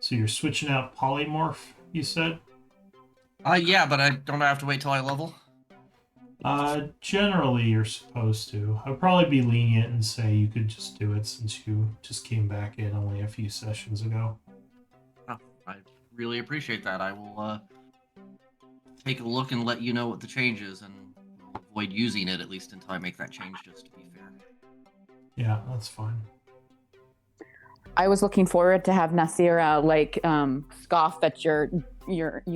So you're switching out polymorph, you said? Yeah, but I don't have to wait till I level. Generally you're supposed to. I'd probably be lenient and say you could just do it since you just came back in only a few sessions ago. Oh, I really appreciate that. I will take a look and let you know what the change is, and will avoid using it at least until I make that change, just to be fair. Yeah, that's fine. I was looking forward to have Nasira scoff at you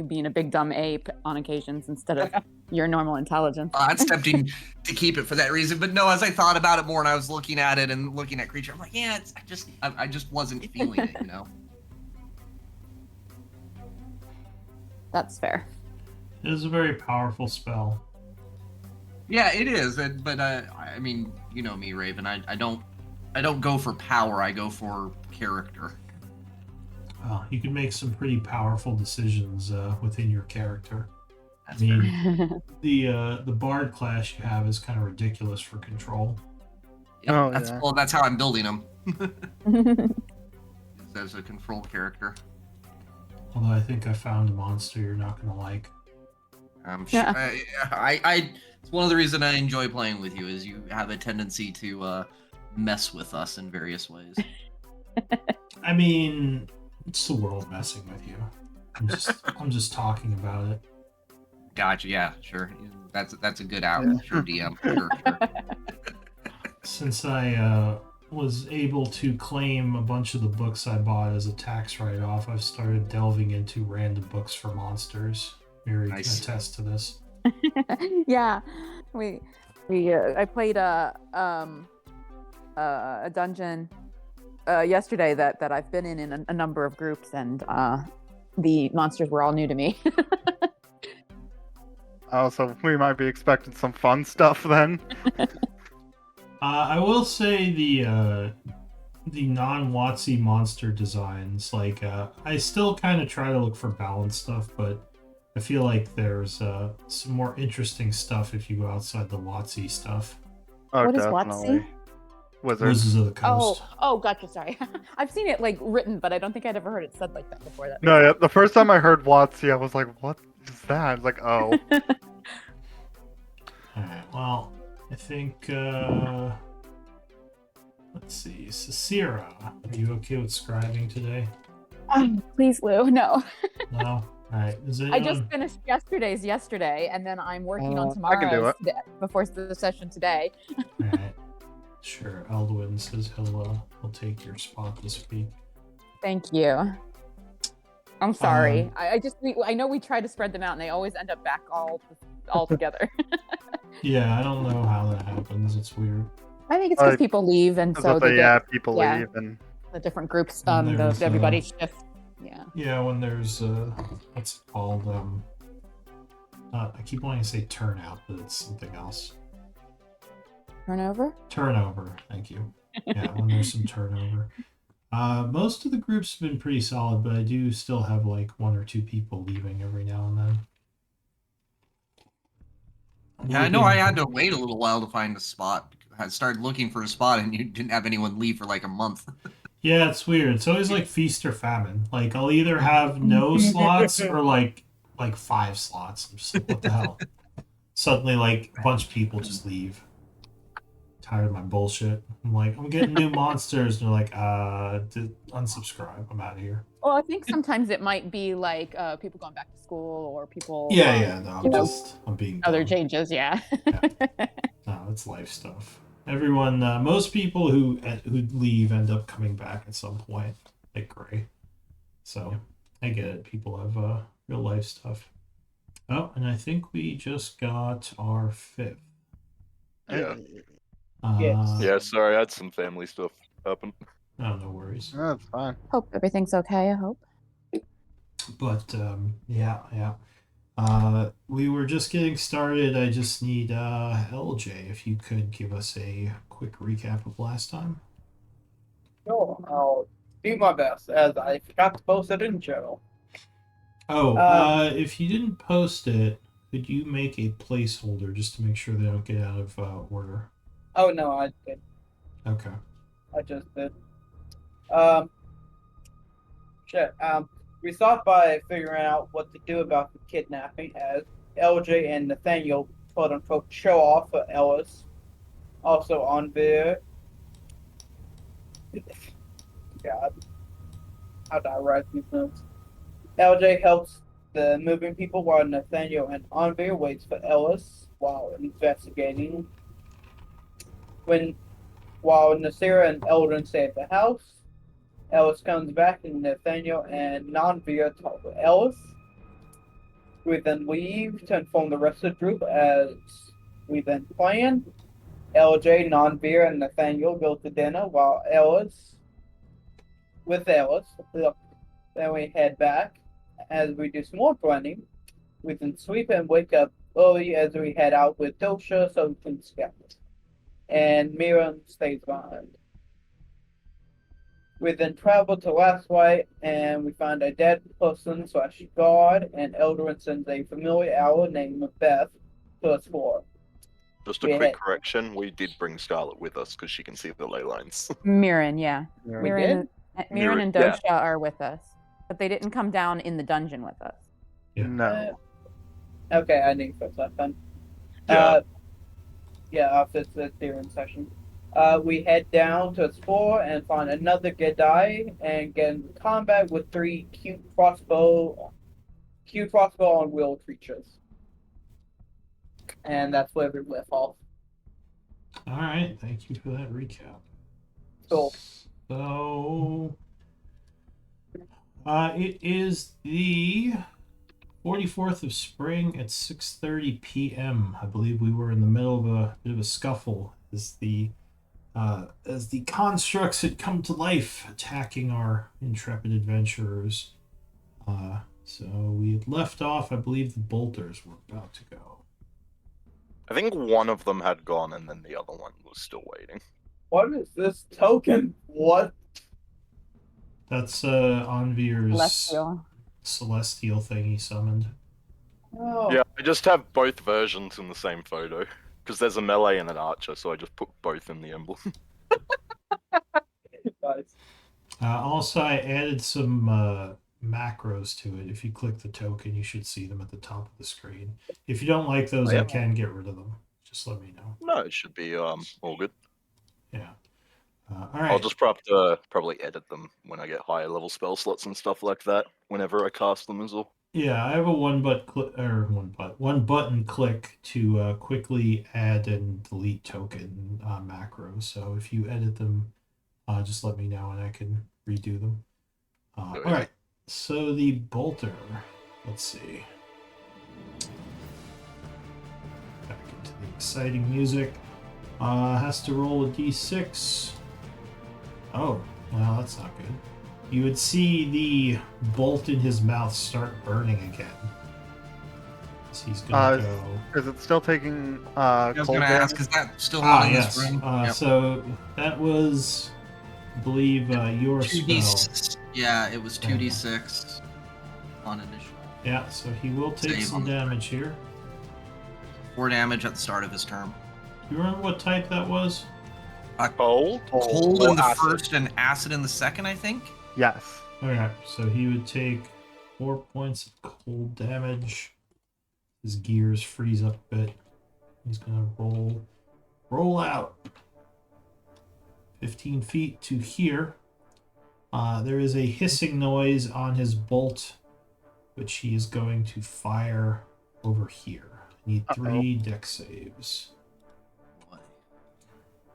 being a big dumb ape on occasions instead of your normal intelligence. It's tempting to keep it for that reason, but no. As I thought about it more, and I was looking at it and looking at creature, I'm like, yeah, I just wasn't feeling it, you know. That's fair. It is a very powerful spell. Yeah, it is, but I mean, you know me, Raven. I don't go for power. I go for character. You can make some pretty powerful decisions within your character. That's I mean, the bard class you have is kind of ridiculous for control. Yep, that's how I'm building them. As a control character. Although I think I found a monster you're not going to like. I'm sure. I it's one of the reasons I enjoy playing with you is you have a tendency to mess with us in various ways. I mean, it's the world messing with you. I'm just talking about it. Gotcha. Yeah, sure. That's a good out. Yeah. Sure, DM. Sure. Since I was able to claim a bunch of the books I bought as a tax write-off, I've started delving into random books for monsters. Mary can attest to this. Yeah, I played a dungeon yesterday that I've been in a number of groups, and the monsters were all new to me. Oh, so we might be expecting some fun stuff then. I will say the non-WotC monster designs, like I still kind of try to look for balanced stuff, but I feel like there's some more interesting stuff if you go outside the WotC stuff. Oh, what definitely. Is WotC? Wizards of the Coast. Oh, gotcha. Sorry, I've seen it like written, but I don't think I'd ever heard it said like that before. That no, yeah, the first time I heard WotC, I was like, "What is that?" I was like, "Oh." All right. Well, I think. Let's see, Sasira, are you okay with scribing today? Please, Lou. No. No. All right. I just finished yesterday's yesterday, and then I'm working on tomorrow's before the session today. All right. Sure. Eldwin says he'll take your spot this week. Thank you. I'm sorry. I know we try to spread them out, and they always end up back all together. Yeah, I don't know how that happens. It's weird. I think it's because people leave, and so people leave, and the different groups, everybody shift. Yeah. Yeah, when there's what's it called? I keep wanting to say turnout, but it's something else. Turnover. Thank you. Yeah, when there's some turnover. Most of the groups have been pretty solid, but I do still have like one or two people leaving every now and then. Yeah, I know I had to wait a little while to find a spot. I started looking for a spot, and you didn't have anyone leave for like a month. Yeah, it's weird. It's always like feast or famine. Like I'll either have no slots or like 5 slots. I'm just like, what the hell? Suddenly, like a bunch of people just leave. Tired of my bullshit. I'm like, I'm getting new monsters, and they're like, unsubscribe. I'm out of here. Well, I think sometimes it might be like people going back to school or people. Yeah. No, I'm being other dumb. Changes. Yeah. No, it's life stuff. Everyone, most people who leave end up coming back at some point, like Gray. So I get it. People have real life stuff. Oh, and I think we just got our 5th. Yeah. Yes. Yeah, sorry, I had some family stuff happen. Oh, no worries. Oh, that's fine. Hope everything's okay. I hope. But yeah. We were just getting started. I just need LJ, if you could give us a quick recap of last time. Sure, I'll do my best, as I forgot to post it in the channel. Oh, if you didn't post it, could you make a placeholder just to make sure they don't get out of order? Oh, no, I did. Okay. I just did. Um, shit. We start by figuring out what to do about the kidnapping, as LJ and Nathaniel, quote unquote, show off for Ellis. Also on there. God, how do I write these notes? LJ helps the moving people while Nathaniel and Anvir waits for Ellis while investigating. While Nasira and Eldon stay at the house, Ellis comes back and Nathaniel and Nanvir talk with Ellis. We then leave to inform the rest of the group as we then plan. LJ, Nanvir, and Nathaniel go to dinner while then we head back. As we do some more planning, we then sleep and wake up early as we head out with Dosha so we can scout. And Miriam stays behind. We then travel to Last White and we find a dead person / guard, and Eldarin sends a familiar owl named Beth to explore. Just a Yeah. quick correction: we did bring Scarlet with us because she can see the ley lines. Mirren, yeah. Yeah. We Mirren and yeah. Dosha are with us, but they didn't come down in the dungeon with us. Yeah. No. Okay, I need to fix that then. Yeah. After the Theron session. We head down to explore and find another Gedai and get into combat with 3 cute crossbow on wheel creatures. And that's where we left off. All right, thank you for that recap. Cool. So, it is the 44th of spring at 6:30 p.m. I believe we were in the middle of a bit of a scuffle as the constructs had come to life, attacking our intrepid adventurers. So we had left off. I believe the bolters were about to go. I think one of them had gone, and then the other one was still waiting. What is this token? What? That's Anvir's Celestial. celestial thing he summoned. Oh, Yeah, I just have both versions in the same photo because there's a melee and an archer, so I just put both in the emblem. nice. Also, I added some macros to it. If you click the token, you should see them at the top of the screen. If you don't like those, Oh, yeah. I can get rid of them. Just let me know. No, it should be all good. Yeah. All right. I'll just probably edit them when I get higher level spell slots and stuff like that. Whenever I cast them as well. Yeah, I have a one button click to quickly add and delete token macros. So if you edit them, just let me know and I can redo them. All Okay. right. So the bolter. Let's see. Back into the exciting music. Has to roll a d6. Oh, well, that's not good. You would see the bolt in his mouth start burning again. So he's gonna go. Is it still taking I was cold going to damage? ask, is that still on in Yes. this room? Yep. So that was, I believe, your 2d6. spell. Yeah, it was 2d6 on initial. Yeah, so he will take Save some him. damage here. 4 damage at the start of his turn. Do you remember what type that was? Cold? Cold Or in the acid? first and acid in the second, I think. Yes. Alright, so he would take 4 points of cold damage. His gears freeze up a bit. He's gonna roll out 15 feet to here. There is a hissing noise on his bolt, which he is going to fire over here. I need 3 deck saves.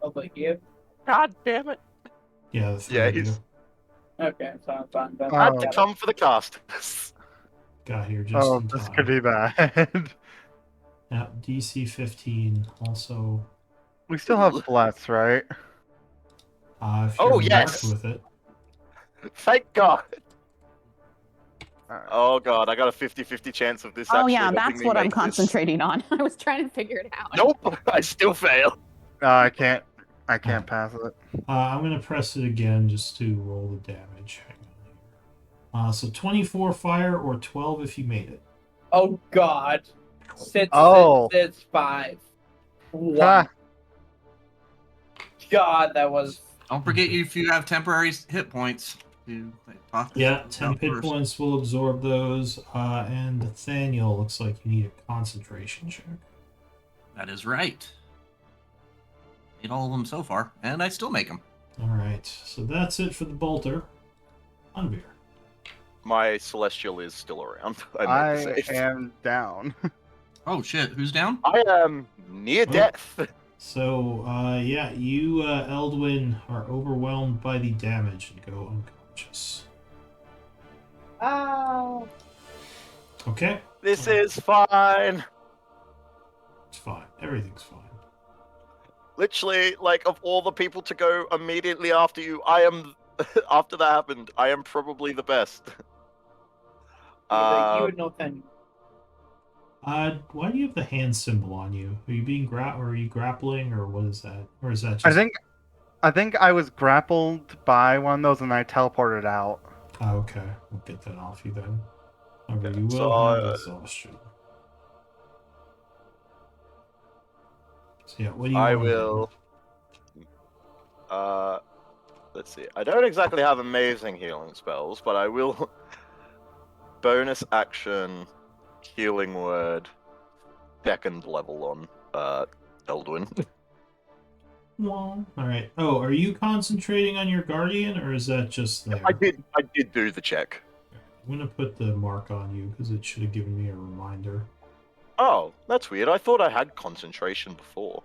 Over here. God damn it! Yeah, the 3 Yeah, of you he's- Okay, so I'm fine. Then. Oh. Had to come for the casters. got here just Oh, in this time. could be bad. Yeah, DC 15 also. We still have bless, right? If you're Oh, yes! marked with it. Thank God. Alright. Oh God, I got a 50-50 chance of this. Oh actually yeah, helping that's me what I'm make this. concentrating on. I was trying to figure it out. Nope, I still fail. I can't pass it. I'm going to press it again just to roll the damage. Hang on here. So 24 fire or 12 if you made it. Oh God. Six, Oh. 5. One. Ah, God, that was. Don't forget if you have temporary hit points. Talk Yeah, about 10 hit first. points will absorb those. And Nathaniel, looks like you need a concentration check. That is right. Made all of them so far, and I still make them. All right, so that's it for the bolter. Unveer. My celestial is still around. I I made the save. am down. Oh shit, who's down? I am near death. So, yeah, you, Eldwin, are overwhelmed by the damage and go unconscious. Ow! Okay, This is fine. it's fine. Everything's fine. Literally, like, of all the people to go immediately after you, I am. After that happened, I am probably the best. Either you and Nathaniel. Why do you have the hand symbol on you? Are you being or are you grappling, or what is that? Or is that just... I think I was grappled by one of those and I teleported out. Oh, okay. We'll get that off you then. Okay, Okay, you will so, have exhaustion. So yeah, what do you I want to will. Let's see. I don't exactly have amazing healing spells, but I will. Bonus action, healing word, second level on Eldwin. Well, all right. Oh, are you concentrating on your guardian, or is that just there? I did do the check. I'm gonna put the mark on you because it should have given me a reminder. Oh, that's weird. I thought I had concentration before.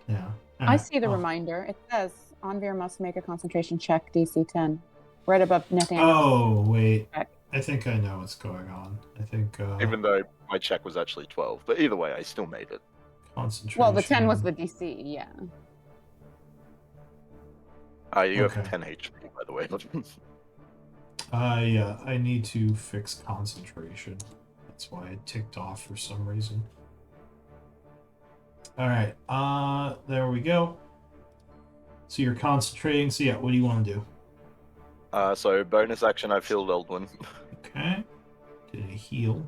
Yeah. I see the Oh. reminder. It says Anvir must make a concentration check DC 10. Right above Nathaniel. Oh wait, Check. I think I know what's going on. I think Even though my check was actually 12, but either way, I still made it. concentration. Well, the 10 was the DC, yeah. You Okay. have 10 HP, by the way. Yeah, I need to fix concentration. That's why it ticked off for some reason. All right, there we go. So you're concentrating. So yeah, what do you want to do? So bonus action, I've healed Eldwin. Okay, did a heal.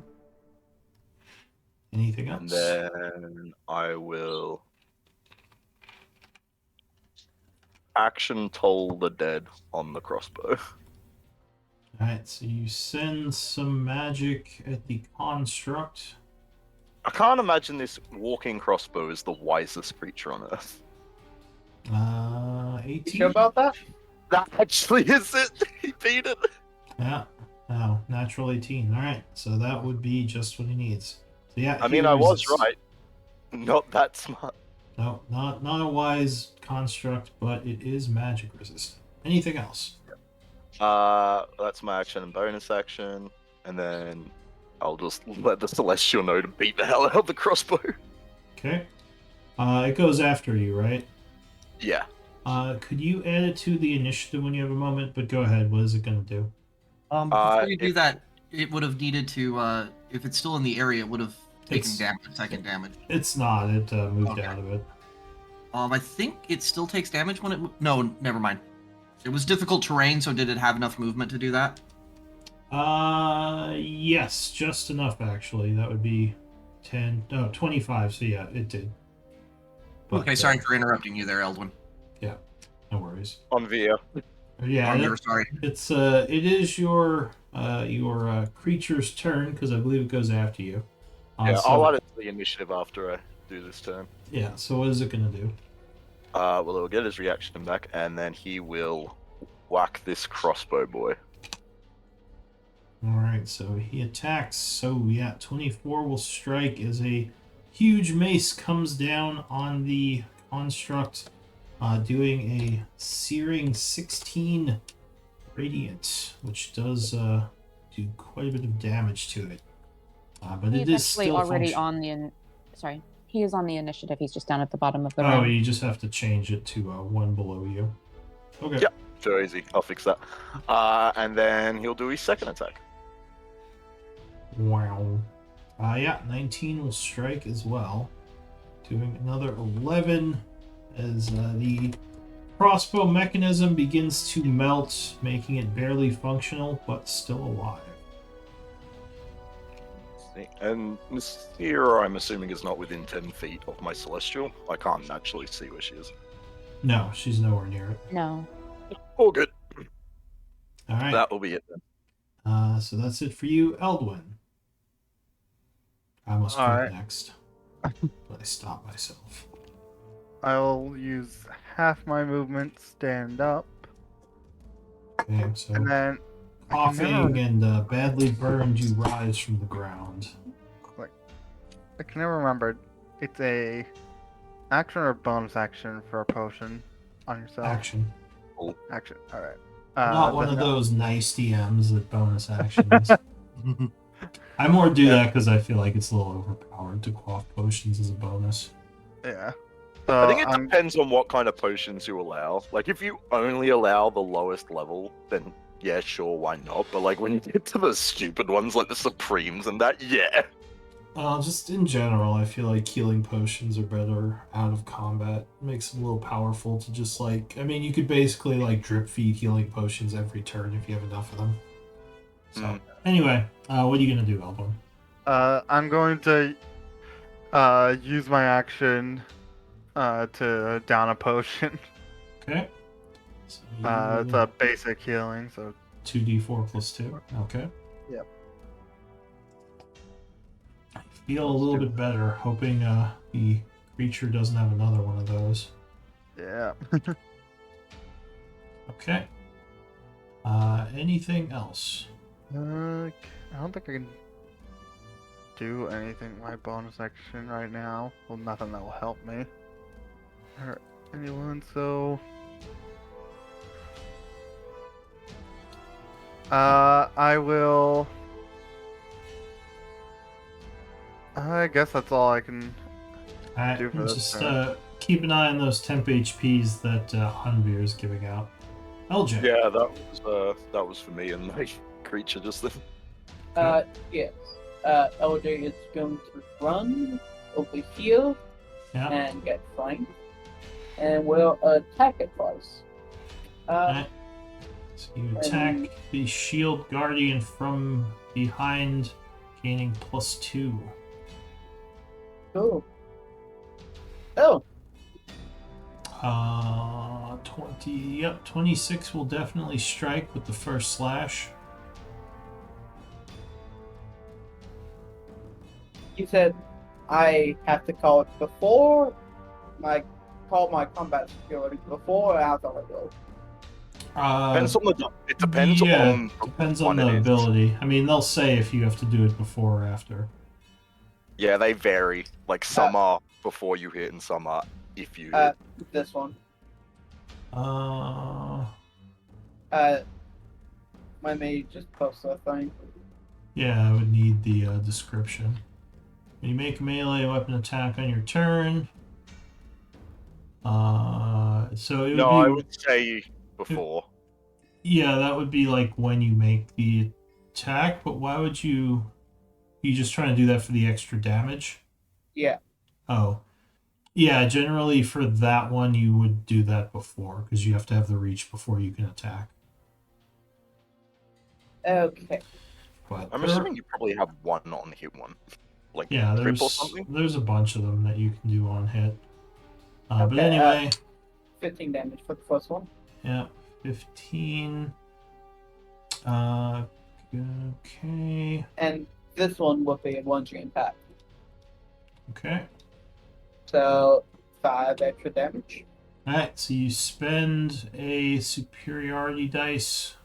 Anything And else? then I will action toll the dead on the crossbow. All right, so you send some magic at the construct. I can't imagine this walking crossbow is the wisest creature on earth. 18. You sure about that? That actually is it. He beat it. Yeah. Oh, natural 18. All right, so that would be just what he needs. So yeah. I he mean, I was resists. right. Not that smart. No, not a wise construct, but it is magic resistant. Anything else? That's my action and bonus action, and then I'll just let the Celestial know to beat the hell out of the crossbow. Okay. It goes after you, right? Yeah. Could you add it to the initiative when you have a moment? But go ahead. What is it going to do? Before you do if- that, it would have needed to, if it's still in the area, it would have taken It's- second damage. It's not. It moved Okay. out of it. I think it still takes damage when it. No, never mind. It was difficult terrain, so did it have enough movement to do that? Yes, just enough actually. That would be 10. No, 25. So yeah, it did. But, Okay, sorry for interrupting you there, Eldwin. No worries. On Via. Yeah, I'm sorry. it's it is your creature's turn because I believe it goes after you. Yeah, so, I'll add it to the initiative after I do this turn. Yeah. So what is it gonna do? Well, it'll get his reaction back, and then he will whack this crossbow boy. All right. So he attacks. So yeah, 24 will strike as a huge mace comes down on the construct, doing a searing 16 radiant, which does do quite a bit of damage to it. But He's it is actually still already function- on the. Sorry. He is on the initiative. He's just down at the bottom of the Oh, round. you just have to change it to one below you. Okay. Yep. So easy. I'll fix that. And then he'll do his second attack. Wow. Yeah, 19 will strike as well, doing another 11 as the crossbow mechanism begins to melt, making it barely functional but still alive. And Nasira, I'm assuming, is not within 10 feet of my Celestial. I can't actually see where she is. No, she's nowhere near it. No. All good. All right. That will be it then. So that's it for you, Eldwin. I almost All click right. next, but I stopped myself. I will use half my movement, stand up, Okay, so and then coughing and badly burned, you rise from the ground. I can never remember. It's a action or bonus action for a potion on yourself. Action. Action. All right. Not one then of no. those nice DMs that bonus actions. I more do that because I feel like it's a little overpowered to quaff potions as a bonus. Yeah. I think it So depends on what kind of potions you allow. Like, if you only allow the lowest level, then yeah, sure, why not? But like, when you get to the stupid ones like the Supremes and that, yeah. Just in general, I feel like healing potions are better out of combat. It makes them a little powerful to just like. I mean, you could basically like drip feed healing potions every turn if you have enough of them. So anyway, what are you gonna do, Elbon? I'm going to use my action to down a potion. Okay. So It's a basic healing, so 2d4 plus 2. Okay. Yep. Feel a little bit better, hoping the creature doesn't have another one of those. yeah. Okay. Anything else? I don't think I can do anything with my bonus action right now. Well, nothing that will help me. Or anyone, so... I will... I guess that's all I can... Alright, do for this just turn. keep an eye on those temp HPs that Hunveer is giving out. LJ. Yeah, that was for me and my creature just then. Yes. LJ is going to run over here Yeah. and get flanked, and will attack it twice. Alright. So you attack the shield guardian from behind, gaining +2. Cool. Oh, 20. Yep, 26 will definitely strike with the first slash. you said I have to call it before my combat security before or after I go. Depends on it depends yeah, on depends what on the it is. ability. I mean, they'll say if you have to do it before or after. Yeah, they vary. Like some are before you hit and some are if you hit. This one. My mage just posted a thing. Yeah, I would need the description. When you make a melee weapon attack on your turn, so it would No, be, I would say before. yeah, that would be like when you make the attack. But why would you? You just trying to do that for the extra damage? Yeah. Oh, yeah. Generally, for that one, you would do that before because you have to have the reach before you can attack. Okay. But I'm assuming you probably have one on hit one. Like yeah, trip or something? there's a bunch of them that you can do on hit. But Okay, anyway, 15 damage for the first one. yeah, 15. Okay. And this one will be a one-shot impact. Okay. So 5 extra damage. Alright, so you spend a superiority dice.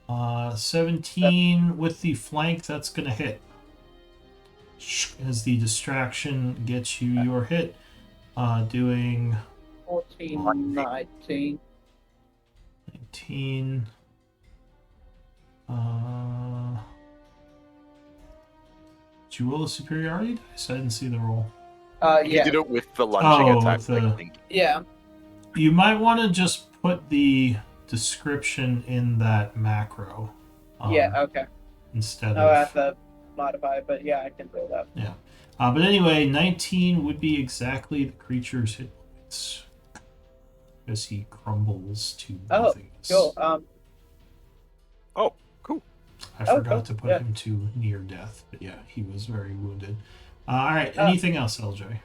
17 with the flank, that's gonna hit. As the distraction gets you your hit. Doing 14, 19. 19. Did you roll a superiority dice? I didn't see the roll. He Yeah. did it with the lunging attack, with the- I think. Yeah. You might want to just put the description in that macro. Yeah, okay. Instead I'll of. have to modify it, but yeah, I can do that. But anyway, 19 would be exactly the creature's hit points. As he crumbles to Oh, nothingness. cool. Oh, cool. I Oh, forgot cool. to put Yeah. him to near death, but yeah, he was very wounded. Alright, anything else, LJ?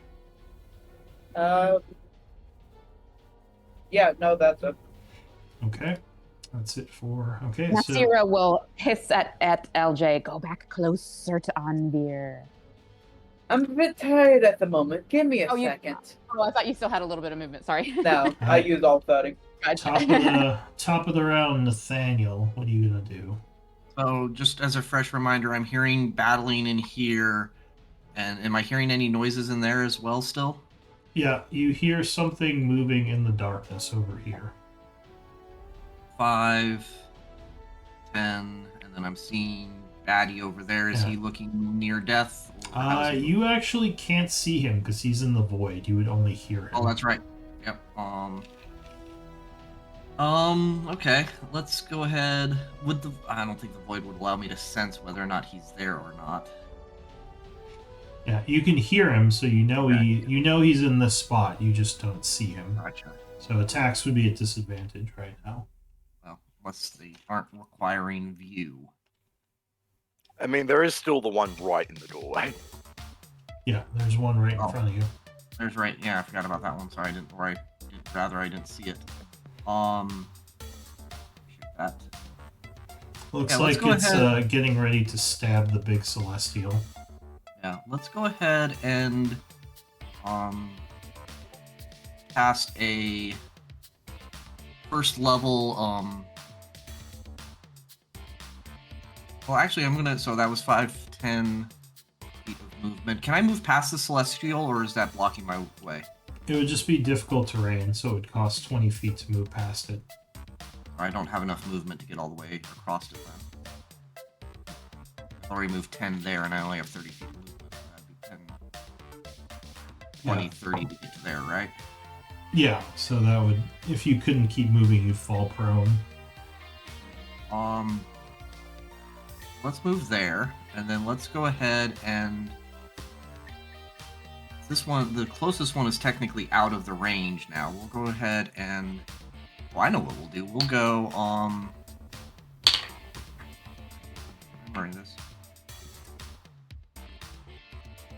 Yeah, no, that's it. Okay. That's it for. Okay, so. Nasira will hiss at LJ. Go back closer to Anvir. I'm a bit tired at the moment. Give me a Oh, you- second. Oh, I thought you still had a little bit of movement. Sorry. No, I Alright. used all 30. Top of the round, Nathaniel. What are you gonna do? So, just as a fresh reminder, I'm hearing battling in here, and am I hearing any noises in there as well? Still? Yeah, you hear something moving in the darkness over here. 5, 10, and then I'm seeing Batty over there. Is Yeah. he looking near death? Or how's he looking? You actually can't see him because he's in the void. You would only hear him. Oh, that's right. Yep. Okay. Let's go ahead. I don't think the void would allow me to sense whether or not he's there or not. Yeah, you can hear him, so you know Okay. you know he's in this spot. You just don't see him. Gotcha. So attacks would be at disadvantage right now. Well, unless they aren't requiring view. I mean, there is still the one right in the doorway. Yeah, there's one right in Oh. front of you. There's right. Yeah, I forgot about that one. Sorry, I didn't. Or I didn't see it. Shoot that. Looks Yeah, let's like go it's ahead. getting ready to stab the big celestial. Yeah, let's go ahead and cast a first level well actually I'm gonna so that was 5, 10 feet of movement. Can I move past the celestial or is that blocking my way? It would just be difficult terrain, so it would cost 20 feet to move past it. Or I don't have enough movement to get all the way across it then. I've already moved 10 there and I only have 30 feet of movement. That'd be 10, 20, Yeah. 30 to get to there, right? Yeah, so that would, if you couldn't keep moving, you'd fall prone. Let's move there, and then let's go ahead and this one, the closest one is technically out of the range now. We'll go ahead and, well, I know what we'll do. We'll go, remembering this.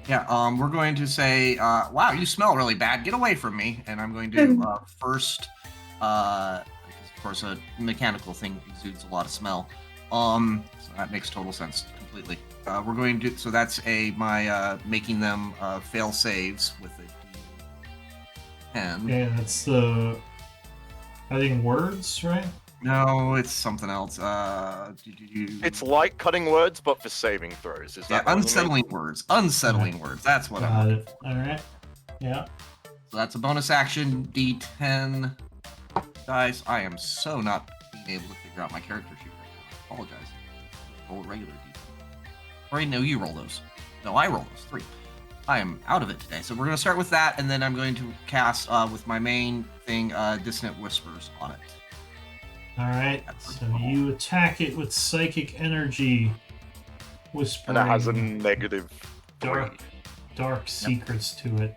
Yeah, we're going to say, wow, you smell really bad. Get away from me. And I'm going to first, because of course a mechanical thing exudes a lot of smell. So that makes total sense completely. We're going to, so that's my making them fail saves with a 10. Yeah, that's the fighting words, right? No, it's something else. It's like cutting words, but for saving throws. Is yeah, that what you mean? unsettling words. Unsettling words. That's what I'm Got looking it. for. All right. Yeah. So that's a bonus action, D10 dice. I am so not being able to figure out my character sheet right now. I apologize. Roll a regular D10. Or no, you roll those. No, I roll those. 3. I am out of it today. So we're going to start with that, and then I'm going to cast with my main thing, Dissonant Whispers on it. All right. So you attack it with psychic energy, whispering And it has a negative 3. dark secrets to it.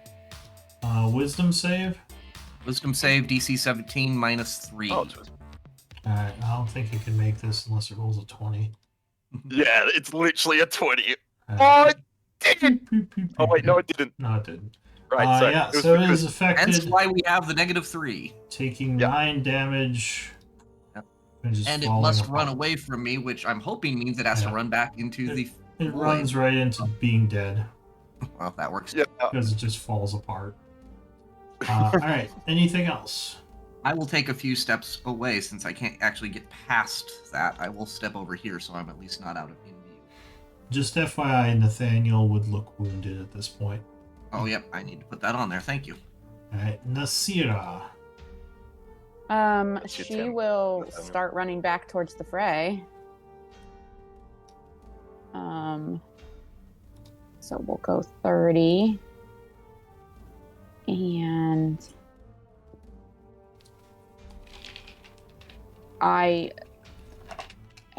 Wisdom save. Wisdom save, DC 17 minus 3. Oh, All right. I don't think it can make this unless it rolls a 20. yeah, it's literally a 20. All Oh, right. it didn't! Oh, wait, no, it didn't. No, it didn't. Right, so Yeah. it was So it because- is affected, Hence why we have the negative 3. taking Yep. 9 damage. Yep. Just And it falling must apart. run away from me, which I'm hoping means it has to Yeah. run back into the. It void. runs right into being dead Well, that works. Yeah, because it just falls apart. All right. Anything else? I will take a few steps away since I can't actually get past that. I will step over here so I'm at least not out of in view. Just FYI, Nathaniel would look wounded at this point. Oh, yep. I need to put that on there. Thank you. All right. Nasira. That's your She 10. will Nathaniel. start running back towards the fray. So we'll go 30. And I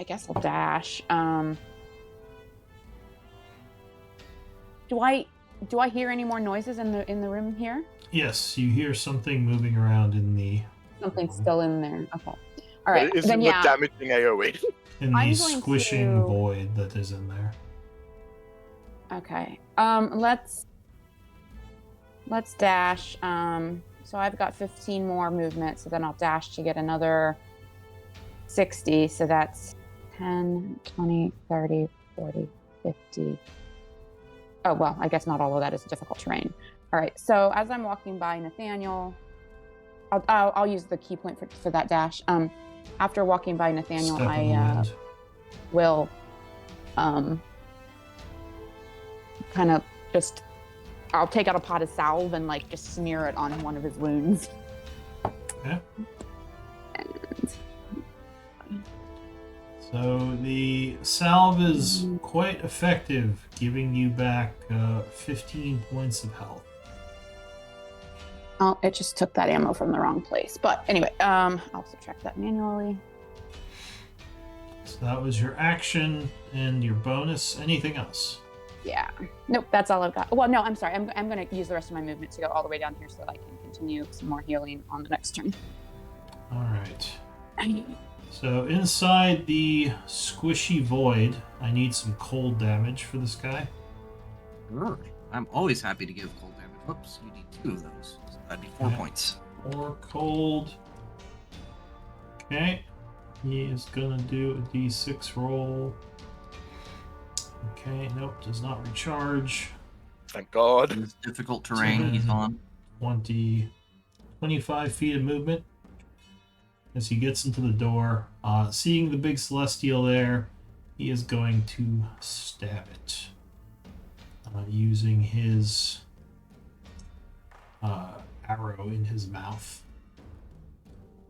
guess I'll dash. Do I hear any more noises in the room here? Yes, you hear something moving around in the Something's still in there. Okay. All right. It isn't Then the yeah. damaging AoE. in I'm the going squishing to- void that is in there. Okay. Let's dash. So I've got 15 more movement, so then I'll dash to get another 60. So that's 10, 20, 30, 40, 50. Oh, well, I guess not all of that is difficult terrain. All right, so as I'm walking by Nathaniel, I'll use the key point for that dash. After walking by Nathaniel, Step in the I wind. will kind of just, I'll take out a pot of salve and like just smear it on one of his wounds. Okay. And So the salve is quite effective, giving you back 15 points of health. oh, it just took that ammo from the wrong place. But anyway, I'll subtract that manually. So that was your action and your bonus. Anything else? Yeah. Nope, that's all I've got. Well, no, I'm sorry. I'm going to use the rest of my movement to go all the way down here so that I can continue some more healing on the next turn. All right. So inside the squishy void, I need some cold damage for this guy. Sure. I'm always happy to give cold damage. Whoops, you need 2 of those. So that'd be 4 Okay. points. Or cold. Okay. He is gonna do a d6 roll. Okay, nope, does not recharge. Thank God. This difficult terrain he's on. 25 feet of movement. As he gets into the door, seeing the big celestial there, he is going to stab it. Using his arrow in his mouth.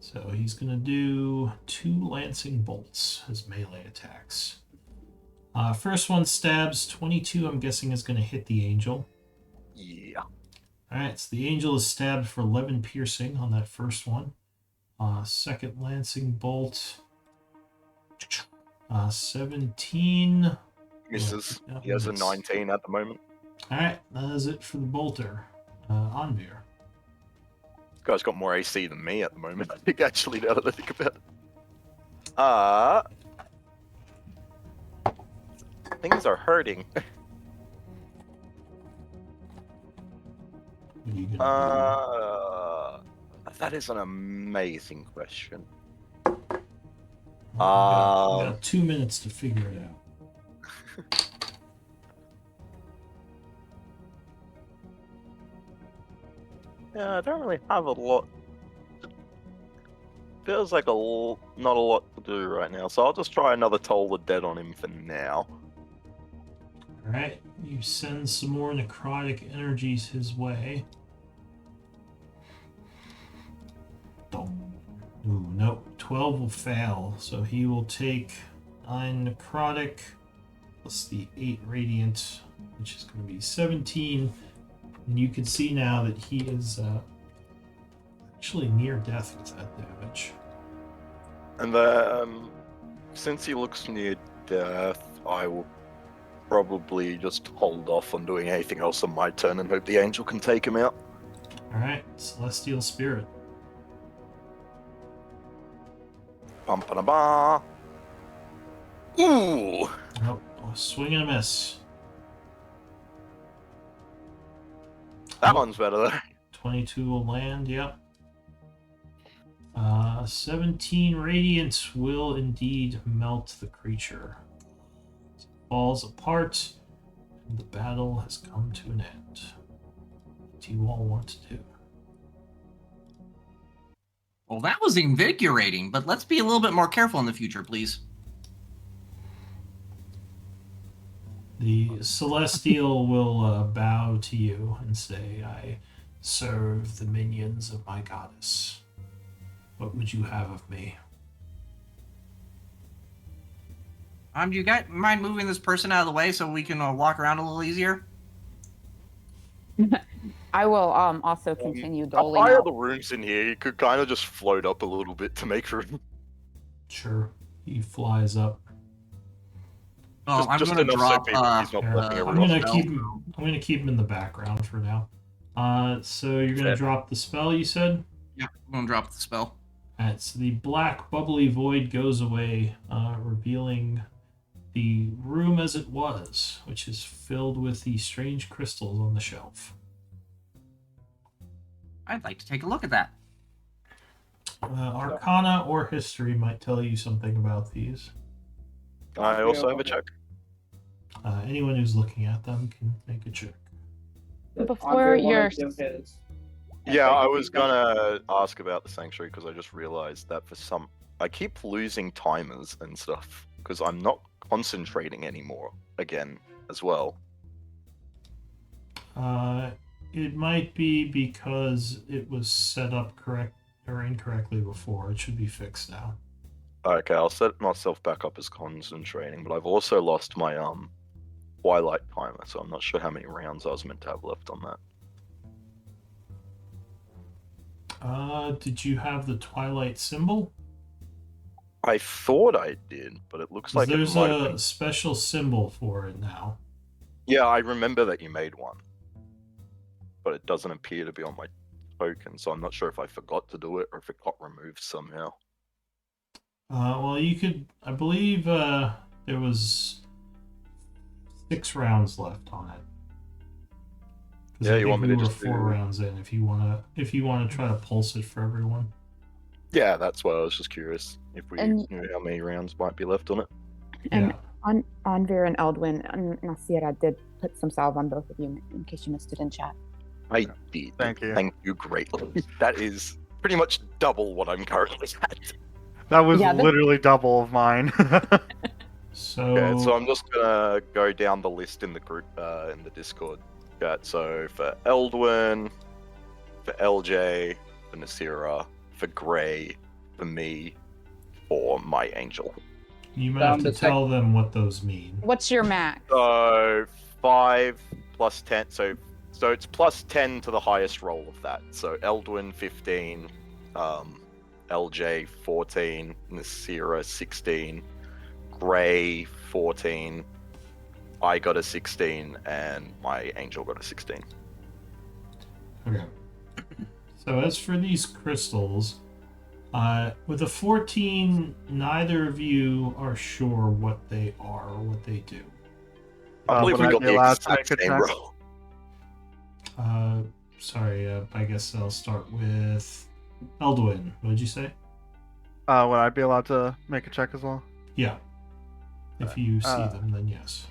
So he's going to do 2 lancing bolts as melee attacks. First one stabs 22, I'm guessing is going to hit the angel. Yeah. Alright, so the angel is stabbed for 11 piercing on that first one. Second lancing bolt. 17. Misses. Yeah, He has a miss. 19 at the moment. Alright, that is it for the bolter. Anvir. This guy's got more AC than me at the moment, I think, actually, now that I think about it. Things are hurting. What are you gonna That is an amazing question. do? We got 2 minutes to figure it out. Yeah, I don't really have a lot. Feels like not a lot to do right now, so I'll just try another Toll the Dead on him for now. Alright, you send some more necrotic energies his way. Ooh, nope. 12 will fail, so he will take 9 necrotic plus the 8 radiant, which is going to be 17. And you can see now that he is actually near death with that damage. And then, since he looks near death, I will probably just hold off on doing anything else on my turn and hope the angel can take him out. Alright, Celestial Spirit. Bum-ba-da-ba. Ooh! Nope, swing and a miss. That one's better though. 22 will land, yep. 17 radiant will indeed melt the creature. It falls apart, and the battle has come to an end. What do you all want to do? Well, that was invigorating, but let's be a little bit more careful in the future, please. The Celestial will bow to you and say, I serve the minions of my goddess. What would you have of me? Do you guys mind moving this person out of the way so we can walk around a little easier? I will also continue Up doling higher out. the rooms in here, you could kind of just float up a little bit to make room. Sure. He flies up. Oh, I'm just going to enough so drop. he's not Here, blocking I'm everyone gonna else. keep him. I'm gonna keep him in the background for now. So you're gonna Fair. drop the spell you said. Yeah, I'm going to drop the spell. Alright, so the black bubbly void goes away, revealing the room as it was, which is filled with the strange crystals on the shelf. I'd like to take a look at that. Arcana or history might tell you something about these. I also have a check. Anyone who's looking at them can make a check. Before Andre wanna your do his. Yeah, I was gonna ask about the sanctuary because I just realized that I keep losing timers and stuff because I'm not concentrating anymore again as well. It might be because it was set up correct or incorrectly before. It should be fixed now. Okay, I'll set myself back up as concentrating, but I've also lost my Twilight timer, so I'm not sure how many rounds I was meant to have left on that. Did you have the Twilight symbol? I thought I did, but it looks 'Cause like there's it might have a been... special symbol for it now. Yeah, I remember that you made one, but it doesn't appear to be on my token, so I'm not sure if I forgot to do it or if it got removed somehow. Well, you could. I believe there was 6 rounds left on it. 'Cause Yeah, I you think want me we to were just 4 do- rounds in. If you wanna try to pulse it for everyone. Yeah, that's why I was just curious if we And- knew how many rounds might be left on it. And Yeah. Anvir and Eldwin and Nasira did put some salve on both of you in case you missed it in chat. I did. Thank you. Thank you greatly. That is pretty much double what I'm currently at. That was Yeah, literally double of mine. So, Okay, so I'm just gonna go down the list in the group, in the Discord chat. So for Eldwin, for LJ, for Nasira, for Gray, for me, for my angel. you might have Down to to sec- tell them what those mean. What's your max? So 5 plus 10. So it's plus 10 to the highest roll of that. So Eldwin 15, LJ 14, Nasira 16, Gray 14. I got a 16, and my angel got a 16. Okay. So as for these crystals, with a 14, neither of you are sure what they are or what they do. I believe would we I got be the allowed to exact make a same check? roll. Sorry, I guess I'll start with Eldwin. What did you say? Would I be allowed to make a check as well? Yeah. If you see Uh, them, then yes.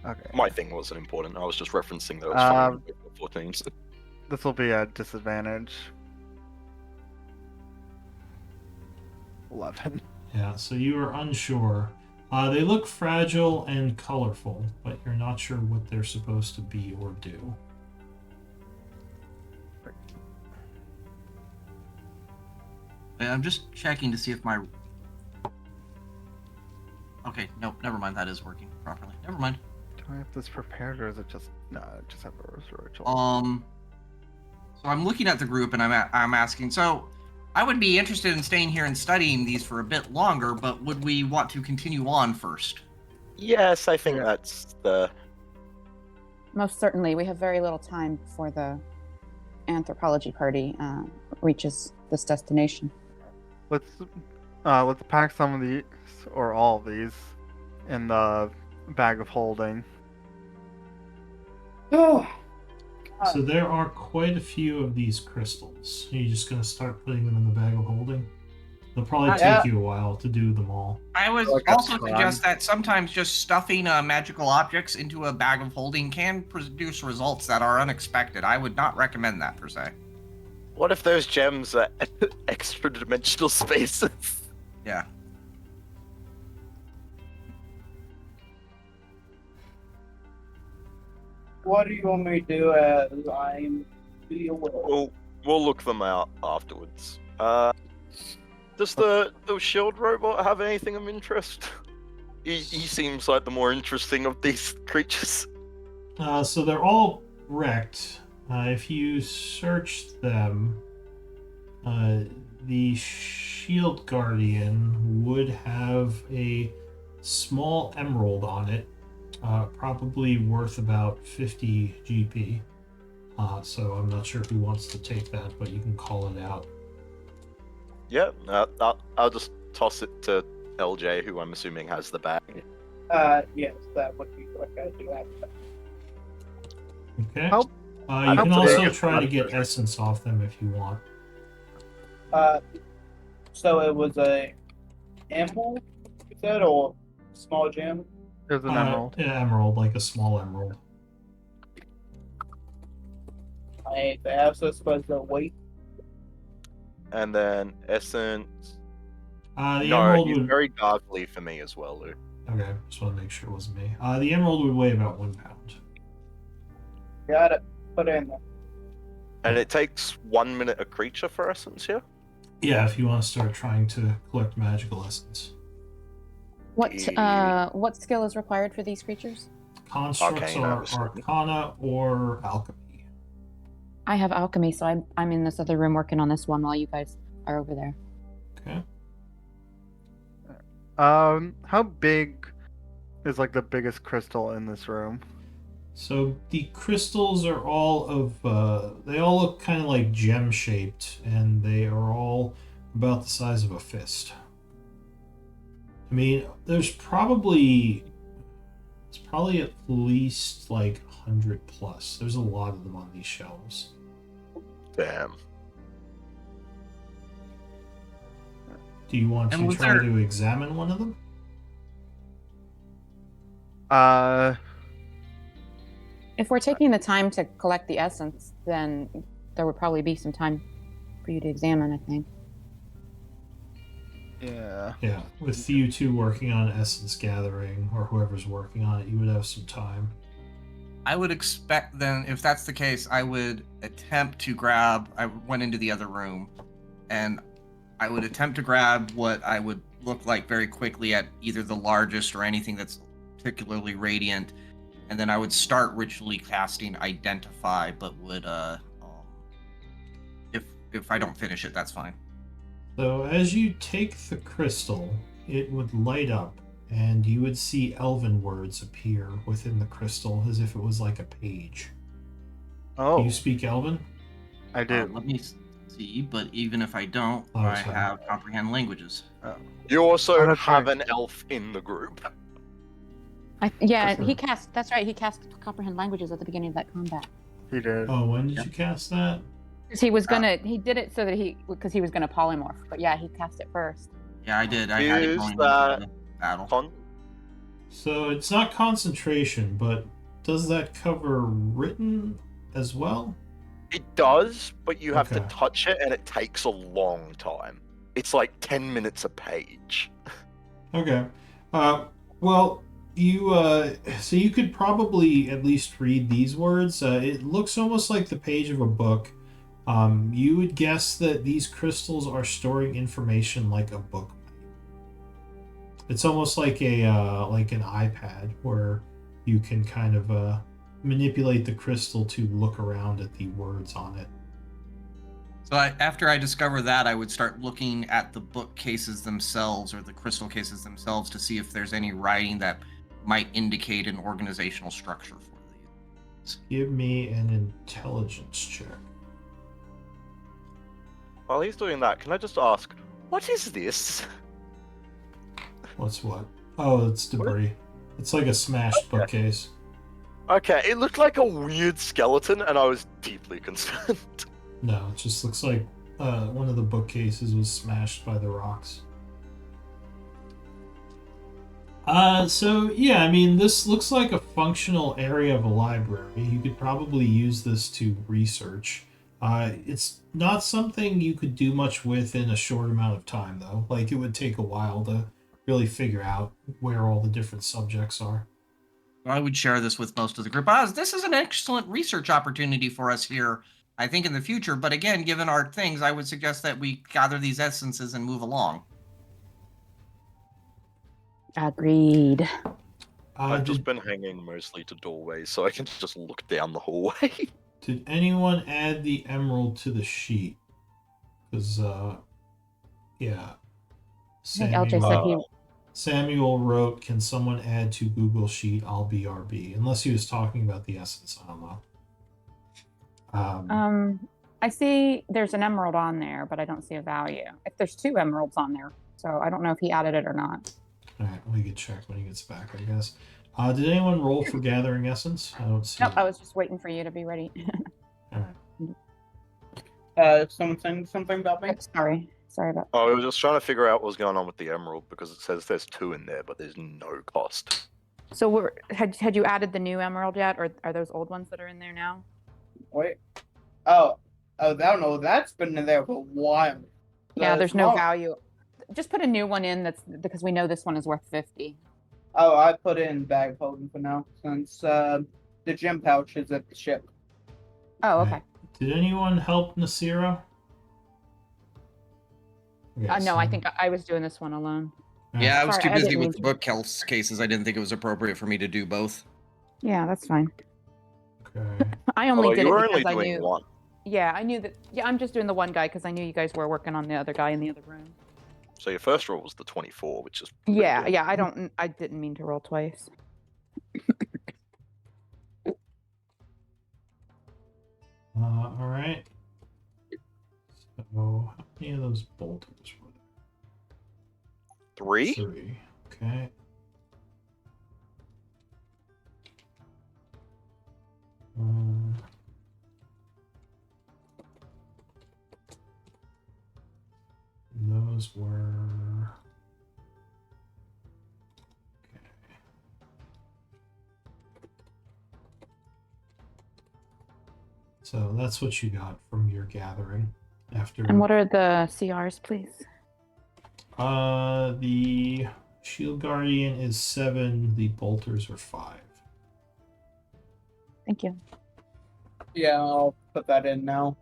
Okay. My thing wasn't important. I was just referencing those Um, 14s. This will be a disadvantage. 11. Yeah, so you are unsure. They look fragile and colorful, but you're not sure what they're supposed to be or do. I'm just checking to see if my... Okay, nope, never mind. That is working properly. Never mind. Do I have this prepared or is it just... No, I just have a ritual. So I'm looking at the group and I'm asking, so I would be interested in staying here and studying these for a bit longer, but would we want to continue on first? Yes, I think Yeah. that's the... Most certainly, we have very little time before the anthropology party reaches this destination. Let's pack some of these, or all of these, in the bag of holding. Oh, So there are quite a few of these crystals. Are you just going to start putting them in the bag of holding? They'll probably Yeah. take you a while to do them all. I would Like a also shrine. suggest that sometimes just stuffing magical objects into a bag of holding can produce results that are unexpected. I would not recommend that per se. What if those gems are extra dimensional spaces? Yeah. what do you want me to do as I'm the aware? We'll look them out afterwards. Does the shield robot have anything of interest? He seems like the more interesting of these creatures. So they're all wrecked. If you search them, the Shield Guardian would have a small emerald on it, probably worth about 50 GP. So I'm not sure who wants to take that, but you can call it out. Yeah, I'll just toss it to LJ, who I'm assuming has the bag. Yes, that would be what I do have. Okay. How You can don't also think- try to get essence off them if you want. So it was a emerald, you said, or small gem? There's an emerald. An emerald, like a small emerald. I have so supposed to wait. And then essence. The No, emerald he's would. very darkly for me as well, Lou. Okay, just want to make sure it wasn't me. The emerald would weigh about 1 pound. Got it. Put it in there. And it takes 1 minute a creature for essence, yeah? Yeah, if you want to start trying to collect magical essence. What skill is required for these creatures? Constructs Arcane, are obviously. Arcana or Alchemy. I have alchemy, so I'm in this other room working on this one while you guys are over there. Okay. How big is like the biggest crystal in this room? So the crystals are all of, they all look kind of like gem shaped, and they are all about the size of a fist. I mean, it's probably at least like 100 plus. There's a lot of them on these shelves. Damn. Do you want And to was try there- to examine one of them? If we're taking the time to collect the essence, then there would probably be some time for you to examine, I think. Yeah. Yeah, with you two working on essence gathering, or whoever's working on it, you would have some time. I would expect then, if that's the case, I would attempt to grab. I went into the other room, and I would attempt to grab what I would look like very quickly at either the largest or anything that's particularly radiant, and then I would start ritually casting Identify, but would if I don't finish it, that's fine. So as you take the crystal, it would light up, and you would see elven words appear within the crystal as if it was like a page. Oh, Do you speak elven? I do. Let me see, but even if I don't, Oh, I sorry. have comprehend languages. You also Oh, that's have right. an elf in the group. Yeah, Prefer- he cast. That's right. He cast comprehend languages at the beginning of that combat. He did. Oh, when did Yep. you cast that? 'Cause he was gonna. He did it so that because he was gonna polymorph. But yeah, he cast it first. Yeah, I did. I had it Use going that into the battle. Con- So it's not concentration, but does that cover written as well? It does, but you have to Okay. touch it and it takes a long time. It's like 10 minutes a page. Okay. Well, so you could probably at least read these words. It looks almost like the page of a book. You would guess that these crystals are storing information like a book. It's almost like like an iPad where you can kind of manipulate the crystal to look around at the words on it. So after I discover that, I would start looking at the bookcases themselves or the crystal cases themselves to see if there's any writing that might indicate an organizational structure for these. Give me an intelligence check. While he's doing that, can I just ask, what is this? What's what? Oh, it's debris. It's like a smashed bookcase. Okay, it looked like a weird skeleton and I was deeply concerned. No, it just looks like one of the bookcases was smashed by the rocks. So yeah, I mean, this looks like a functional area of a library. You could probably use this to research. It's not something you could do much with in a short amount of time, though. Like, it would take a while to really figure out where all the different subjects are. I would share this with most of the group. This is an excellent research opportunity for us here, I think, in the future. But again, given our things, I would suggest that we gather these essences and move along. Agreed. I've just Did, been hanging mostly to doorways so I can just look down the hallway. did anyone add the emerald to the sheet? Because, yeah. I think LJ said he. Samuel wrote, "Can someone add to Google Sheet? I'll BRB." Unless he was talking about the essence. I don't know. I see there's an emerald on there, but I don't see a value. If there's 2 emeralds on there, so I don't know if he added it or not. All right, we could check when he gets back, I guess. Did anyone roll for gathering essence? I don't see. Nope, I was just waiting for you to be ready. Someone saying something about me? Sorry about Oh, I was just trying to figure out what's going on with the emerald because it says there's 2 in there, but there's no cost. So had you added the new emerald yet, or are those old ones that are in there now? Wait. Oh, I don't know. That's been in there for a while. Yeah, The there's no small- value. Just put a new one in that's because we know this one is worth 50. Oh, I put it in bag holding for now since the gem pouch is at the ship. Oh, Right. okay. Did anyone help Nasira? No, I think I was doing this one alone. Yeah, I was Sorry, too I busy didn't with mean the to. bookcase cases. I didn't think it was appropriate for me to do both. Yeah, that's fine. Okay. I only Although did you it were because only I doing knew. 1. Yeah, I knew that. Yeah, I'm just doing the one guy because I knew you guys were working on the other guy in the other room. So your first roll was the 24, which is pretty Yeah, good. yeah. I didn't mean to roll twice. All right. So how many of those bolters were there? 3? 3. Okay. Those were. Okay. So that's what you got from your gathering after. And what are the CRs, please? The Shield Guardian is 7. The bolters are 5. Thank you. Yeah, I'll put that in now.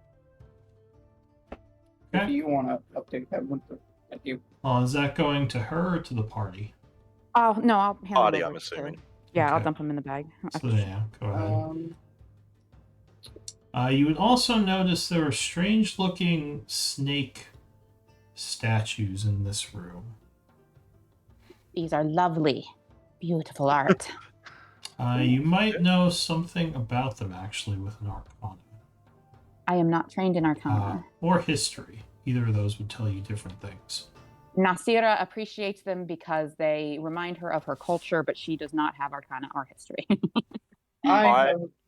If Okay. you want to update that one, thank you. Is that going to her or to the party? Oh no, I'll hand Party, them I'm over assuming. Yeah, I'll Okay. dump them in the bag. So yeah, go ahead. Um, You would also notice there are strange-looking snake statues in this room. These are lovely, beautiful art. You might know something about them actually with an Arcana. I am not trained in Arcana. Or history. Either of those would tell you different things. Nasira appreciates them because they remind her of her culture, but she does not have Arcana or history.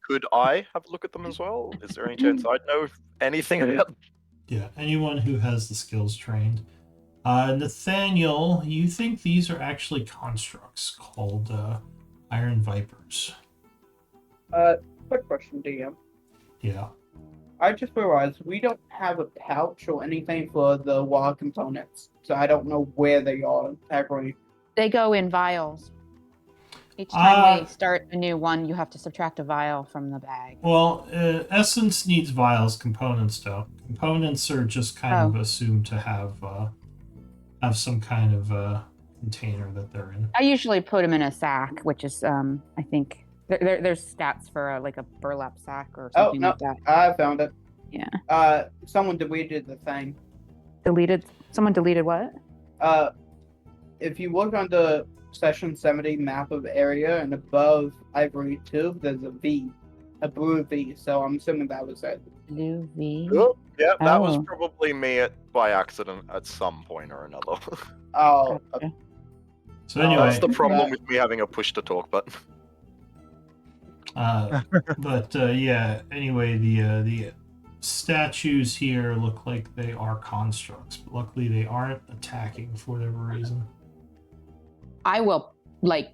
Could I have a look at them as well? Is there any chance I'd know anything about them? Yeah, anyone who has the skills trained. Nathaniel, you think these are actually constructs called Iron Vipers. quick question, DM. Yeah. I just realized we don't have a pouch or anything for the wild components, so I don't know where they are exactly. They go in vials. Each time we Uh, start a new one, you have to subtract a vial from the bag. Well, Essence needs vials, components don't. Components are just kind of assumed to have some kind of container that they're in. I usually put them in a sack, which is, I think, there's stats for like a burlap sack or Oh, something no. like that. I found it. Yeah. Someone deleted the thing. Someone deleted what? If you look on the Session 70 map of area and above Ivory 2, there's a V, a blue V, so I'm assuming that was it. Blue V. Oh, yeah, that was Oh. probably me by accident at some point or another. Oh, Gotcha. So Oh, anyway, That's the problem with me having a push to talk button. yeah. Anyway, the statues here look like they are constructs, but luckily they aren't attacking for whatever reason. I will, like,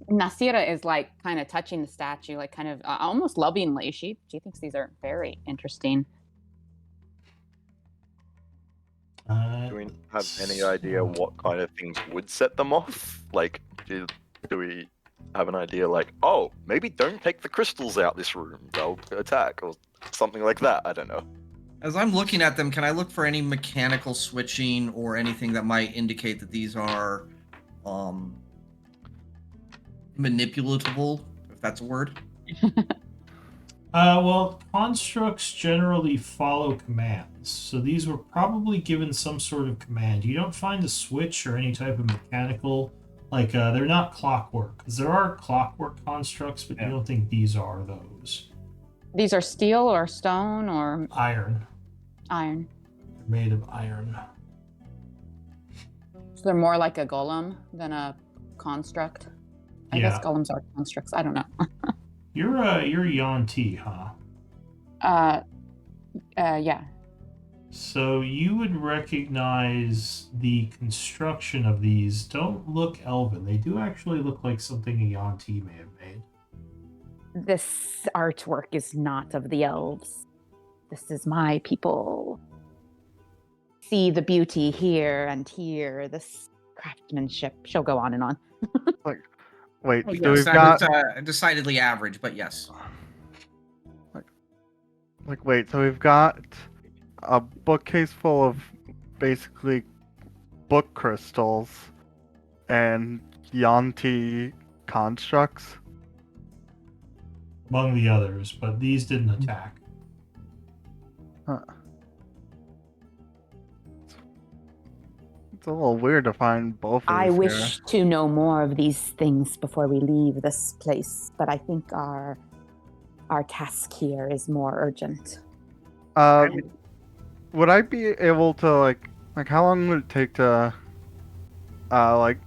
Nasira is like kind of touching the statue, like kind of almost lovingly. She thinks these are very interesting. Do we have any idea what kind of things would set them off? Like, do we have an idea like, oh, maybe don't take the crystals out this room, they'll attack, or something like that? I don't know. As I'm looking at them, can I look for any mechanical switching or anything that might indicate that these are manipulatable, if that's a word? Well, constructs generally follow commands, so these were probably given some sort of command. You don't find a switch or any type of mechanical, like, they're not clockwork. 'Cause there are clockwork constructs, but you don't think these are those. These are steel or stone or Iron. iron. They're made of iron. So they're more like a golem than a construct. I guess Yeah. golems are constructs. I don't know. You're Yuan-ti, huh? Yeah. So you would recognize the construction of these. Don't look elven. They do actually look like something a Yuan-ti may have made. This artwork is not of the elves. This is my people. See the beauty here and here. This craftsmanship. She'll go on and on. Wait, Oh, so yes, we've that got is decidedly average, but yes. wait, so we've got a bookcase full of basically book crystals and Yanti constructs. Among the others, but these didn't attack. It's a little weird to find both of I these wish to know more of these things before we leave this place, but I think our task here is more urgent. here. Would I be able to like how long would it take to like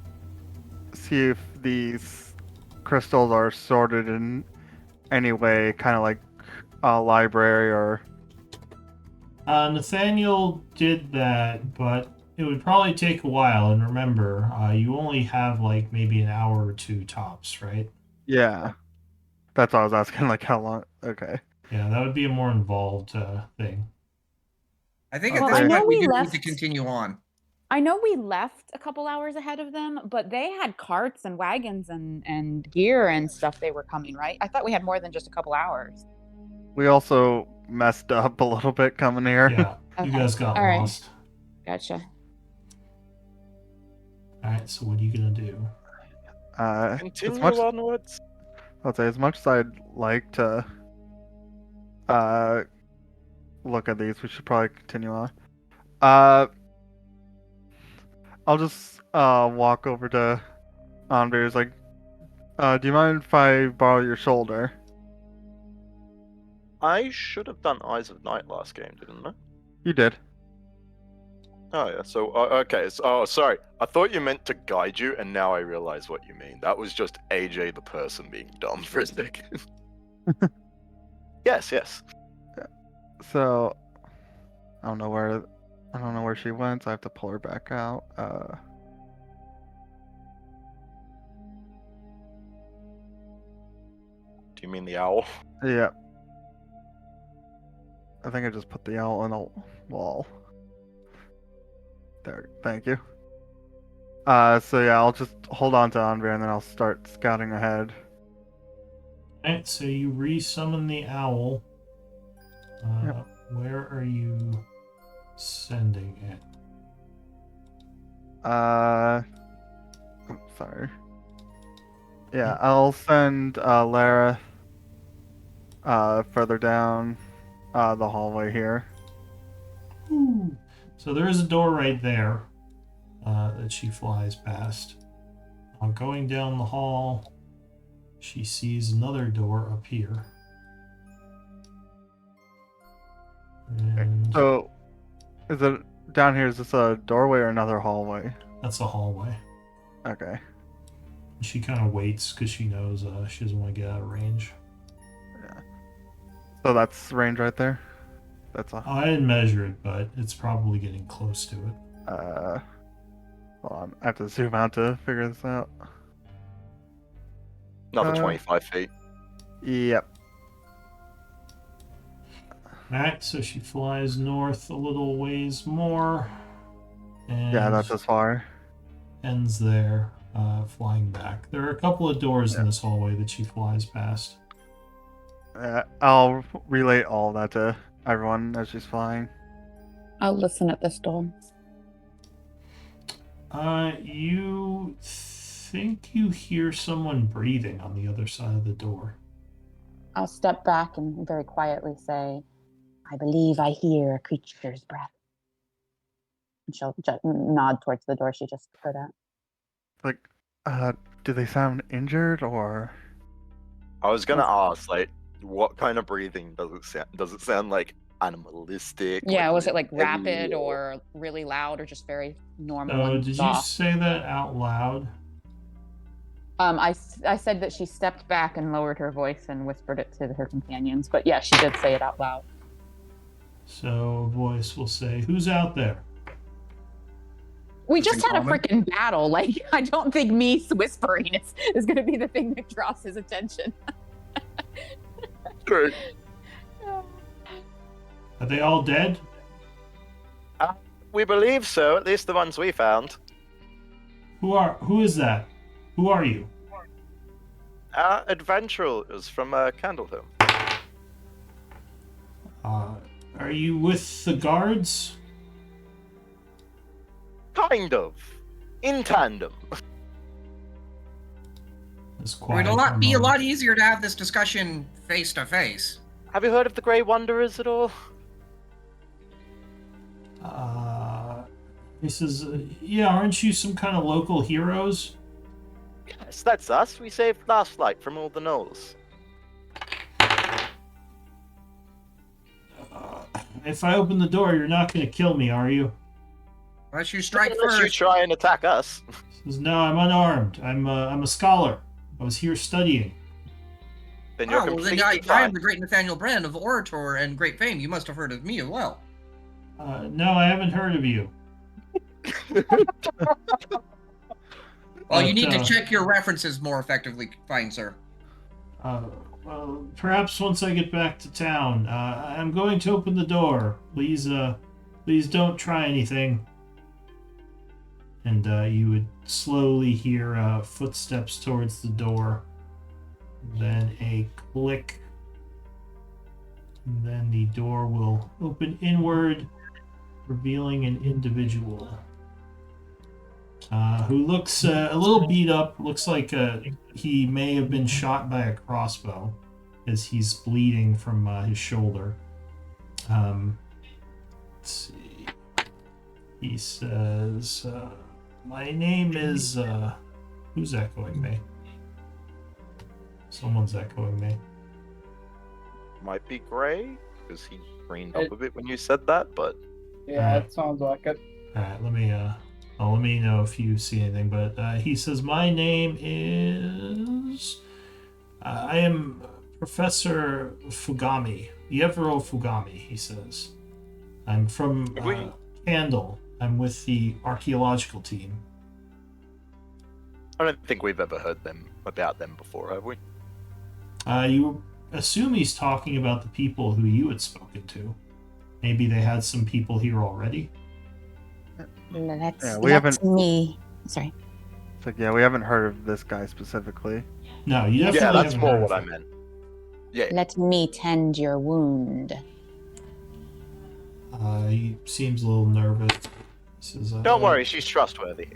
see if these crystals are sorted in any way, kind of like a library or Nathaniel did that, but it would probably take a while. And remember, you only have like maybe an hour or two tops, right? yeah. That's what I was asking, like how long. Okay. Yeah, that would be a more involved thing. I think at Well, this I know point we we do need left- to continue on. I know we left a couple hours ahead of them, but they had carts and wagons and gear and stuff they were coming, right? I thought we had more than just a couple hours. We also messed up a little bit coming here. Yeah, you Okay. guys got All right. lost. Gotcha. All right, so what are you gonna do? Continue much- onwards. I'll say as much as I'd like to look at these, we should probably continue on. I'll just walk over to Andres like, do you mind if I borrow your shoulder? I should have done Eyes of Night last game, didn't I? You did. Oh yeah. So okay. So, sorry. I thought you meant to guide you, and now I realize what you mean. That was just AJ the person being dumb for a second. Yes. Yes. So I don't know where she went, so I have to pull her back out. Do you mean the owl? Yeah. I think I just put the owl on the wall. There, thank you. So yeah, I'll just hold on to Andre and then I'll start scouting ahead. All right, so you re-summon the owl. Yep. Where are you sending it? Sorry. Yeah, I'll send Lara further down the hallway here. Ooh. So there is a door right there that she flies past. Going down the hall, she sees another door up here. And So, is it down here? Is this a doorway or another hallway? that's a hallway. Okay. She kind of waits because she knows she doesn't want to get out of range. So that's range right there. That's a. I didn't measure it, but it's probably getting close to it. Hold on. I have to zoom out to figure this out. Another Uh, 25 feet. Yep. Alright, so she flies north a little ways more. And Yeah, that's as far. ends there, flying back. There are a couple of doors in this hallway that she flies past. I'll relay all that to everyone as she's flying. I'll listen at this door. You think you hear someone breathing on the other side of the door. I'll step back and very quietly say, I believe I hear a creature's breath. And she'll nod towards the door she just heard at. Like, do they sound injured or? I was gonna ask, like, what kind of breathing does it sound? Does it sound like animalistic? Yeah, was it like heavy, rapid or really loud or just very normal Oh, and did you soft? say that out loud? I said that she stepped back and lowered her voice and whispered it to her companions. But yeah, she did say it out loud. So a voice will say, "Who's out there?" We Is just it had a common? freaking battle. Like, I don't think me whispering is going to be the thing that draws his attention. True. Are they all dead? We believe so, at least the ones we found. Who is that? Who are you? Adventurers from Candleholm. Are you with the guards? Kind of. In tandem. It's It quiet. would be a lot easier to have this discussion face to face. Have you heard of the Grey Wanderers at all? He says, "Yeah, aren't you some kind of local heroes?" Yes, that's us. We saved Last Light from all the gnolls. If I open the door, you're not going to kill me, are you? Unless you strike Unless you first. try and attack us. He says, "No, I'm unarmed. I'm a scholar. I was here studying." Then you're Oh, well, then completely I am fine. the great Nathaniel Brand of Orator and great fame. You must have heard of me as well. No, I haven't heard of you. Well, you But, need to check your references more effectively, fine sir. Well, perhaps once I get back to town. I'm going to open the door. Please don't try anything. And you would slowly hear footsteps towards the door. Then a click. And then the door will open inward, revealing an individual who looks a little beat up. Looks like he may have been shot by a crossbow, as he's bleeding from his shoulder. Let's see. He says, "My name is." Who's echoing me? Someone's echoing me. Might be Grey, because he greened up a bit when you said that, but Yeah, it sounds like it. All right, let me know if you see anything. But he says, "My name is. I am Professor Fugami, Yevro Fugami." He says, "I'm from Candle. I'm with the archaeological team." I don't think we've ever heard about them before, have we? You assume he's talking about the people who you had spoken to. Maybe they had some people here already. That's, Yeah, we that's haven't- me. Sorry. It's like, yeah, we haven't heard of this guy specifically. No, you definitely Yeah, that's haven't more heard what of I him. meant. Yeah. Let me tend your wound. He seems a little nervous. He says, Don't worry, she's trustworthy.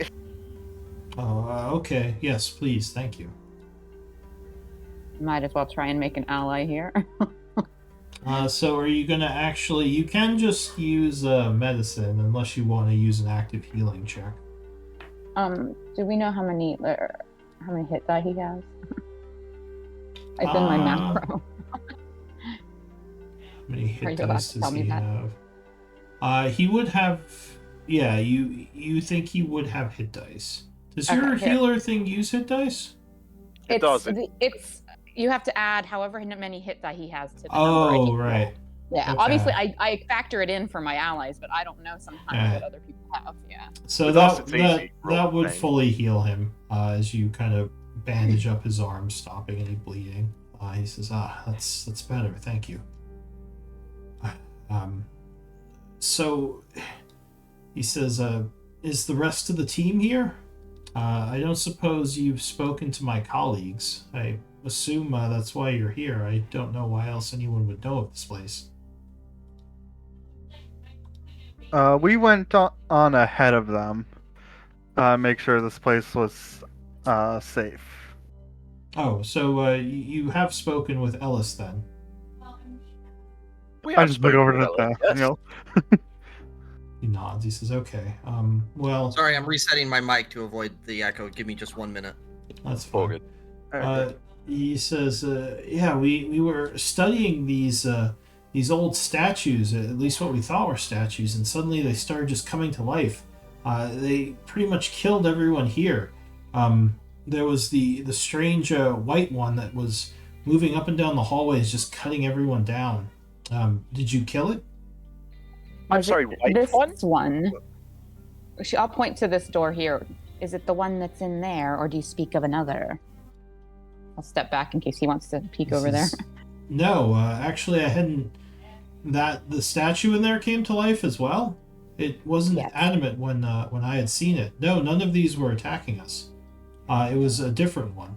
Oh, okay. Yes, please. Thank you. Might as well try and make an ally here. So are you gonna actually? You can just use medicine unless you want to use an active healing check. Do we know how many hit die he has? I did my macro. How many Are hit you allowed dice to does tell me he that? have? He would have. Yeah, you think he would have hit dice? Does your Okay, here. healer thing use hit dice? It does. It's you have to add however many hit die he has to the number. Oh, right. Yeah, Okay. obviously I factor it in for my allies, but I don't know sometimes Alright. what other people have. Yeah. So With us, that it's that, easy. Roll that would pain. fully heal him as you kind of bandage up his arm, stopping any bleeding. He says, that's better, thank you." So he says, "Is the rest of the team here? I don't suppose you've spoken to my colleagues. I assume that's why you're here. I don't know why else anyone would know of this place." We went on ahead of them. Make sure this place was safe. Oh, so you have spoken with Ellis then? We I have just look spoken over with to Ellis, Daniel. He nods. He says, "Okay. Well, Sorry, I'm resetting my mic to avoid the echo. Give me just 1 minute. that's All fine." good. He says, "Yeah, we were studying these old statues, at least what we thought were statues, and suddenly they started just coming to life. They pretty much killed everyone here. there was the strange white one that was moving up and down the hallways, just cutting everyone down. Did you kill it? I'm Is sorry, it white this one? one? I'll point to this door here. Is it the one that's in there, or do you speak of another? I'll step back in case he wants to peek This over there. is- No, actually, I hadn't. That the statue in there came to life as well. It wasn't Yes. adamant when I had seen it. No, none of these were attacking us. It was a different one.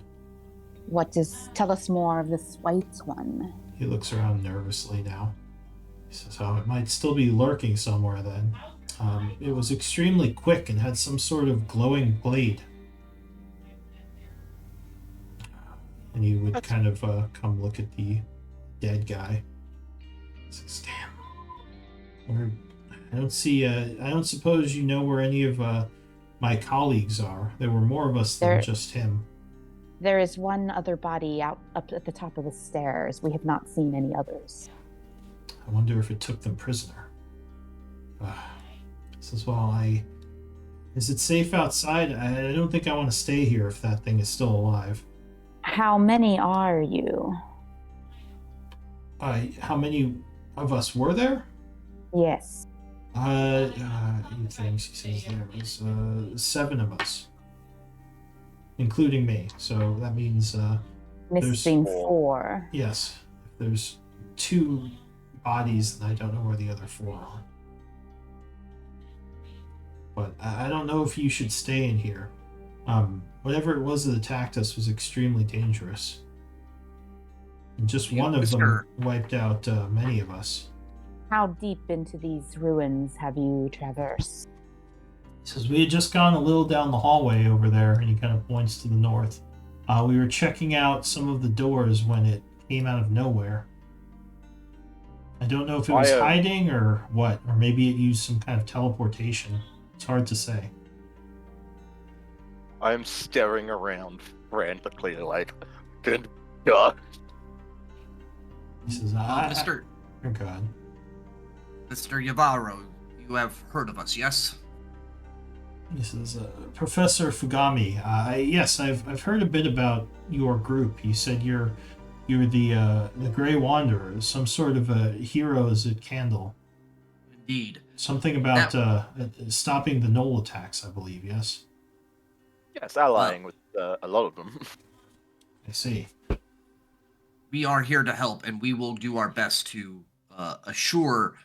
Tell us more of this white one? He looks around nervously now. He says, "Oh, it might still be lurking somewhere then." It was extremely quick and had some sort of glowing blade. And he would kind of come look at the dead guy. He says, "Damn. I don't see. I don't suppose you know where any of my colleagues are. There were more of us than There- just him." There is one other body up at the top of the stairs. We have not seen any others. I wonder if it took them prisoner. Says, "Well, is it safe outside? I don't think I want to stay here if that thing is still alive." How many are you? How many of us were there? Yes. He thinks, he says there was 7 of us, including me. So that means, Missing four. 4. yes, if there's 2 bodies, then I don't know where the other 4 are. But I don't know if you should stay in here. Whatever it was that attacked us was extremely dangerous. And just one of them Mr. wiped out many of us. How deep into these ruins have you traversed? He says, "We had just gone a little down the hallway over there," and he kind of points to the north. We were checking out some of the doors when it came out of nowhere. I don't know if it was hiding or what, or maybe it used some kind of teleportation. It's hard to say. I'm staring around frantically, like, good God. He says, Mr. Oh, God. Mr. Yavaro, you have heard of us, yes? He says, Professor Fugami, yes, I've heard a bit about your group. You said you're the Grey Wanderer, some sort of a heroes at Candle. Indeed. Something about stopping the Knoll attacks, I believe, yes? Yes, allying with a lot of them. I see. We are here to help, and we will do our best to assure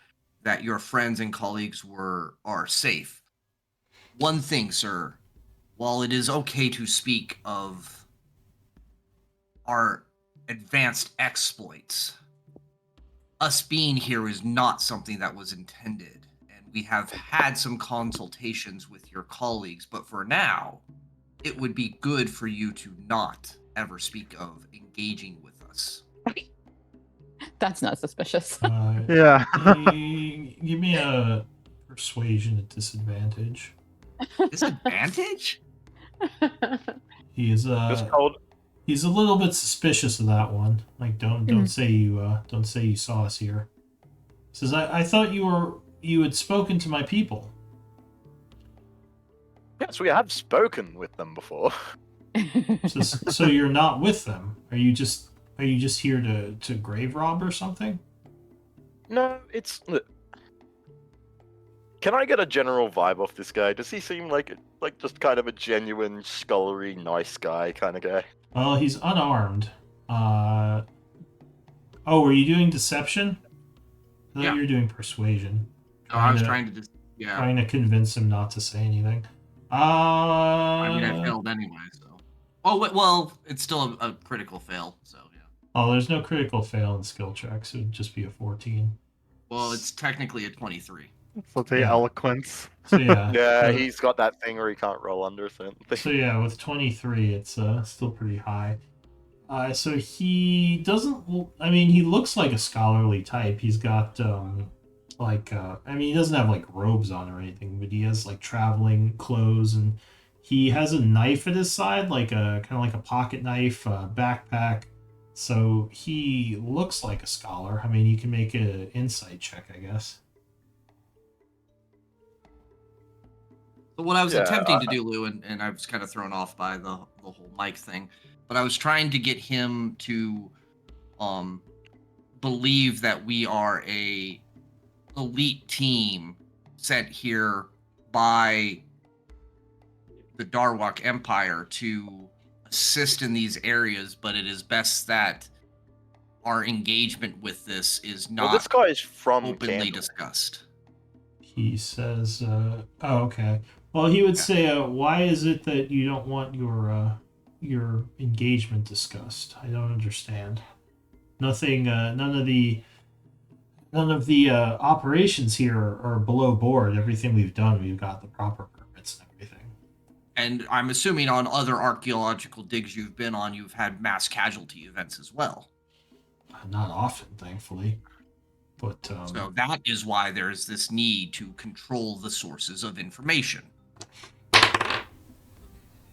that your friends and colleagues are safe. One thing, sir, while it is okay to speak of our advanced exploits, us being here is not something that was intended, and we have had some consultations with your colleagues, but for now, it would be good for you to not ever speak of engaging with us. That's not suspicious. Yeah. Give me a persuasion at disadvantage. Disadvantage? He is Just called. he's a little bit suspicious of that one. Like, don't say you saw us here. Says, I thought you had spoken to my people. Yes, we have spoken with them before. Says, so you're not with them? Are you just here to grave rob or something? No, it's. Can I get a general vibe off this guy? Does he seem like just kind of a genuine, scholarly, nice guy kind of guy? Well, he's unarmed. Oh, were you doing deception? I thought Yeah. you were doing persuasion. No, I was trying to just, yeah. Trying to convince him not to say anything. I mean, I failed anyway, so. Oh, well, it's still a critical fail, so yeah. Oh, there's no critical fail in skill checks. It would just be a 14. Well, it's technically a 23. So the Yeah. eloquence. So yeah. Yeah, so- he's got that thing where he can't roll under something. So yeah, with 23, it's still pretty high. So he doesn't. I mean, he looks like a scholarly type. He's got he doesn't have like robes on or anything, but he has like traveling clothes, and he has a knife at his side, like a kind of like a pocket knife, backpack. So he looks like a scholar. I mean, you can make an insight check, I guess. But what I was Yeah, attempting to do, Lou, and I was kind of thrown off by the whole mic thing, but I was trying to get him to believe that we are a elite team sent here by the Darwak Empire to assist in these areas, but it is best that our engagement with this is well, this not guy is from openly Candle. discussed. He says, "Oh, okay. Well, he would Yeah. say, why is it that you don't want your engagement discussed? I don't understand. Nothing. None of the operations here are below board. Everything we've done, we've got the proper permits and everything. And I'm assuming on other archaeological digs you've been on, you've had mass casualty events as well. Not often, thankfully, but So that is why there is this need to control the sources of information.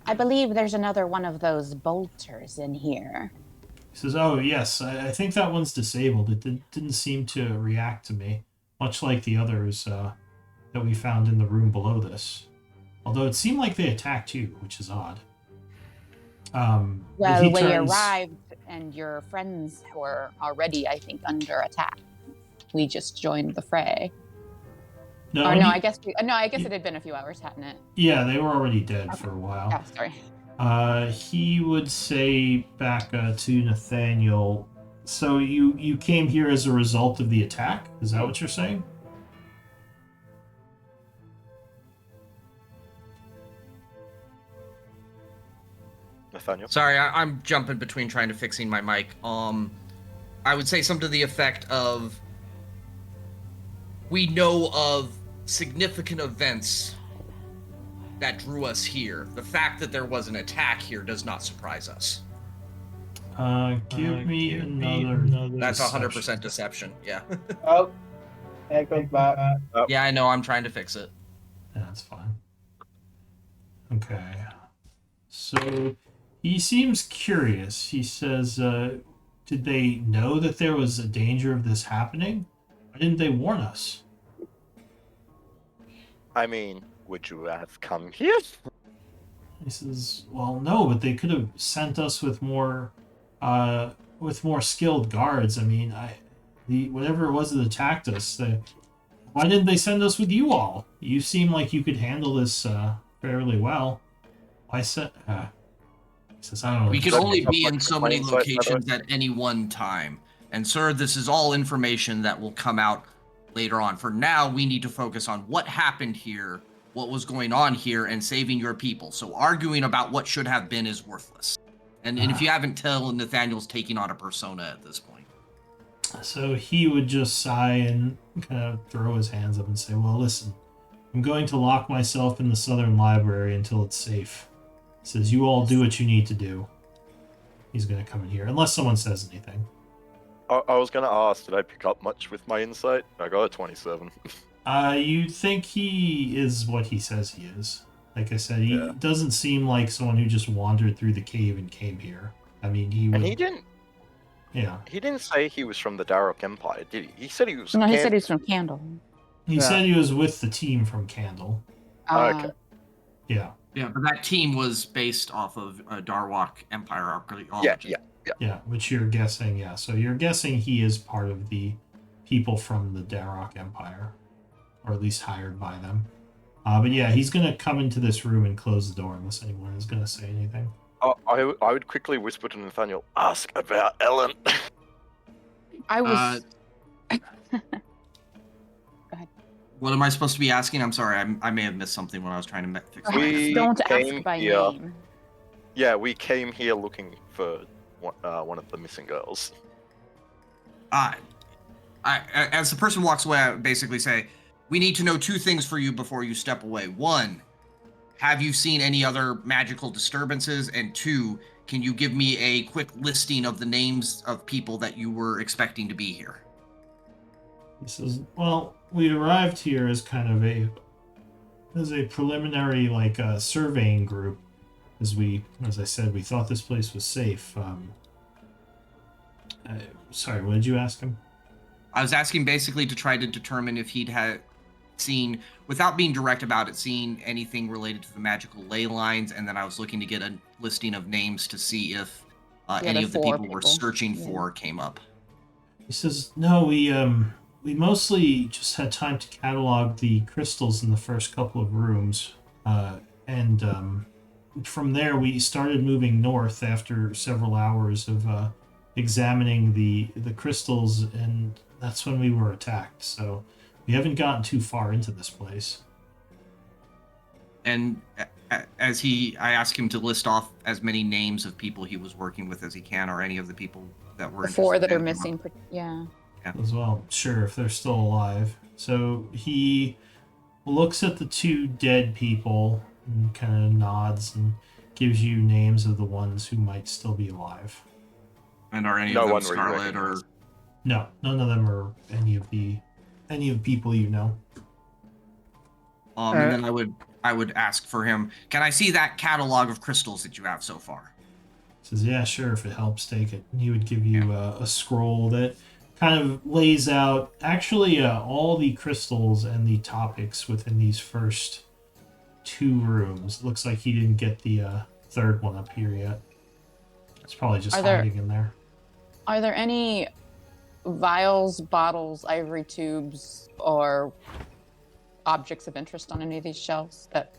I believe there's another one of those bolters in here. he says, "Oh yes, I think that one's disabled. It didn't seem to react to me, much like the others that we found in the room below this. Although it seemed like they attacked you, which is odd." But Well, he we turns- arrived and your friends were already, I think, under attack. We just joined the fray. No, Or no, he- I guess it had been a few hours, hadn't it? yeah, they were already dead for a while. Oh, sorry. He would say back to Nathaniel, so you came here as a result of the attack? Is that what you're saying? Nathaniel. Sorry, I'm jumping between trying to fixing my mic. I would say something to the effect of, we know of significant events that drew us here. The fact that there was an attack here does not surprise us. Give me another. That's deception. 100% deception. Yeah. Oh, there it goes back. Yeah, I know. I'm trying to fix it. Yeah, that's fine. Okay. So he seems curious. He says, did they know that there was a danger of this happening? Why didn't they warn us? I mean, would you have come here? He says, well, no, but they could have sent us with more skilled guards. I mean, whatever it was that attacked us, why didn't they send us with you all? You seem like you could handle this fairly well. Why said? He says, I don't know. We could Does that only come up be like in a so many plain sight, by the way? locations at any one time. And sir, this is all information that will come out later on. For now, we need to focus on what happened here, what was going on here, and saving your people. So arguing about what should have been is worthless. And if you haven't tell, Nathaniel's taking on a persona at this point. So he would just sigh and kind of throw his hands up and say, well, listen, I'm going to lock myself in the Southern Library until it's safe. He says, you all do what you need to do. He's going to come in here, unless someone says anything. I was gonna ask, did I pick up much with my insight? I got a 27. You think he is what he says he is. Like I said, he Yeah. doesn't seem like someone who just wandered through the cave and came here. I mean, he would... And he didn't say he was from the Darok Empire, did he? He said he was. No, he said he's from Candle. He Yeah. said he was with the team from Candle. Okay. Yeah. Yeah, but that team was based off of Darwak Empire archaeology. Yeah. Which you're guessing, yeah. So you're guessing he is part of the people from the Darok Empire, or at least hired by them. But yeah, he's gonna come into this room and close the door unless anyone is gonna say anything. I would quickly whisper to Nathaniel, ask about Ellen. I was. What am I supposed to be asking? I'm sorry, I may have missed something when I was trying to fix my We Don't came ask by here- name. Yeah, we came here looking for one of the missing girls. As the person walks away, I basically say, we need to know two things for you before you step away. One, have you seen any other magical disturbances? And two, can you give me a quick listing of the names of people that you were expecting to be here? He says, well, we arrived here as kind of a preliminary surveying group. As I said, we thought this place was safe. Sorry, what did you ask him? I was asking basically to try to determine if he'd had seeing, without being direct about it, seeing anything related to the magical ley lines, and then I was looking to get a listing of names to see if The any other of the 4 people we're people. searching Yeah. for came up. He says, "No, we mostly just had time to catalog the crystals in the first couple of rooms, and from there we started moving north after several hours of examining the crystals, and that's when we were attacked. So we haven't gotten too far into this place." And I asked him to list off as many names of people he was working with as he can, or any of the people that were The 4 that interested are in him. missing. Yeah. As well, sure, if they're still alive. So he looks at the 2 dead people and kind of nods and gives you names of the ones who might still be alive. And are any No of them one really Scarlet or? recognized. No, none of them are any of the people you know. And then I would ask for him. Can I see that catalog of crystals that you have so far? Says, yeah, sure, if it helps, take it. And he would give you a scroll that kind of lays out actually all the crystals and the topics within these first 2 rooms. It looks like he didn't get the 3rd one up here yet. It's probably just hiding in there. Are there any vials, bottles, ivory tubes, or objects of interest on any of these shelves? That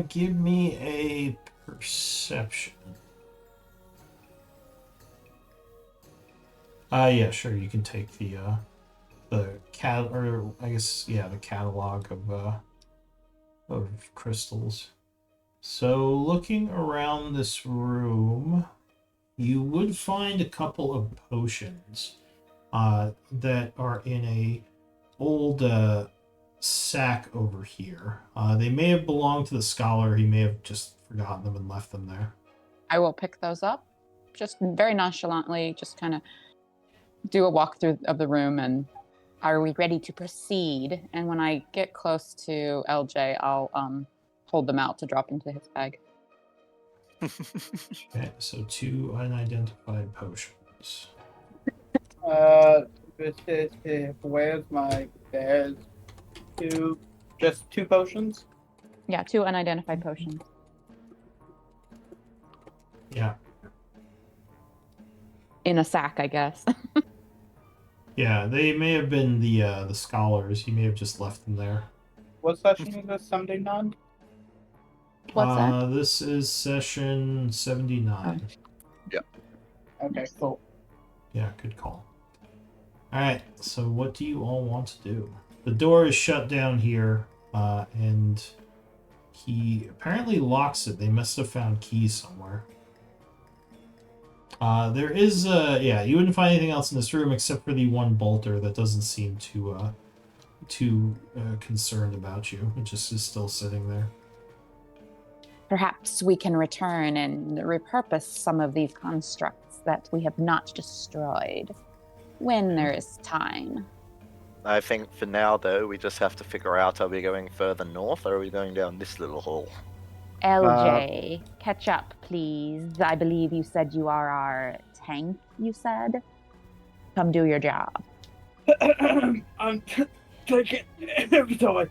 Give me a perception. Yeah, sure. You can take the catalog of crystals. So, looking around this room, you would find a couple of potions that are in a old sack over here. They may have belonged to the scholar. He may have just forgotten them and left them there. I will pick those up, just very nonchalantly, just kind of do a walkthrough of the room, and are we ready to proceed? And when I get close to LJ, I'll hold them out to drop into his bag. Okay, so 2 unidentified potions. Where's my? There's 2, just 2 potions. Yeah, 2 unidentified potions. Yeah. In a sack, I guess. Yeah, they may have been the scholars. He may have just left them there. What session is this? 79? What's that? This is session 79. Okay, cool. Yeah, good call. Alright, so what do you all want to do? The door is shut down here, and he apparently locks it. They must have found keys somewhere. There is, you wouldn't find anything else in this room except for the one bolter that doesn't seem too concerned about you. It just is still sitting there. Perhaps we can return and repurpose some of these constructs that we have not destroyed when there is time. I think for now, though, we just have to figure out, are we going further north or are we going down this little hole? LJ, catch up, please. I believe you said you are our tank, you said? Come do your job. I'm taking every time.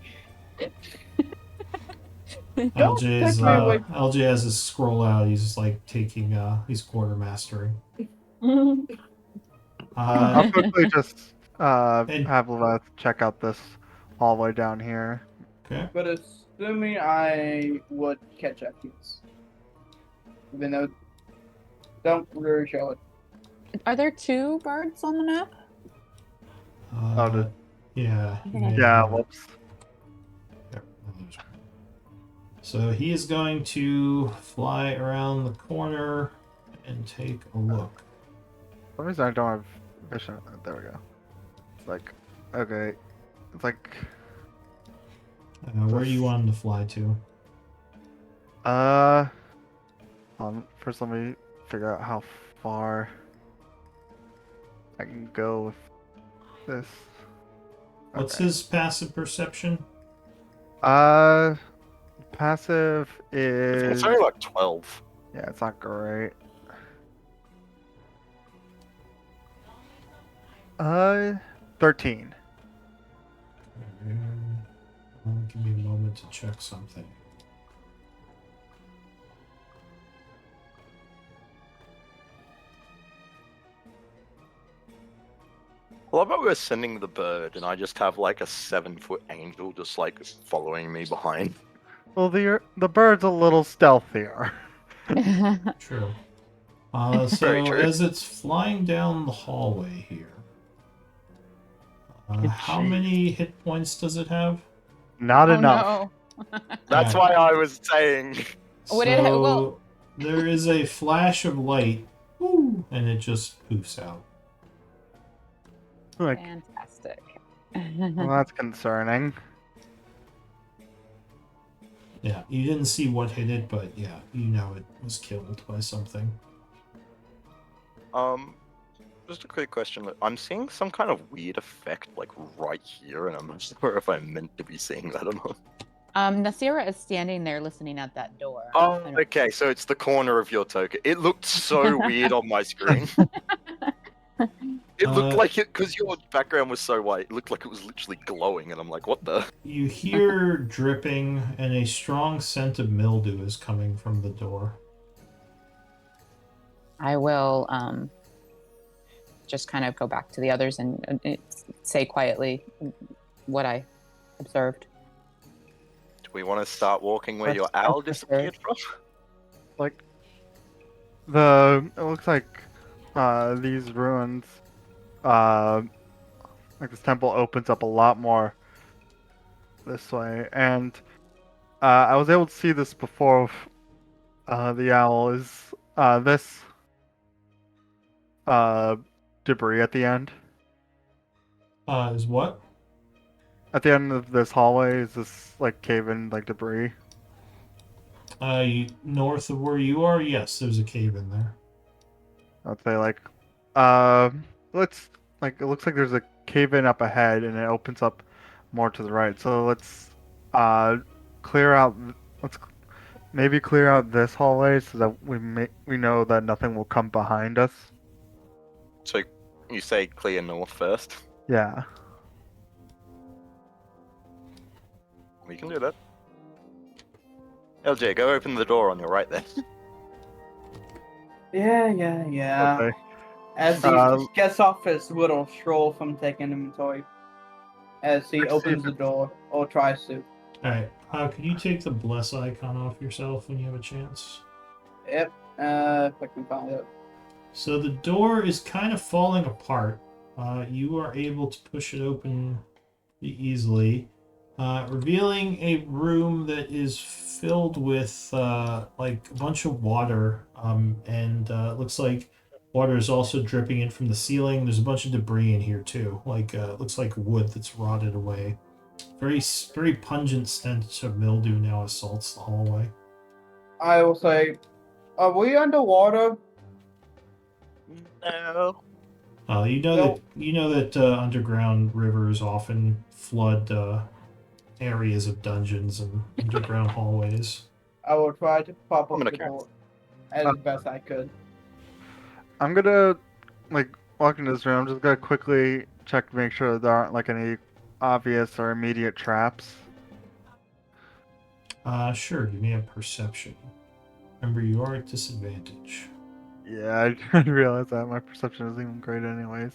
LJ's, take me away. LJ has his scroll out. He's just like taking, he's quartermastering. I'll quickly just and- have Lilith check out this hallway down here. Okay. But assuming I would catch up, yes. Even though, don't really show it. Are there 2 birds on the map? Yeah. you may Yeah, have- whoops. Yep, there's one. So he is going to fly around the corner and take a look. For some reason I don't have vision. There we go. It's like, okay. It's like, Where do you want him to fly to? first let me figure out how far I can go with this. What's Okay. his passive perception? Passive is, It's only like 12. yeah, it's not great. 13. Give me a moment to check something. Well, how about we're sending the bird, and I just have like a 7-foot angel just like following me behind. Well, the bird's a little stealthier. True. Very So true. as it's flying down the hallway here, how Jeez. many hit points does it have? Not Oh enough. no. That's why I was saying. Would it ha- So well- there is a flash of light, woo, and it just poofs out. Like, Fantastic. well, that's concerning. Yeah, you didn't see what hit it, but yeah, you know it was killed by something. Just a quick question. I'm seeing some kind of weird effect like right here, and I'm not sure if I'm meant to be seeing that or not. Nasira is standing there listening at that door. Oh, I don't- okay, so it's the corner of your token. It looked so weird on my screen. It looked like it, because your background was so white, it looked like it was literally glowing, and I'm like, what the? You hear dripping, and a strong scent of mildew is coming from the door. I will just kind of go back to the others and say quietly what I observed. Do we want to start walking where Let's your owl go for disappeared from? Like, it looks like these ruins, like this temple opens up a lot more this way, and I was able to see this before. The owl is this debris at the end. Is what? At the end of this hallway is this like cave-in like debris. North of where you are, yes, there's a cave in there. I'd say like, let's like it looks like there's a cave-in up ahead and it opens up more to the right. So let's clear out. Let's maybe clear out this hallway so that we know that nothing will come behind us. So you say clear north first? Yeah. We can do that. LJ, go open the door on your right there. Yeah. Okay. As he gets off his little stroll from taking inventory, as he Let's see opens the door or tries to. Alright, could you take the bless icon off yourself when you have a chance? Yep. If I can find it. So the door is kind of falling apart. You are able to push it open easily, revealing a room that is filled with like a bunch of water, and it looks like water is also dripping in from the ceiling. There's a bunch of debris in here too, like it looks like wood that's rotted away. Very pungent stench of mildew now assaults the hallway. I will say, are we underwater? No. You know that underground rivers often flood areas of dungeons and underground hallways. I will try to pop I'm up gonna the cast. door as best I could. I'm gonna like walk into this room. I'm just gonna quickly check to make sure there aren't like any obvious or immediate traps. Sure, give me a perception. Remember, you are at disadvantage. Yeah, I realize that my perception isn't even great anyways.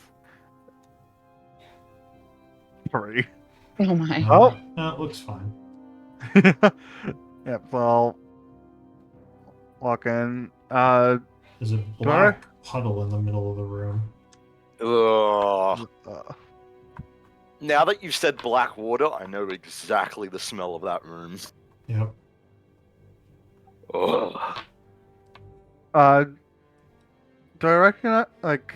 3. Oh my. Oh. No, it looks fine. Yep, so I'll walk in. There's a black puddle in the middle of the room. Ugh. uh, Now that you've said black water, I know exactly the smell of that room. Yep. Ugh. do I recognize, like,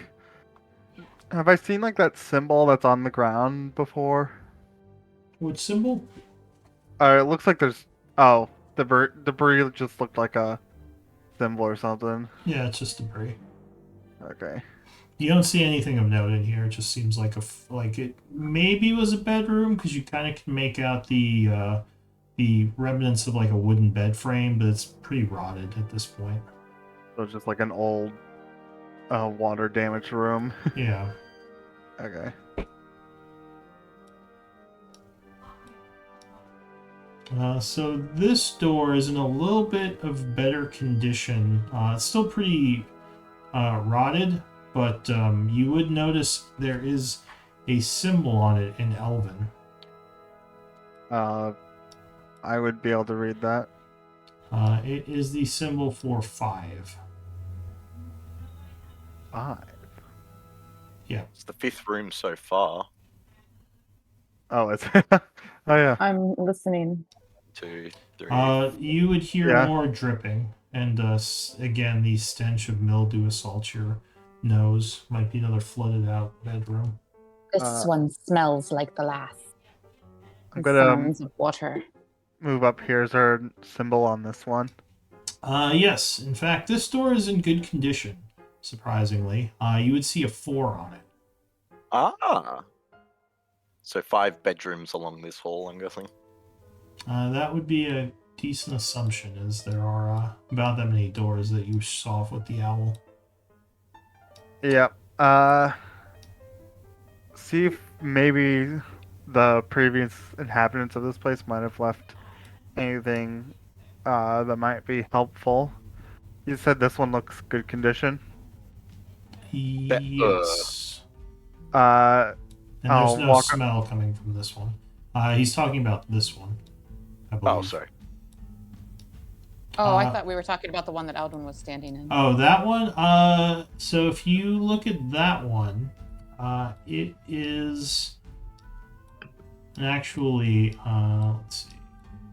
have I seen, like, that symbol that's on the ground before? Which symbol? It looks like there's, oh, debris just looked like a symbol or something. Yeah, it's just debris. Okay. You don't see anything of note in here. It just seems like like it maybe was a bedroom because you kind of can make out the remnants of like a wooden bed frame, but it's pretty rotted at this point. So it's just like an old, water damaged room. Yeah. Okay. So this door is in a little bit of better condition. It's still pretty rotted, but you would notice there is a symbol on it in Elven. I would be able to read that. It is the symbol for 5. 5. It's the 5th room so far. Oh, it's. Oh yeah. I'm listening. 2, 3. You would hear Yeah. more dripping, and again, the stench of mildew assaults your nose. Might be another flooded out bedroom. This one smells like the last. I'm It gonna sounds of water. move up here. Is there a symbol on this one? Yes, in fact, this door is in good condition, surprisingly. You would see a 4 on it. Ah. So 5 bedrooms along this hall, I'm guessing. That would be a decent assumption, as there are about that many doors that you saw with the owl. Yep. See if maybe the previous inhabitants of this place might have left anything that might be helpful. You said this one looks good condition. Yes. Uh, And there's I'll no walk- smell coming from this one. He's talking about this one, I believe. Oh, sorry. Oh, I Uh, thought we were talking about the one that Eldon was standing in. Oh, that one? So if you look at that one, it is actually, let's see,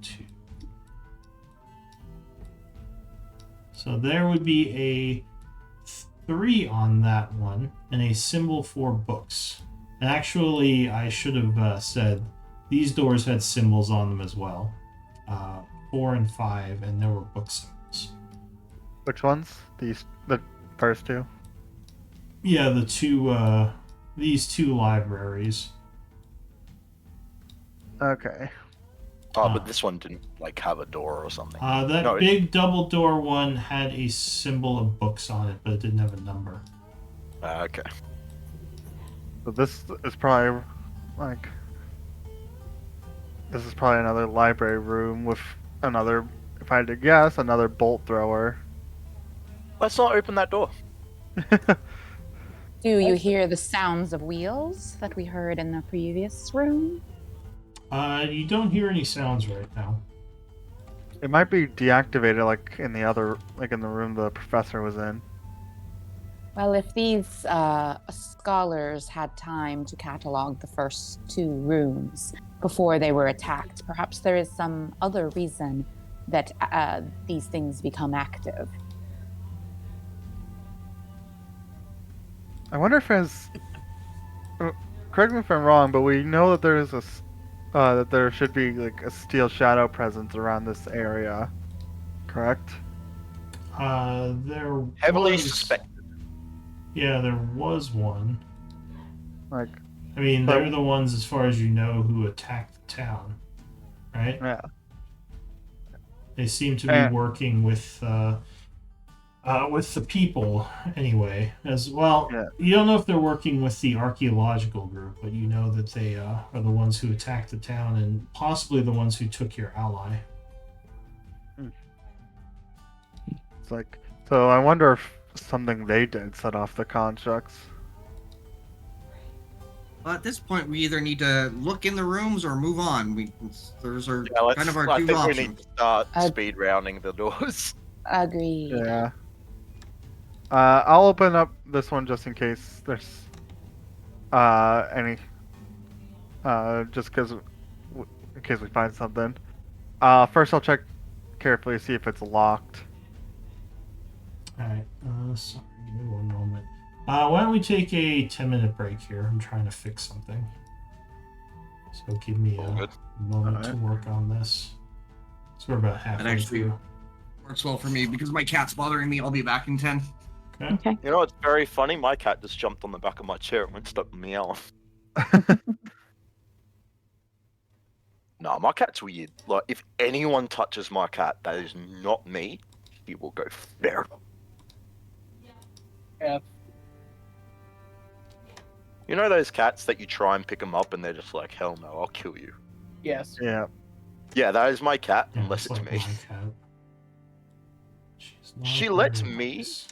2. So there would be a 3 on that one, and a symbol for books. And actually, I should have said these doors had symbols on them as well. 4 and 5, and there were book symbols. which ones? The first two. Yeah, the two, these 2 libraries. Okay. Oh, but this one didn't like have a door or something. That No, it- big double door one had a symbol of books on it, but it didn't have a number. Okay. So this is probably like. This is probably another library room with another. If I had to guess, another bolt thrower. Let's not open that door. Do you hear the sounds of wheels that we heard in the previous room? You don't hear any sounds right now. It might be deactivated, like in the other, like in the room the professor was in. Well, if these scholars had time to catalog the first 2 rooms before they were attacked, perhaps there is some other reason that these things become active. I wonder if it's. Correct me if I'm wrong, but we know that there is that there should be like a steel shadow presence around this area. Correct. There Heavily was, suspected. Yeah, there was one. Like, I mean, But- they're the ones, as far as you know, who attacked the town, right? yeah. They seem to be Uh, working with the people anyway. As well, Yeah. you don't know if they're working with the archaeological group, but you know that they are the ones who attacked the town and possibly the ones who took your ally. It's like. So I wonder if something they did set off the constructs. Well, at this point, we either need to look in the rooms or move on. Those are Yeah, let's, kind of our I 2 think we options. need to start I- speed rounding the doors. Agreed. Yeah. I'll open up this one just in case there's any. Just because, in case we find something. First I'll check carefully to see if it's locked. Alright, sorry, give me one moment. Why don't we take a 10-minute break here? I'm trying to fix something. So give me All a good. moment to Alright. work on this. So we're about halfway actually- through. Works well for me because my cat's bothering me. I'll be back in 10. Okay. Okay. You know, it's very funny. My cat just jumped on the back of my chair and went stop meowing. No, my cat's weird. Like, if anyone touches my cat, that is not me. He will go feral. Yeah. You know those cats that you try and pick them up and they're just like, hell no, I'll kill you. Yes. Yeah. Yeah, that is my cat, Yeah, unless it's it's like me. my cat. She's not She lets very me- nice.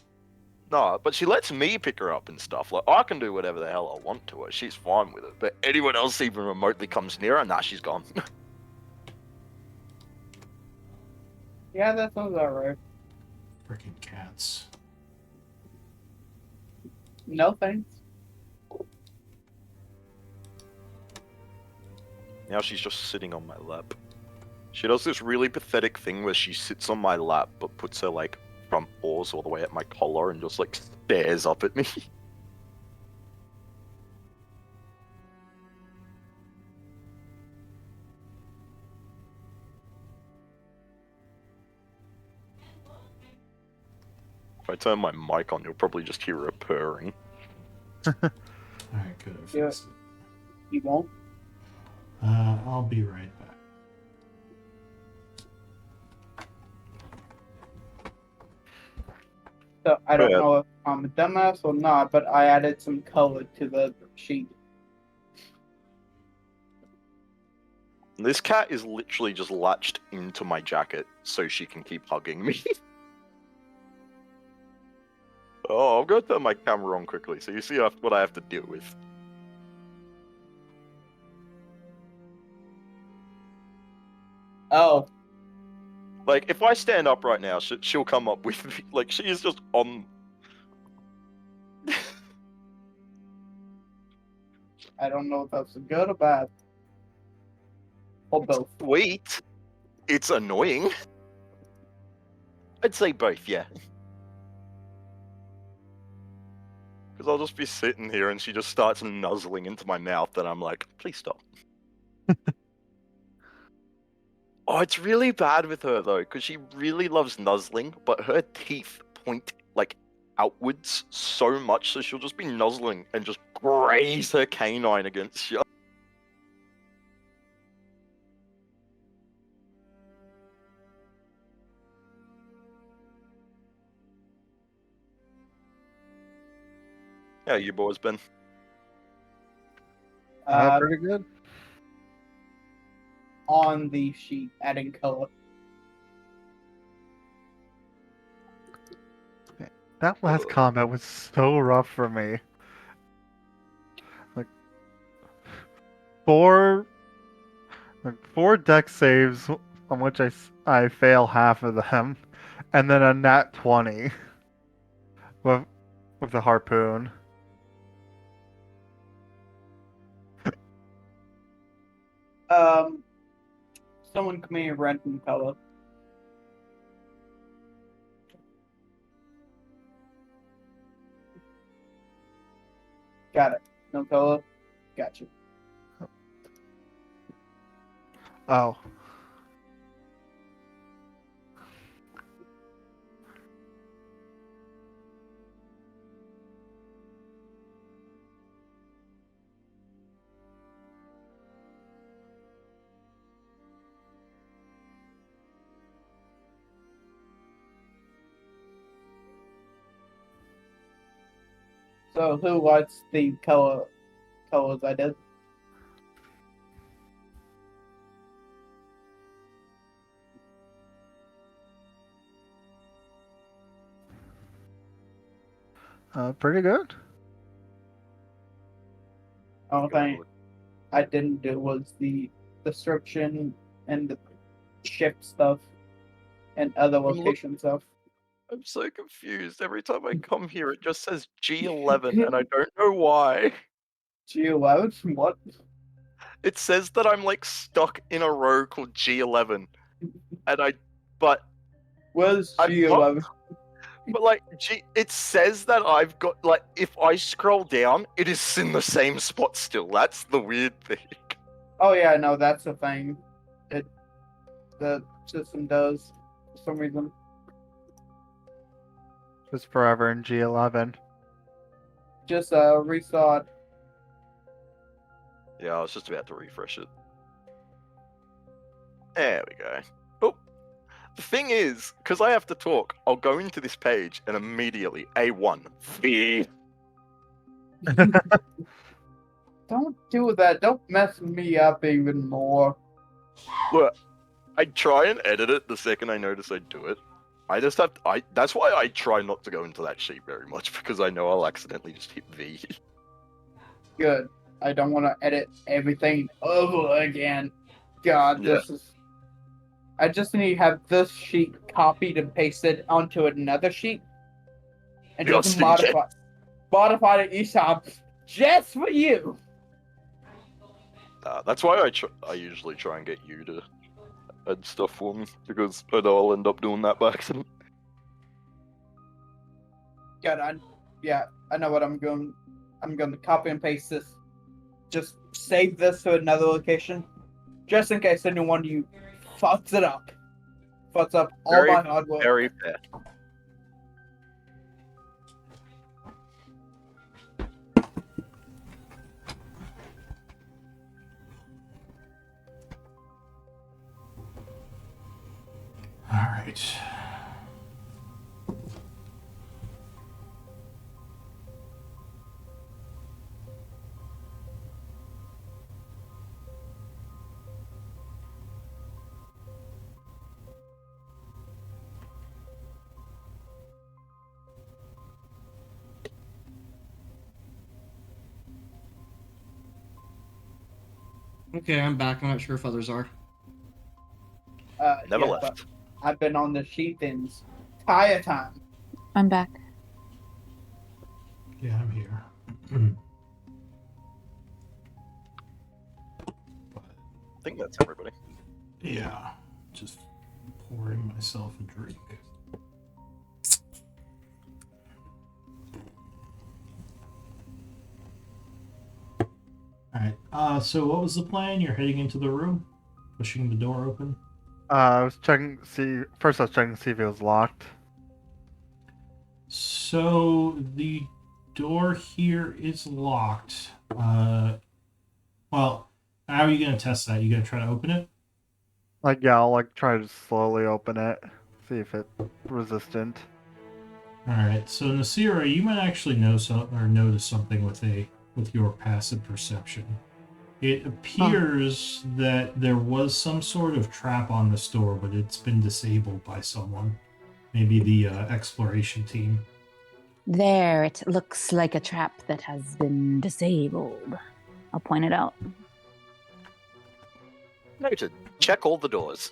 No, but she lets me pick her up and stuff. Like, I can do whatever the hell I want to her. She's fine with it. But anyone else even remotely comes near her, nah, she's gone. Yeah, that sounds alright. Freaking cats. No thanks. Now she's just sitting on my lap. She does this really pathetic thing where she sits on my lap but puts her, like, front paws all the way at my collar and just, like, stares up at me. If I turn my mic on, you'll probably just hear her purring. Alright, good. I Yeah. fixed it. You won't? I'll be right back. So I don't Yeah. know if I'm a dumbass or not, but I added some color to the sheet. This cat is literally just latched into my jacket so she can keep hugging me. Oh, I'll go turn my camera on quickly so you see what I have to deal with. Oh, Like, if I stand up right now, she'll come up with me. Like, she is just on. I don't know if that's good or bad. Or both. Sweet. It's annoying. I'd say both, yeah. Because I'll just be sitting here and she just starts nuzzling into my mouth, and I'm like, please stop. Oh, it's really bad with her though, because she really loves nuzzling, but her teeth point like outwards so much, so she'll just be nuzzling and just graze her canine against you. Yeah, you boys been? Pretty good. On the sheet, adding color. That last combat was so rough for me. Like four deck saves on which I fail half of them, and then a nat 20 with the harpoon. Someone come in random color. Got it. No color. Got you. Oh. So who likes the colors I did? Pretty good. Only thing I didn't do was the description and the ship stuff and other location stuff. I'm so confused. Every time I come here, it just says G11, and I don't know why. G11? What? It says that I'm like stuck in a row called G11, and but Where's I'm G11? But like, it says that I've got like, if I scroll down, it is in the same spot still. That's the weird thing. Oh yeah, no, that's the thing. The system does for some reason. Just forever in G11. Just restart. Yeah, I was just about to refresh it. There we go. Oh, the thing is, because I have to talk, I'll go into this page and immediately A1 feed. Don't do that. Don't mess me up even more. Look, I try and edit it the second I notice I do it. I just have that's why I try not to go into that sheet very much, because I know I'll accidentally just hit V. Good. I don't want to edit everything over again. God, Yeah. this is. I just need to have this sheet copied and pasted onto another sheet, and just Just in modify it each time, just for you. That's why I usually try and get you to add stuff for me, because I know I'll end up doing that by accident. God, I know what I'm going. I'm going to copy and paste this. Just save this to another location, just in case anyone you fucks it up. Fucks up all Very, my hard work. Very fair. All right. Okay, I'm back. I'm not sure if others are. Never Yeah, left. but I've been on the sheet the entire time. I'm back. Yeah, I'm here. But I think that's everybody. yeah, just pouring myself a drink. All right. So what was the plan? You're heading into the room, pushing the door open. I was checking to see. First, I was checking to see if it was locked. So the door here is locked. Well, how are you gonna test that? You gonna try to open it? Like, yeah, I'll like try to slowly open it, see if it's resistant. All right. So Nasira, you might actually know or notice something with your passive perception. It appears that there was some sort of trap on this door, but it's been disabled by someone. Maybe the exploration team. There, it looks like a trap that has been disabled. I'll point it out. Noted. Check all the doors.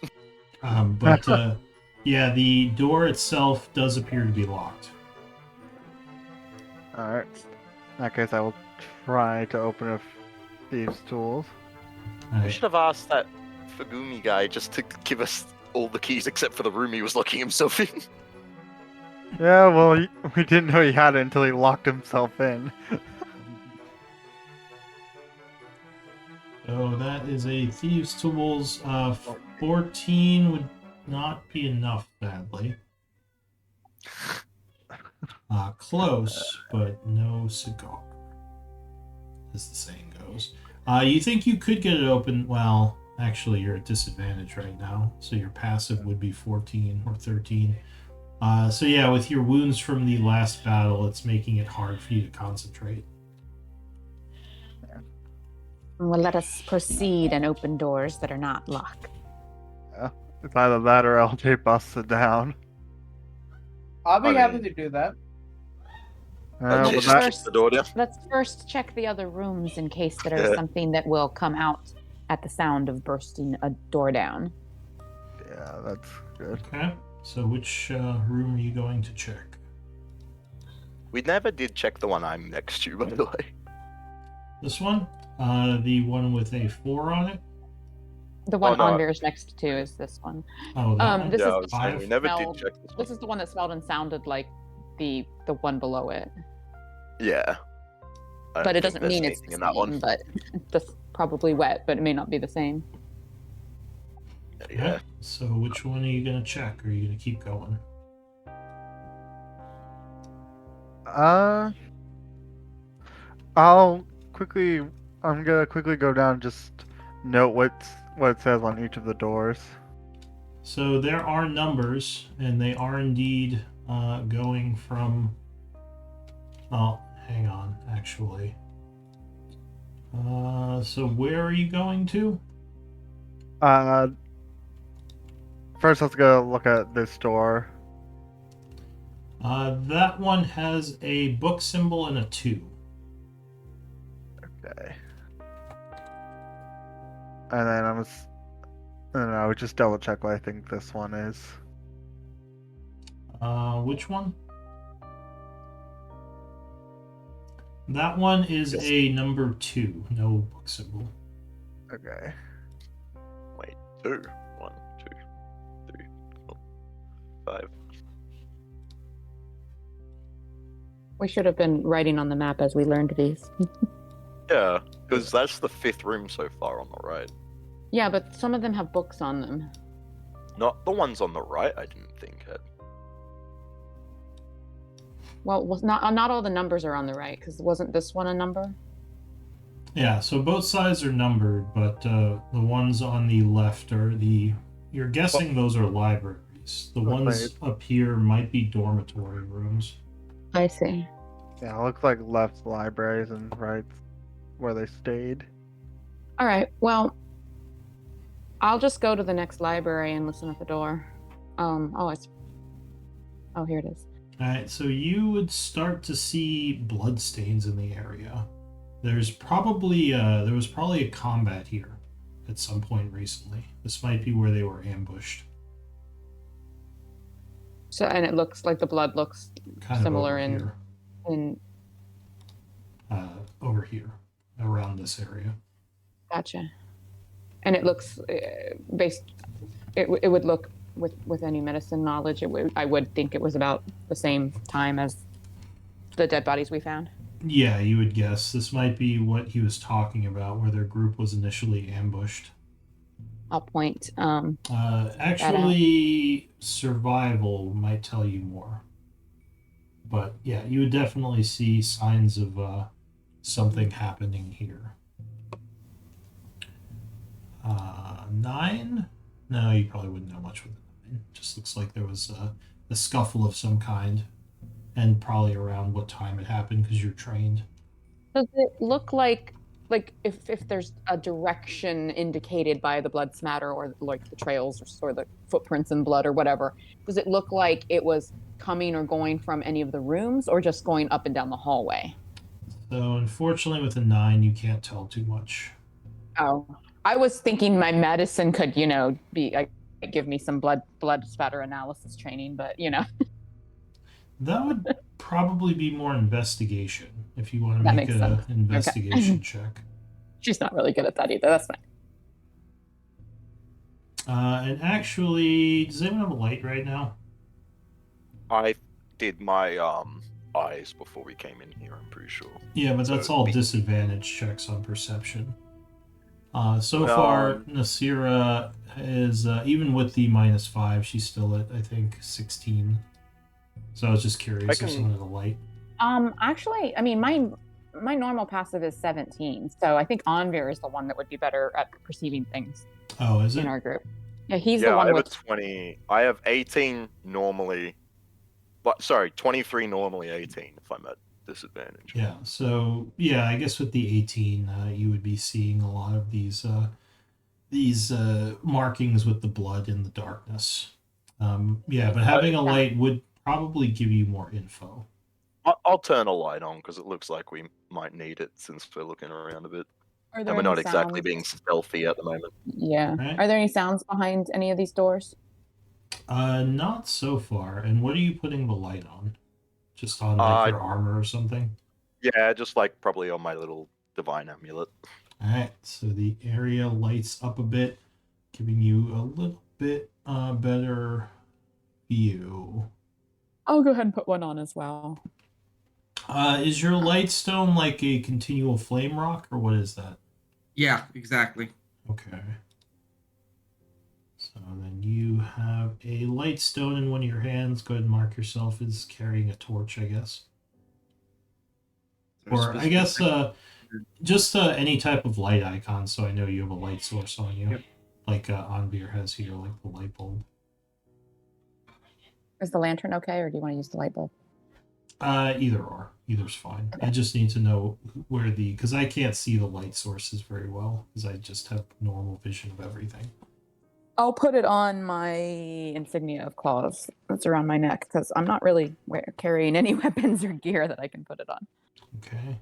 But yeah, the door itself does appear to be locked. Alright. In that case, I will try to open with thieves' tools. All We right. should have asked that Fugumi guy just to give us all the keys except for the room he was locking himself in. Yeah, well, we didn't know he had it until he locked himself in. So that is a thieves' tools. 14 would not be enough, sadly. Close, but no cigar, as the saying goes. You think you could get it open? Well, actually, you're at disadvantage right now, so your passive would be 14 or 13. So yeah, with your wounds from the last battle, it's making it hard for you to concentrate. Well, let us proceed and open doors that are not locked. It's either that or LJ busts it down. I'll be I happy mean- to do that. Just But that- kick the door down. Let's first check the other rooms in case there is Yeah. something that will come out at the sound of bursting a door down. yeah, that's good. Okay. So which room are you going to check? We never did check the one I'm next to, by the way. This one? The one with a 4 on it? The one no. Ander's next to is this one. Oh, that one? This Yeah, is I was saying, we never did smelled- check this one. This is the one that smelled and sounded like the one below it. Yeah. I But don't it think doesn't there's mean it's anything the in that one. same, but that's probably wet, but it may not be the same. Yeah. Okay. So which one are you going to check? Or are you going to keep going? I'm gonna quickly go down and just note what it says on each of the doors. So there are numbers, and they are indeed going from. Oh, hang on, actually. So where are you going to? First, let's go look at this door. That one has a book symbol and a 2. Okay. And then I would just double check what I think this one is. Which one? That one is a number 2. No book symbol. Okay. Wait, 2. 1, 2, 3, 4, 5. We should have been writing on the map as we learned these. Yeah, because that's the 5th room so far on the right. Yeah, but some of them have books on them. Not the ones on the right, I didn't think had. Well, not all the numbers are on the right, because wasn't this one a number? Yeah, so both sides are numbered, but the ones on the left are the... You're guessing those are libraries. The ones up here might be dormitory rooms. I see. Yeah, it looks like left's libraries and right's where they stayed. All right, well, I'll just go to the next library and listen at the door. Oh, here it is. Alright, so you would start to see bloodstains in the area. There was probably a combat here at some point recently. This might be where they were ambushed. So, and it looks like the blood looks Kind similar of in over here, around this area. Gotcha. And it looks it would look with any medicine knowledge, I would think it was about the same time as the dead bodies we found. Yeah, you would guess. This might be what he was talking about, where their group was initially ambushed. I'll point. Actually, survival might tell you more. But yeah, you would definitely see signs of something happening here. 9? No, you probably wouldn't know much with a 9. Just looks like there was a scuffle of some kind, and probably around what time it happened because you're trained. Does it look like if there's a direction indicated by the blood smatter or like the trails or the footprints in blood or whatever, does it look like it was coming or going from any of the rooms or just going up and down the hallway? So unfortunately with a 9 you can't tell too much. Oh, I was thinking my medicine could, give me some blood spatter analysis training, but That would probably be more investigation if you want to That make makes an sense. investigation check. She's not really good at that either. That's fine. And actually, does anyone have a light right now? I did my eyes before we came in here, I'm pretty sure. Yeah, but that's So all me- disadvantage checks on perception. So far, Nasira is, even with the -5, she's still at, I think, 16. So I was just curious if someone had a light. Actually, I mean, my normal passive is 17, so I think Anvir is the one that would be better at perceiving things Oh, is it? in our group. Yeah, he's the Yeah, I one have a with. 20. I have 18 normally. But sorry, 23 normally, 18 if I'm at disadvantage. Yeah, so yeah, I guess with the 18, you would be seeing a lot of these markings with the blood in the darkness. Yeah, but having a light would probably give you more info. I'll turn a light on because it looks like we might need it since we're looking around a bit. Are And there we're any not exactly sounds? being stealthy at the moment. Yeah. Right. Are there any sounds behind any of these doors? Not so far. And what are you putting the light on? Just on like your armor or something? Yeah, just like probably on my little divine amulet. Alright, so the area lights up a bit, giving you a little bit better view. I'll go ahead and put one on as well. Is your light stone like a continual flame rock, or what is that? Yeah, exactly. Okay. So then you have a light stone in one of your hands. Go ahead and mark yourself as carrying a torch, I guess. Or I guess just any type of light icon, so I know you have a light source on you. Yep. Like Anvir has here, like the light bulb. Is the lantern okay, or do you want to use the light bulb? Either or. Either's fine. I just need to know where because I can't see the light sources very well, because I just have normal vision of everything. I'll put it on my insignia of claws that's around my neck because I'm not really carrying any weapons or gear that I can put it on. Okay.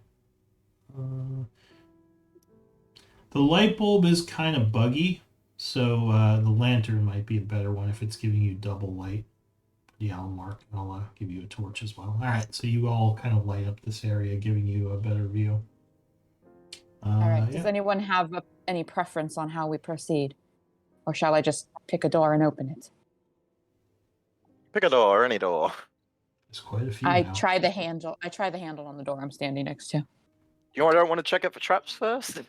The light bulb is kind of buggy, so the lantern might be a better one if it's giving you double light. Yeah, I'll mark and I'll give you a torch as well. All right, so you all kind of light up this area, giving you a better view. All right. Yeah. Does anyone have any preference on how we proceed? Or shall I just pick a door and open it? Pick a door, any door. There's quite a few I now. try the handle. I try the handle on the door I'm standing next to. You don't want to check it for traps first?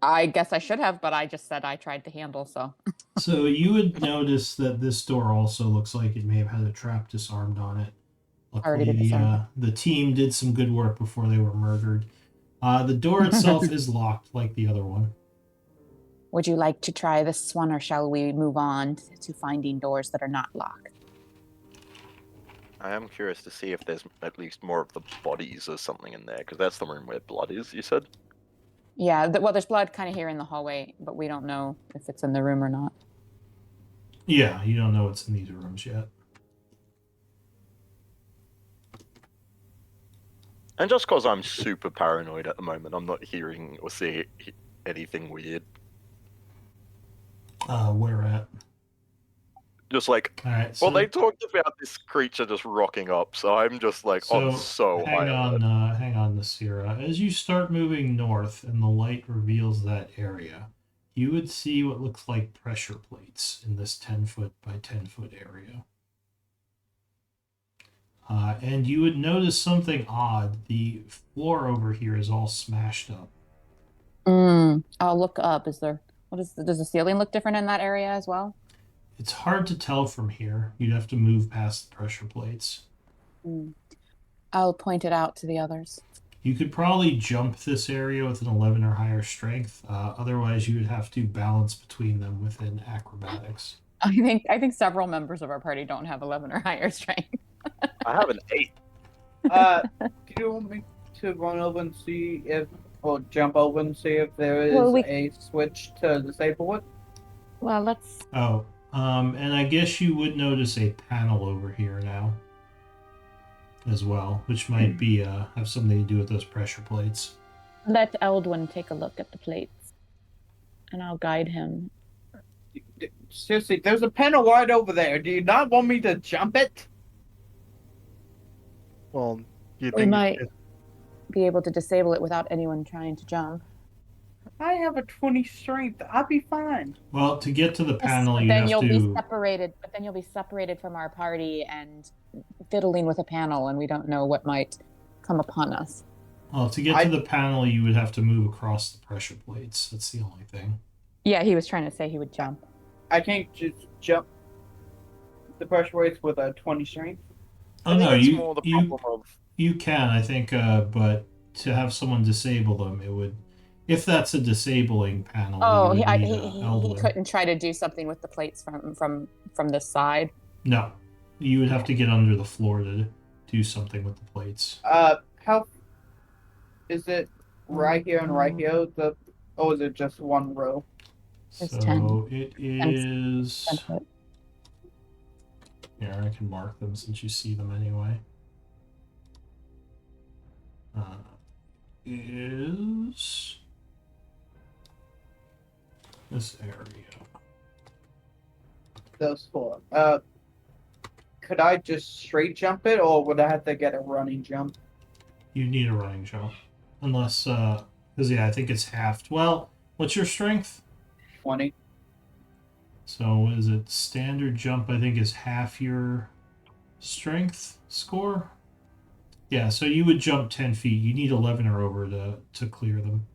I guess I should have, but I just said I tried the handle, so. So you would notice that this door also looks like it may have had a trap disarmed on it. Already been Luckily, disarmed. the team did some good work before they were murdered. The door itself is locked like the other one. Would you like to try this one, or shall we move on to finding doors that are not locked? I am curious to see if there's at least more of the bodies or something in there, because that's the room where blood is, you said? Yeah, well, there's blood kind of here in the hallway, but we don't know if it's in the room or not. Yeah, you don't know what's in these rooms yet. And just because I'm super paranoid at the moment, I'm not hearing or seeing anything weird. Where at? Just like, All right. So well, they talked about this creature just rocking up, so I'm just like, I'm so high on it. hang on, Nasira. As you start moving north and the light reveals that area, you would see what looks like pressure plates in this 10-foot by 10-foot area. And you would notice something odd. The floor over here is all smashed up. I'll look up. Does the ceiling look different in that area as well? It's hard to tell from here. You'd have to move past the pressure plates. I'll point it out to the others. You could probably jump this area with an 11 or higher strength. Otherwise, you would have to balance between them within acrobatics. I think several members of our party don't have 11 or higher strength. I have an 8. Do you want me to run over and see if, or jump over and see if there is a switch to disable it? Well, let's. Oh, and I guess you would notice a panel over here now as well, which might be have something to do with those pressure plates. Let Eldwin take a look at the plates, and I'll guide him. Seriously, there's a panel right over there. Do you not want me to jump it? Well, you We think might be able to disable it without anyone trying to jump. I have a 20 strength. I'll be fine. Well, to get to the panel, But you then have you'll to. be separated. But then you'll be separated from our party and fiddling with a panel, and we don't know what might come upon us. Well, to get to the panel, you would have to move across the pressure plates. That's the only thing. Yeah, he was trying to say he would jump. I can't just jump the pressure weights with a 20 strength. Oh I think no, it's more the you problem of you can, I think, but to have someone disable them, it would. If that's a disabling panel. Oh, you he would need, he Eldwin. couldn't try to do something with the plates from this side. No, you would have to get under the floor to do something with the plates. How is it right here and right here? Or is it just one row? It's So 10. it is. 10 foot. Here, I can mark them since you see them anyway. Is this area? Those 4. Could I just straight jump it, or would I have to get a running jump? You need a running jump, unless because yeah, I think it's halved. Well, what's your strength? 20. So is it standard jump? I think is half your strength score. Yeah, so you would jump 10 feet. You need 11 or over to clear them.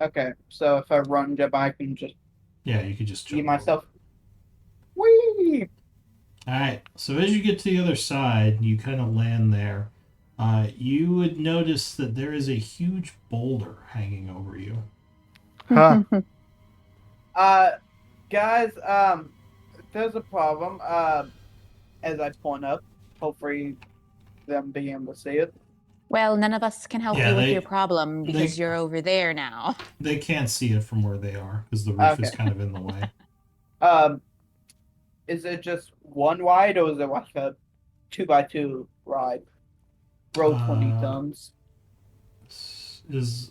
Okay, so if I run jump, I can just Yeah, you could just jump see over. myself. Whee! All right. So as you get to the other side, you kind of land there. You would notice that there is a huge boulder hanging over you. Huh. Guys, there's a problem. As I point up, hopefully them being able to see it. Well, none of us can help Yeah, you with they- your problem because you're over there now. They can't see it from where they are because the roof is Okay. kind of in the way. Is it just one ride or is it like a 2x2 ride? Roll 20 Uh, thumbs.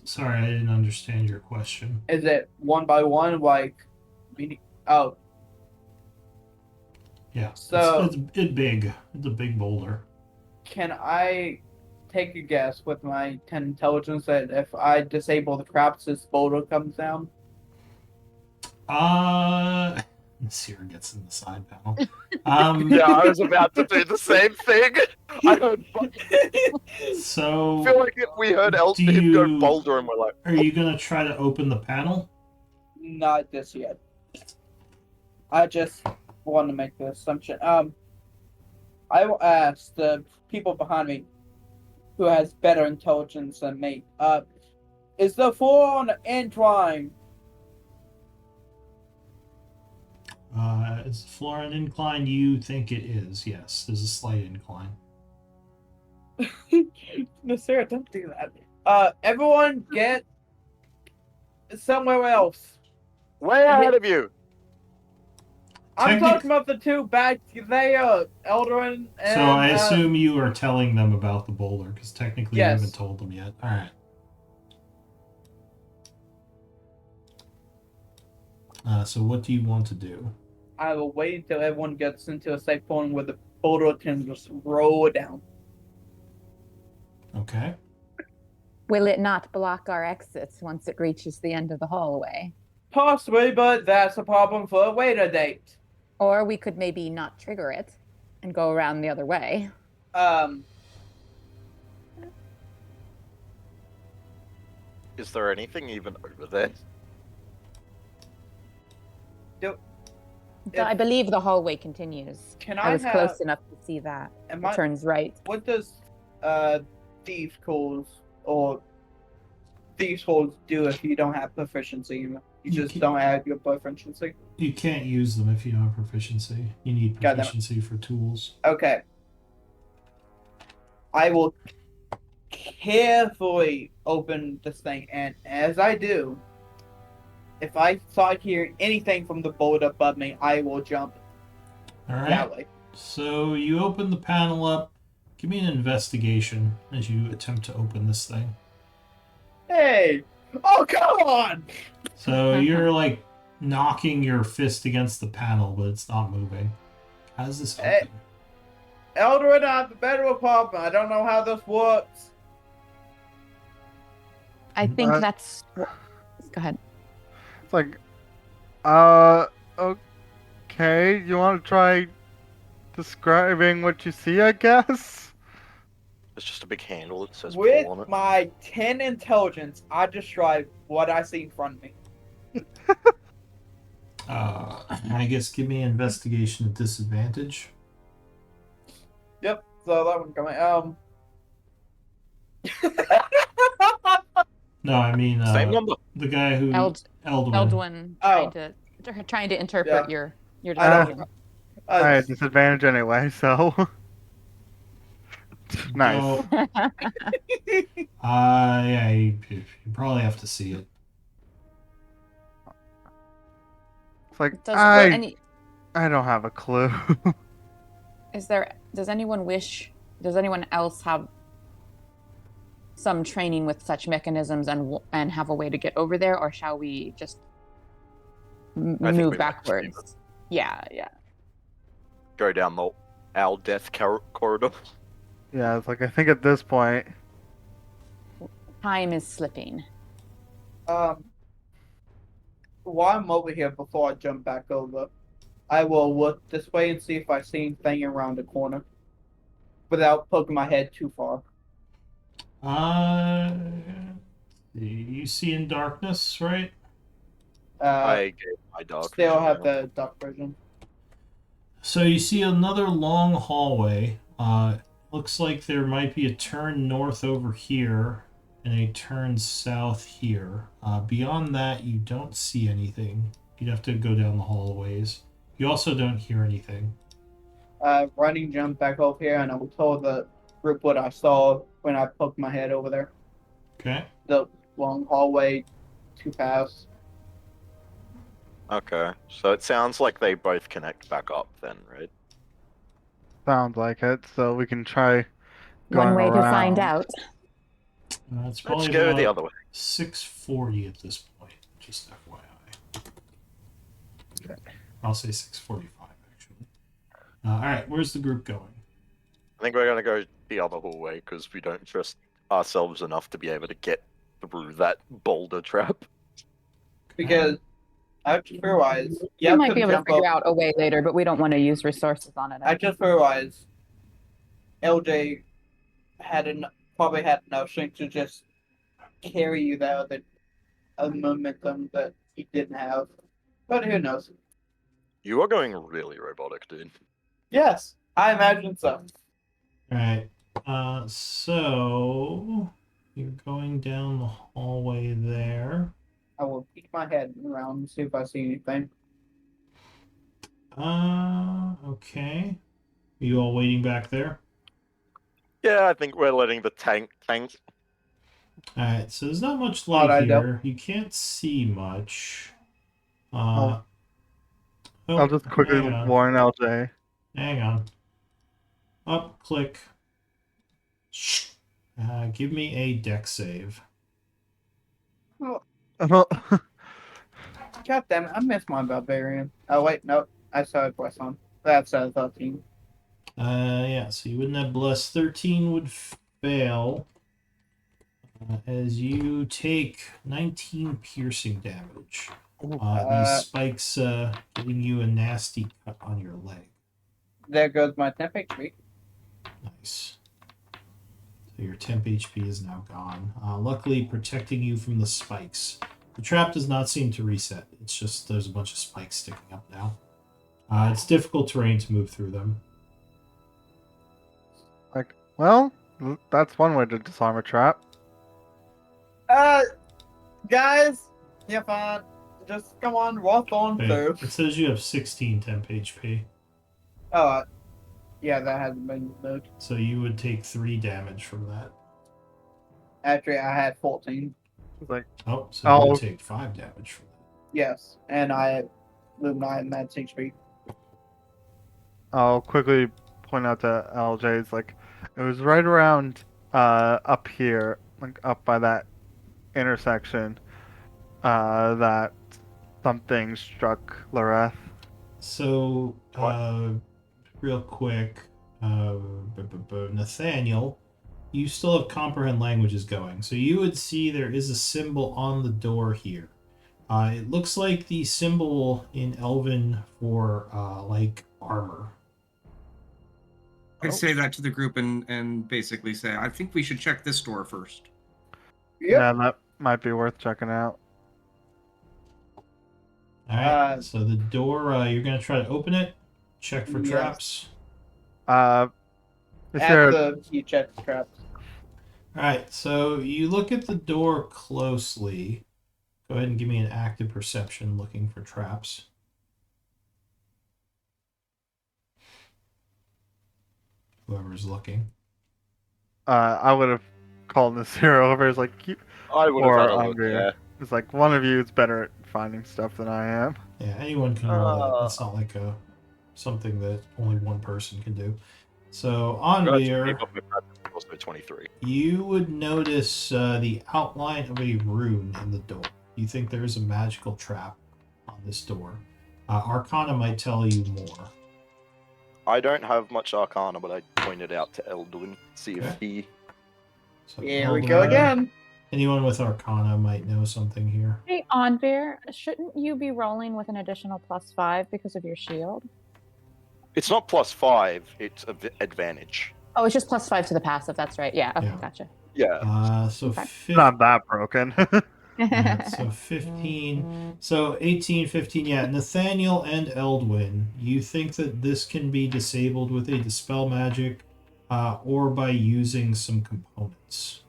Sorry, I didn't understand your question. Is it 1x1 like? Oh, Yeah, So- it's big. It's a big boulder. can I take a guess with my 10 intelligence that if I disable the traps, this boulder comes down? Seer gets in the side panel. Yeah, I was about to do the same thing. I heard, So feel like if we heard Do him go you- boulder, and we're like, are you gonna try to open the panel? Not this yet. I just want to make the assumption. I will ask the people behind me who has better intelligence than me. Is the floor on the incline? Is the floor an incline? You think it is? Yes, there's a slight incline. No, Sarah, don't do that. Everyone get somewhere else. way ahead of you. I'm Technic- talking about the two back there, Eldarin and. So I assume you are telling them about the boulder because technically Yes. you haven't told them yet. All right. So what do you want to do? I will wait until everyone gets into a safe point where the boulder can just roll down. Okay. Will it not block our exits once it reaches the end of the hallway? Possibly, but that's a problem for a later date. Or we could maybe not trigger it and go around the other way. Is there anything even over there? I believe the hallway continues. Can I I was have? close enough to see that. Am It I, turns right. what does thieves calls or thieves calls do if you don't have proficiency? You just can- don't have your proficiency. You can't use them if you don't have proficiency. You need Got that. proficiency for tools. Okay. I will carefully open this thing, and as I do, if I start hearing anything from the boulder above me, I will jump All right. that way. So you open the panel up. Give me an investigation as you attempt to open this thing. Hey! Oh, come on! So you're like knocking your fist against the panel, but it's not moving. How does this Hey. open? Eldarin, I have a better apartment. I don't know how this works. I think Uh, that's. Go ahead. It's like, okay, you want to try describing what you see, I guess? It's just a big handle that says With pull on it. my 10 intelligence, I describe what I see in front of me. I guess give me investigation at disadvantage. Yep, so that one coming. No, I mean Same number. the guy who Eldwin Eldwin. trying to interpret your I description. I had disadvantage anyway, so. Nice. Go. Yeah, you probably have to see it. It's like, Does I don't have a clue. does anyone else have some training with such mechanisms and have a way to get over there, or shall we just I think we move might just backwards? Yeah. Go down the owl death corridor. Yeah, it's like, I think at this point, Time is slipping. While I'm over here, before I jump back over, I will look this way and see if I see anything around the corner without poking my head too far. You see in darkness, right? I I gave my dog. still have the duck version. So you see another long hallway. Looks like there might be a turn north over here and a turn south here. Beyond that, you don't see anything. You'd have to go down the hallways. You also don't hear anything. Running jump back over here, and I will tell the group what I saw when I poked my head over there. Okay. The long hallway, 2 paths. Okay, so it sounds like they both connect back up then, right? Sounds like it. So we can try One going way to find around. out. It's Let's probably go about the other way. 6:40 at this point. Just FYI. I'll say 6:45 actually. All right, where's the group going? I think we're gonna go the other hallway because we don't trust ourselves enough to be able to get through that boulder trap. Because I just realized We you might be able to jump figure up. out a way later, but we don't want to use resources on it. I just realized LJ probably had enough strength to just carry you there with a momentum that he didn't have. But who knows? You are going really robotic, dude. Yes, I imagine so. All right. So you're going down the hallway there. I will peek my head around and see if I see anything. Okay. Are you all waiting back there? Yeah, I think we're letting the tank. All right. So there's not much Thought light I here. You can't see much. I'll Oh, just quickly hang on. warn LJ. Hang on. Up, click. Give me a deck save. God damn it, I missed my barbarian. Oh wait, no, I saw it plus on. That's 13. Yeah, so you wouldn't have blessed. 13 would fail. As you take 19 piercing damage. These spikes giving you a nasty cut on your leg. There goes my temp HP. Nice. So your temp HP is now gone. Luckily, protecting you from the spikes. The trap does not seem to reset. It's just there's a bunch of spikes sticking up now. It's difficult terrain to move through them. Well, that's one way to disarm a trap. Guys, you're fine. Just come on, walk on Wait, through. it says you have 16 temp HP. Oh, yeah, that hasn't been moved. So you would take 3 damage from that. Actually, I had 14. Like, Oh, so you Oh. would take 5 damage from that. Yes, and I moved 9 max HP. I'll quickly point out to LJ's like it was right around up here, like up by that intersection, that something struck Loreth. So, real quick, Nathaniel, you still have comprehend languages going. So you would see there is a symbol on the door here. It looks like the symbol in Elven for like armor. I say that to the group and basically say, I think we should check this door first. Yep. Yeah, that might be worth checking out. All right. So the door, you're gonna try to open it. Check for Yes. traps. Is there After you check the traps. All right. So you look at the door closely. Go ahead and give me an active perception looking for traps. Whoever's looking. I would have called Nasira over. It's like I would Or have had a look, Andrea. yeah. it's like one of you is better at finding stuff than I am. Yeah, anyone can roll that. It's not like something that only one person can do. So Anvir, Also 23. you would notice the outline of a rune in the door. You think there is a magical trap on this door. Arcana might tell you more. I don't have much Arcana, but I pointed out to Elduin, see if Okay. he. So Here we go Elduin, again. Anyone with Arcana might know something here. Hey, Anvir, shouldn't you be rolling with an additional +5 because of your shield? It's not +5, it's advantage. Oh, it's just +5 to the passive. That's right. Yeah. Okay, Yeah. gotcha. Yeah. So Okay. Not that broken. Yeah, so 15. So 18, 15. Yeah, Nathaniel and Eldwin, you think that this can be disabled with a Dispel Magic or by using some components.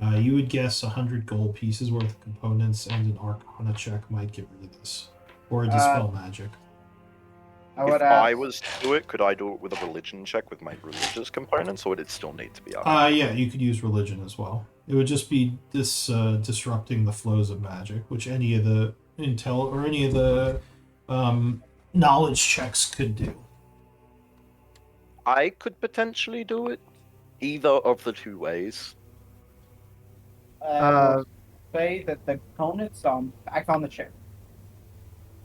You would guess 100 gold pieces worth of components and an Arcana check might get rid of this. Or a Dispel Magic. I would If I ask. was to do it, could I do it with a religion check with my religious components, or would it still need to be Arcana? Yeah, you could use religion as well. It would just be disrupting the flows of magic, which any of the intel or any of the knowledge checks could do. I could potentially do it either of the two ways. I will say that the components back on the chair.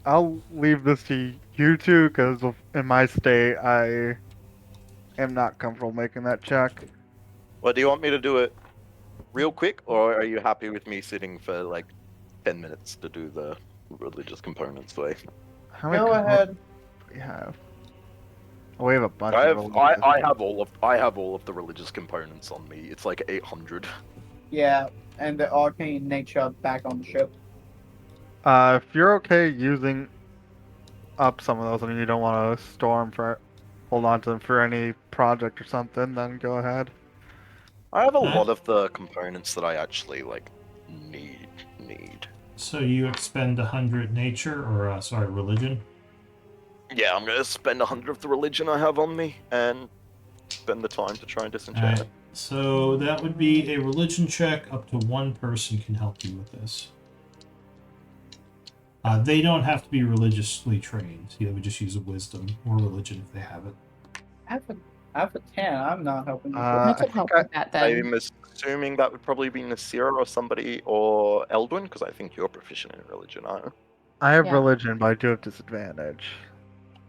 I'll leave this to you two because in my state, I am not comfortable making that check. Well, do you want me to do it real quick, or are you happy with me sitting for like 10 minutes to do the religious components way? How many Go components ahead. do we have? Oh, we have a bunch I of have religious. I have all of the religious components on me. It's like 800. Yeah, and the arcane nature back on the ship. If you're okay using up some of those and you don't want to store them hold on to them for any project or something, then go ahead. I have a Huh? lot of the components that I actually like need. So you expend 100 nature, or religion. Yeah, I'm gonna spend 100 of the religion I have on me and spend the time to try and disenchant it. Alright, so that would be a religion check. Up to one person can help you with this. They don't have to be religiously trained. They would just use a wisdom or religion if they have it. I have a 10. I'm not helping you. I I could think help I- with that then. I'm assuming that would probably be Nasira or somebody or Eldwin, because I think you're proficient in religion, aren't you? I have Yeah. religion, but I do have disadvantage.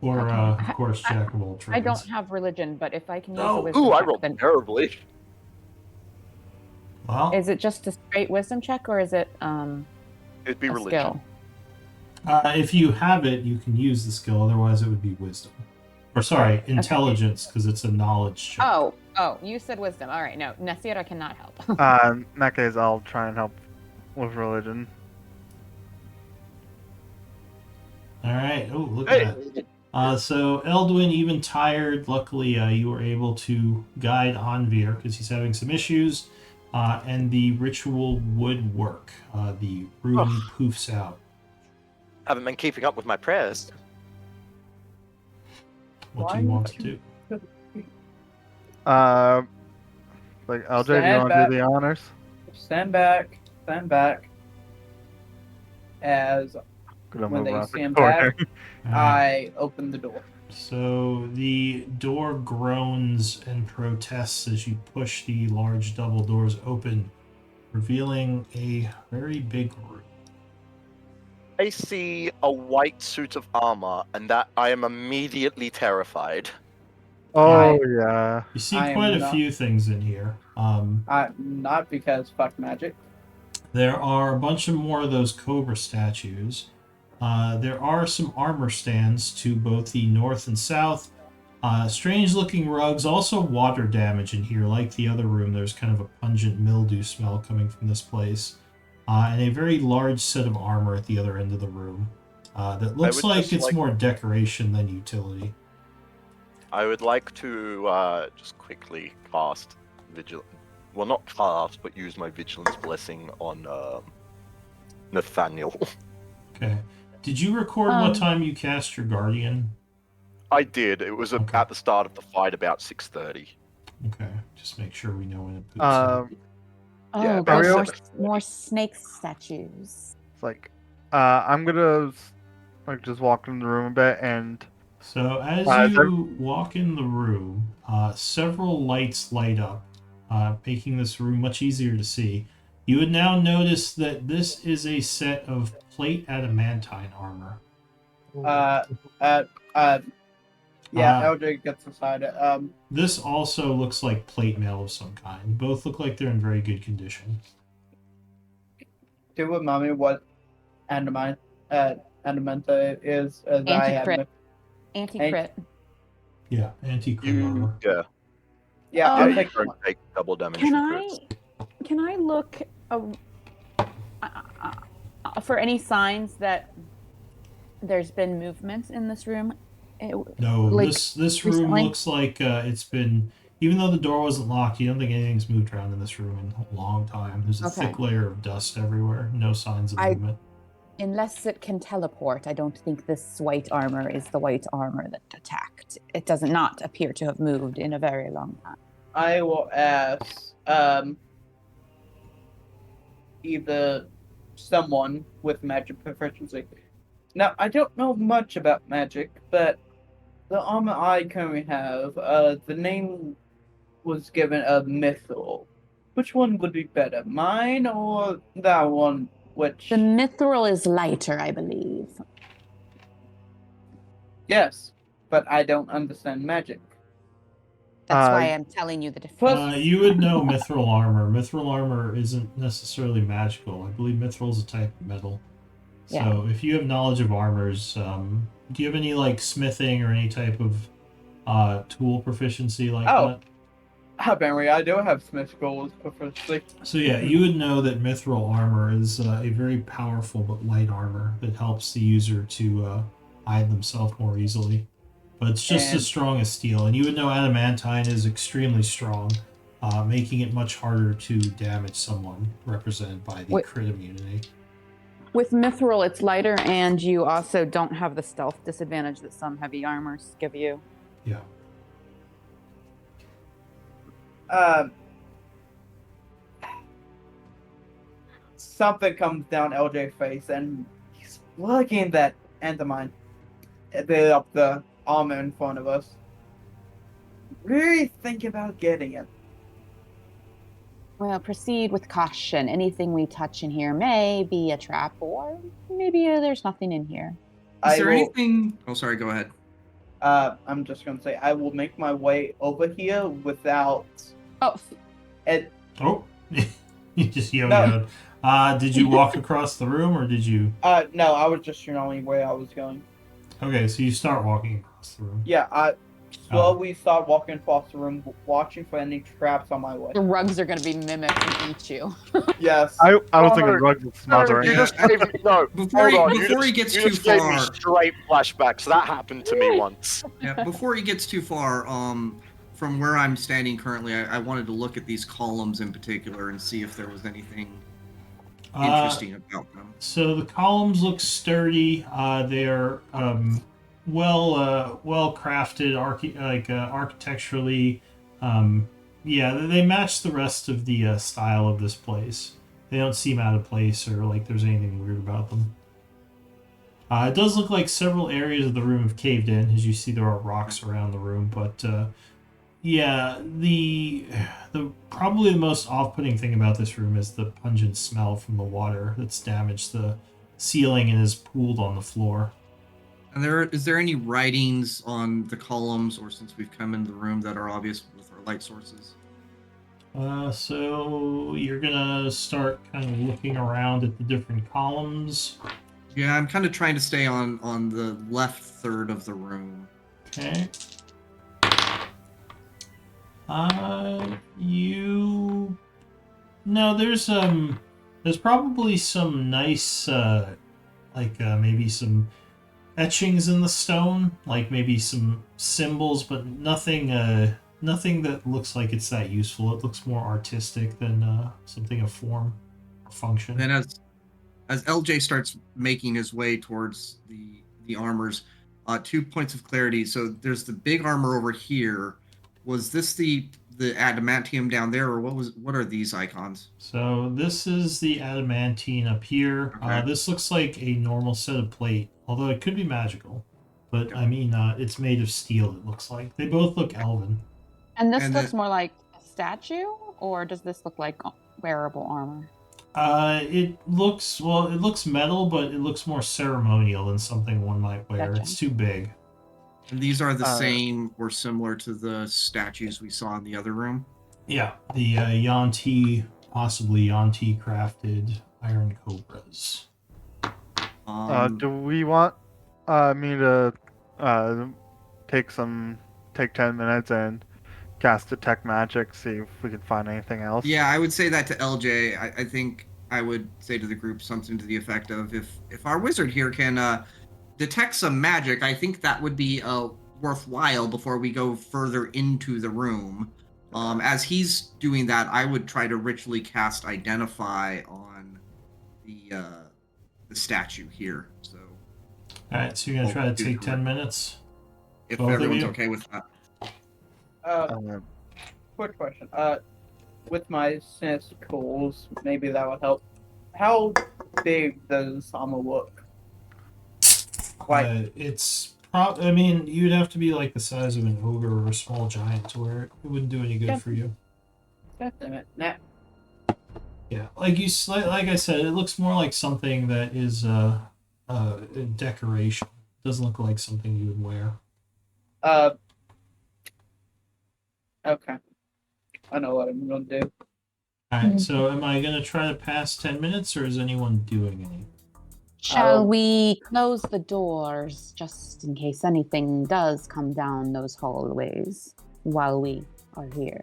Or, Okay. of course, jack of all trades. I don't have religion, but if I can use a No. wisdom Ooh, I check, rolled then terribly. Well, is it just a straight wisdom check or is it It'd be a religion. skill? if you have it, you can use the skill. Otherwise, it would be wisdom. Or sorry, intelligence, because it's a knowledge check. Oh, you said wisdom. All right, no, Nasira cannot help. In that case, I'll try and help with religion. All right. Oh, look Hey! at that. So Eldwin, even tired, luckily you were able to guide Anvir because he's having some issues, and the ritual would work. The rune poofs out. Haven't been keeping up with my prayers. What do Why you want would to do? Like LJ, do you Stand want to back. do the honors? Stand back. As Gonna when move they around the stand corner. back, All right. I open the door. So the door groans and protests as you push the large double doors open, revealing a very big room. I see a white suit of armor, and that I am immediately terrified. Oh yeah. You see I am quite a not- few things in here. Not because fuck magic. There are a bunch of more of those Cobra statues. There are some armor stands to both the north and south. Strange looking rugs, also water damage in here. Like the other room, there's kind of a pungent mildew smell coming from this place. And a very large set of armor at the other end of the room. That looks would like just it's like- more decoration than utility. I would like to just quickly cast vigilance. Well, not cast, but use my vigilance blessing on Nathaniel. Okay. Did you record what time you cast your Guardian? I did. It was Okay. at the start of the fight, about 6:30. Okay. Just make sure we know when it boots up. Oh, Yeah, but about more, 7:30. more snake statues. It's like, I'm gonna just walk in the room a bit and So as there- you walk in the room, several lights light up, making this room much easier to see. You would now notice that this is a set of plate adamantine armor. LJ gets inside it. This also looks like plate mail of some kind. Both look like they're in very good condition. Do remind me what adamanta is. As I have. Anti-crit. Anti-crit. Yeah, anti-crit armor. Yeah, Yeah, Um, I'll you take don't take double damage. Can from I crits. can I look for any signs that there's been movements in this room? No, Like, this room recently? looks like it's been. Even though the door wasn't locked, you don't think anything's moved around in this room in a long time. There's a Okay. thick layer of dust everywhere. No signs of movement. Unless it can teleport, I don't think this white armor is the white armor that attacked. It does not appear to have moved in a very long time. I will ask either someone with magic proficiency. Now, I don't know much about magic, but the armor I currently have, the name was given a mithril. Which one would be better, mine or that one? Which The mithril is lighter, I believe. yes, but I don't understand magic. That's Uh, why I'm telling you the difference. Plus, You would know mithril armor. Mithril armor isn't necessarily magical. I believe mithril is a type of metal. So Yeah. if you have knowledge of armors, do you have any like smithing or any type of tool proficiency like Oh. that? apparently I do have Smith goals proficiency. So yeah, you would know that mithril armor is a very powerful but light armor that helps the user to hide themselves more easily. But it's just And- as strong as steel, and you would know adamantine is extremely strong, making it much harder to damage someone, represented by the Wait. crit immunity. With mithril, it's lighter, and you also don't have the stealth disadvantage that some heavy armors give you. Yeah. Something comes down LJ's face, and he's looking at that Endermine. The armor in front of us. Really think about getting it. Well, proceed with caution. Anything we touch in here may be a trap, or maybe there's nothing in here. Is there will, anything? Oh, sorry. Go ahead. I'm just gonna say I will make my way over here without Oh, it. Oh, you just No. yo-yoed. Did you walk across the room, or did you? No, I was just showing where I was going. Okay, so you start walking across the room. Yeah, I slowly start walking across the room, watching for any traps on my way. the rugs are going to be mimicked and eat you. Yes. I was Oh, thinking rugs and smothering. You just gave me, no, Before hold on. before he you gets you too just gave me far, straight flashbacks. That happened to me once. yeah, before he gets too far, from where I'm standing currently, I wanted to look at these columns in particular and see if there was anything interesting about them. So the columns look sturdy. They're well crafted, architecturally. Yeah, they match the rest of the style of this place. They don't seem out of place or like there's anything weird about them. It does look like several areas of the room have caved in. As you see, there are rocks around the room, but yeah, the probably the most off-putting thing about this room is the pungent smell from the water that's damaged the ceiling and is pooled on the floor. And is there any writings on the columns, or since we've come into the room, that are obvious with our light sources? So you're gonna start kind of looking around at the different columns. Yeah, I'm kind of trying to stay on the left third of the room. Okay. You. No, there's probably some nice, maybe some etchings in the stone, like maybe some symbols, but nothing that looks like it's that useful. It looks more artistic than something of form or function. And then as LJ starts making his way towards the armors, 2 points of clarity. So there's the big armor over here. Was this the adamantium down there, or what are these icons? So this is the adamantine up here. Okay. This looks like a normal set of plate, although it could be magical. But I mean, it's made of steel. It looks like they both look elven. And this And looks the- more like a statue, or does this look like wearable armor? It looks metal, but it looks more ceremonial than something one might wear. Gotcha. It's too big. And these are the Uh, same or similar to the statues we saw in the other room. Yeah, the possibly Yanti crafted iron cobras. Do we want me to take 10 minutes and cast detect magic, see if we can find anything else? Yeah, I would say that to LJ. I think I would say to the group something to the effect of, if our wizard here can detect some magic, I think that would be worthwhile before we go further into the room. As he's doing that, I would try to ritually cast Identify on the statue here. So All right, so you're gonna try to do take correct. 10 minutes. if Both of everyone's you? okay with that. Quick question. With my sinicles, maybe that would help. How big does armor look? It's I mean, you'd have to be like the size of an ogre or a small giant to where it wouldn't do any good Yeah. for you. God damn it. Nah. Yeah, like like I said, it looks more like something that is a decoration. Doesn't look like something you would wear. Okay. I know what I'm gonna do. All right, so am I gonna try to pass 10 minutes, or is anyone doing any? Shall we close the doors just in case anything does come down those hallways while we are here?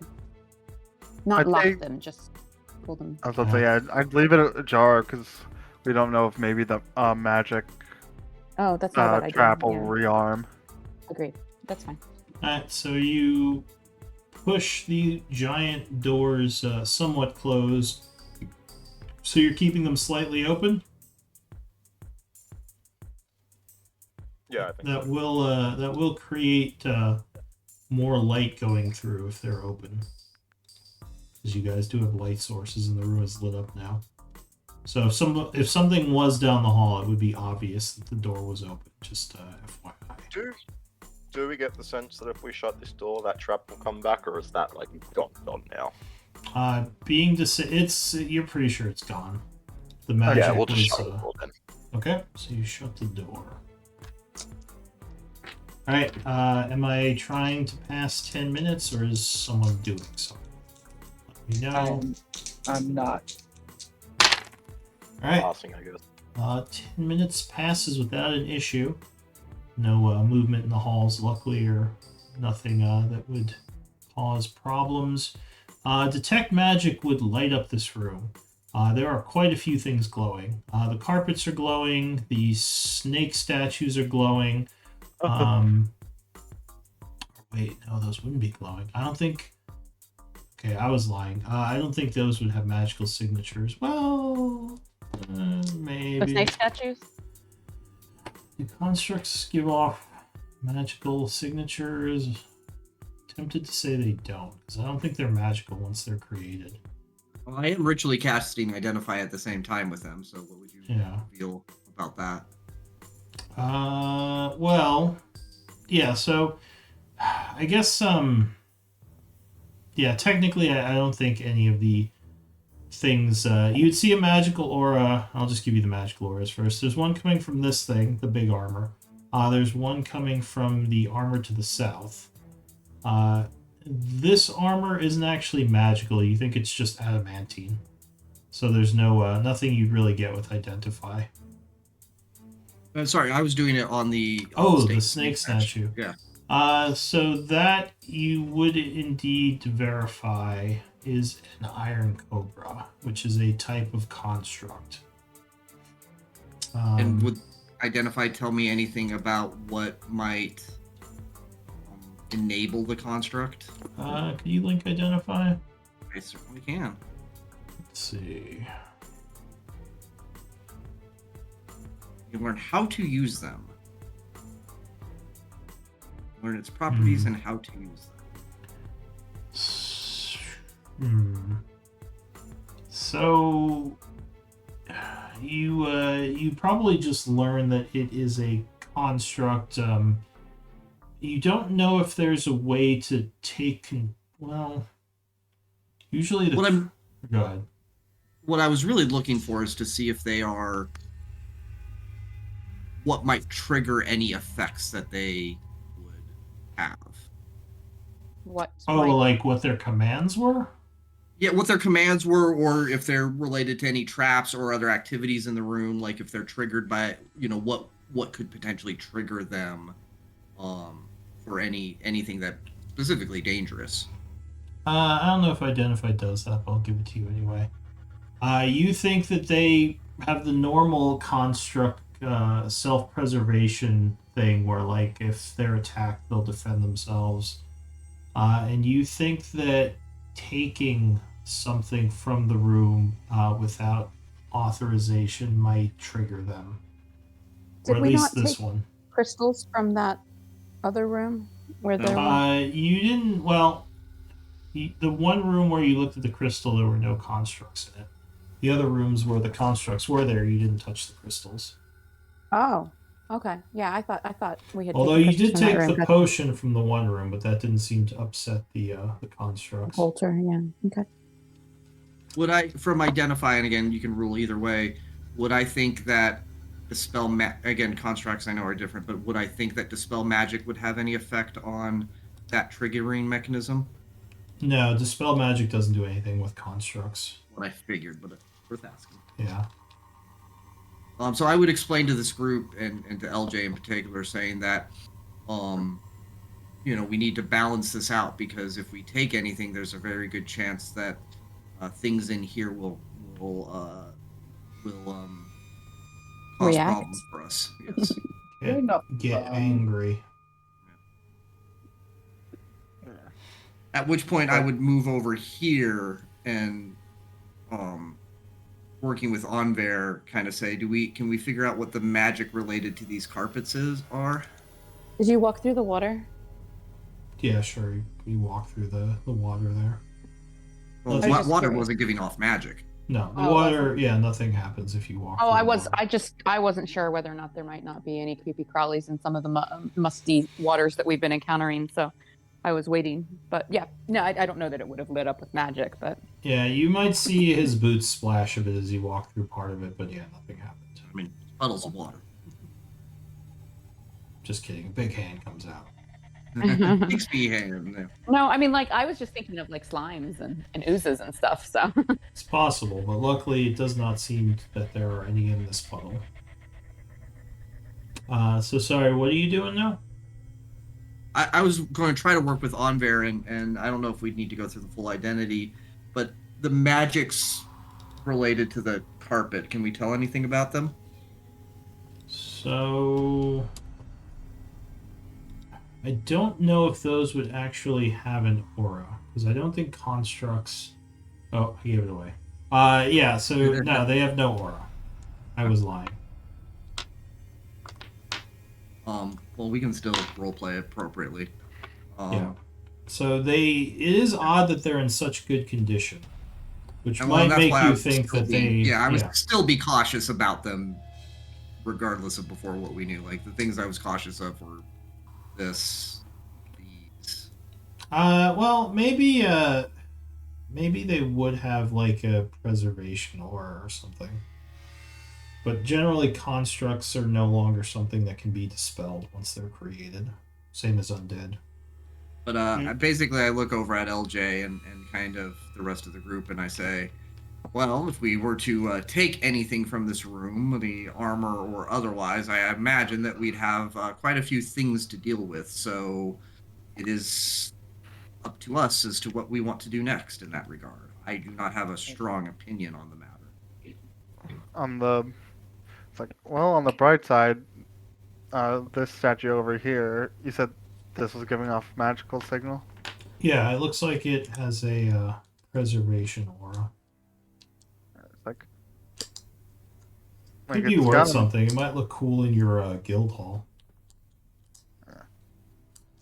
Not I'd lock say- them, just pull them. I was about to say, I'd leave it ajar because we don't know if maybe the magic Oh, that's not a bad idea. trap will Yeah, rearm. agreed. That's fine. Alright, so you push the giant doors somewhat closed. So you're keeping them slightly open? Yeah, I think That will create more light going through if they're open. Because you guys do have light sources and the room is lit up now. So if something was down the hall, it would be obvious that the door was open. Just FYI. Do we get the sense that if we shut this door, that trap will come back, or is that like gone now? You're pretty sure it's gone. The magic Yeah, we'll just was, shut the door then. okay, so you shut the door. Alright, am I trying to pass 10 minutes, or is someone doing something? Let me know. I'm not. Alright, Passing, I guess. 10 minutes passes without an issue. No movement in the halls, luckily, or nothing that would cause problems. Detect magic would light up this room. There are quite a few things glowing. The carpets are glowing. The snake statues are glowing. Wait, no, those wouldn't be glowing. I don't think. Okay, I was lying. I don't think those would have magical signatures. Well, maybe. The snake statues? Do constructs give off magical signatures? Tempted to say they don't, because I don't think they're magical once they're created. Well, I am ritually casting Identify at the same time with them, so what would you feel about that? Well, yeah, so I guess, yeah, technically I don't think any of the things, you'd see a magical aura. I'll just give you the magical auras first. There's one coming from this thing, the big armor. There's one coming from the armor to the south. This armor isn't actually magical. You think it's just adamantine. So there's nothing you'd really get with Identify. Sorry, I was doing it on the the snake statue. Yeah. So that you would indeed verify is an iron cobra, which is a type of construct. And would Identify tell me anything about what might enable the construct? Can you link Identify? I certainly can. Let's see. You learn how to use them. Learn its properties and how to use them. So you probably just learn that it is a construct. You don't know if there's a way to take. Well, usually Go ahead. What I was really looking for is to see if they are what might trigger any effects that they would have. What? Like what their commands were? Yeah, what their commands were, or if they're related to any traps or other activities in the room, like if they're triggered by, what could potentially trigger them for anything that specifically dangerous. I don't know if Identify does that, but I'll give it to you anyway. You think that they have the normal construct self-preservation thing where, like, if they're attacked, they'll defend themselves. And you think that taking something from the room without authorization might trigger them. Did or at we least not this take one. crystals from that other room where there were? You didn't. Well, the one room where you looked at the crystal, there were no constructs in it. The other rooms where the constructs were there, you didn't touch the crystals. Oh, Okay. Yeah, I thought we had. Although taken you did pictures from that take room. the Got potion from the one room, but that didn't seem to upset the constructs. Holter. Yeah. Okay. Would I, from identifying again, you can rule either way. Would I think that dispel again, constructs I know are different, but would I think that dispel magic would have any effect on that triggering mechanism? No, dispel magic doesn't do anything with constructs. What I figured, but worth asking. Yeah. So I would explain to this group and to LJ in particular, saying that, we need to balance this out, because if we take anything, there's a very good chance that things in here will cause React. problems for us. Yes. Get, enough, get angry. At which point I would move over here and, working with Onver, kind of say, can we figure out what the magic related to these carpets are? Did you walk through the water? Yeah, sure. You walk through the water there. Well, I was just water curious. wasn't giving off magic. No, the Oh, water. wasn't. Yeah, nothing happens if you walk. Oh, through I the was. water. I wasn't sure whether or not there might not be any creepy crawlies in some of the musty waters that we've been encountering. So, I was waiting. But yeah, no, I don't know that it would have lit up with magic. But Yeah, you might see his boots splash a bit as you walk through part of it, but yeah, nothing happened. I mean, puddles of water. Just kidding. A big hand comes out. Bixby hand. no, I mean, like I was just thinking of like slimes and oozes and stuff. So It's possible, but luckily it does not seem that there are any in this puddle. So sorry, what are you doing now? I was going to try to work with Onver, and I don't know if we'd need to go through the full identity, but the magics related to the carpet, can we tell anything about them? So I don't know if those would actually have an aura, because I don't think constructs. Oh, I gave it away. Yeah. So no, they have no aura. I was lying. Well, we can still roleplay appropriately. Yeah. So it is odd that they're in such good condition, which and might that's make why I you would think still that be- they. Yeah, I would still be cautious about them, regardless of before what we knew. Like, the things I was cautious of were these. Well, maybe they would have like a preservation aura or something. But generally, constructs are no longer something that can be dispelled once they're created. Same as undead. But basically, I look over at LJ and kind of the rest of the group, and I say, well, if we were to take anything from this room, the armor or otherwise, I imagine that we'd have quite a few things to deal with. So it is up to us as to what we want to do next in that regard. I do not have a strong opinion on the matter. On the bright side, this statue over here, you said this was giving off magical signal? Yeah, it looks like it has a preservation aura. It's like Could be it's worth got- something. It might look cool in your guild hall.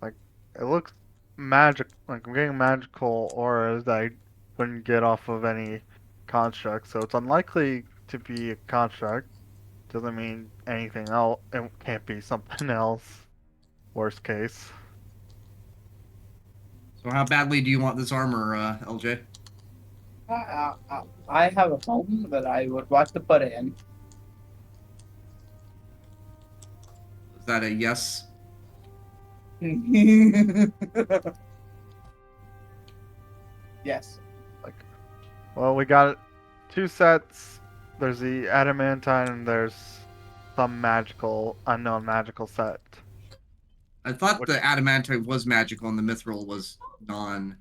It looks magic, like I'm getting magical auras that I wouldn't get off of any construct, so it's unlikely to be a construct. Doesn't mean anything else. It can't be something else. Worst case. So how badly do you want this armor, LJ? I have a home that I would like to put in. Is that a yes? Yes. Well, we got 2 sets. There's the adamantine and there's some unknown magical set. I thought What- the adamantite was magical and the mithril was non.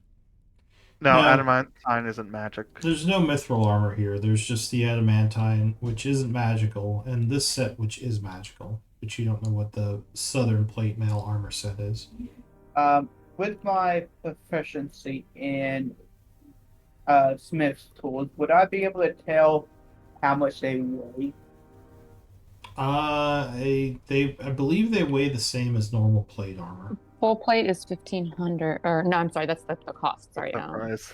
No, No. adamantine isn't magic. There's no mithril armor here. There's just the adamantine, which isn't magical, and this set, which is magical. But you don't know what the southern plate mail armor set is. With my proficiency in Smith's tools, would I be able to tell how much they weigh? I believe they weigh the same as normal plate armor. full plate is 1,500. Or no, I'm sorry, that's the cost. Sorry. Surprise.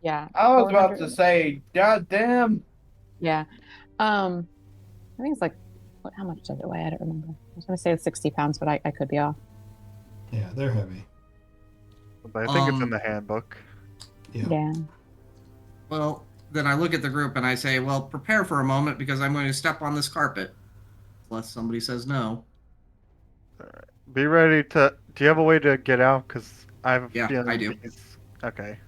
Yeah. I was about 400. to say, God damn. Yeah. I think it's like, how much does it weigh? I don't remember. was going to say 60 pounds, but I could be off. Yeah, they're heavy. But I think it's in Um, the handbook. Yeah. Yeah. Well, then I look at the group and I say, well, prepare for a moment because I'm going to step on this carpet. Unless somebody says no. Be ready to. Do you have a way to get out? Because I have a Yeah, feeling I do. Okay.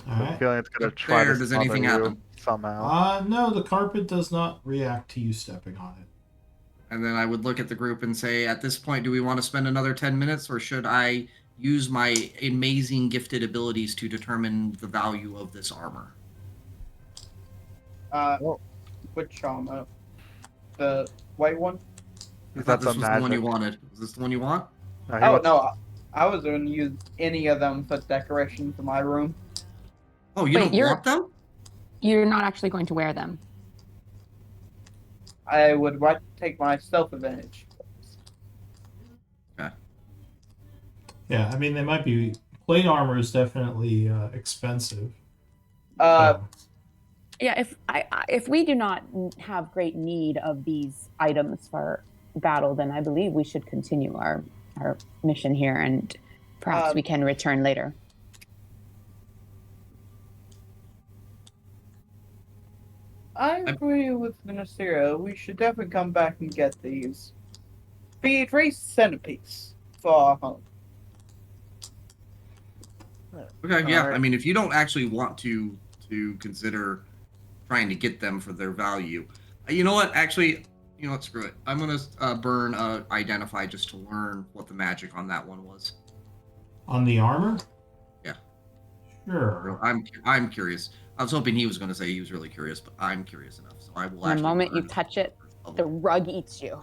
All I have a right. feeling it's gonna Up try there, to does smother anything you happen? somehow. No, the carpet does not react to you stepping on it. And then I would look at the group and say, at this point, do we want to spend another 10 minutes or should I use my amazing gifted abilities to determine the value of this armor? Well, Which armor? The white one? I Is thought that this the was the one you magic? wanted. Is this the one you want? No, he Oh wants- no, I was going to use any of them for decoration for my room. Oh, you Wait, don't you're- want them? You're not actually going to wear them. I would like to take my stealth advantage. Yeah, I mean they might be. Plate armor is definitely expensive. Uh, So, Yeah, if we do not have great need of these items for battle, then I believe we should continue our mission here, and perhaps we can return later. I agree with Ministerial. We should definitely come back and get these. Be a great centerpiece for our home. Okay, yeah. Alright. I mean, if you don't actually want to consider trying to get them for their value, you know what? Actually, you know what? Screw it. I'm gonna burn identify just to learn what the magic on that one was. on the armor? Yeah. Sure. I'm curious. I was hoping he was going to say he was really curious, but I'm curious enough, so I will. The actually moment you burn touch it, first the level. rug eats you.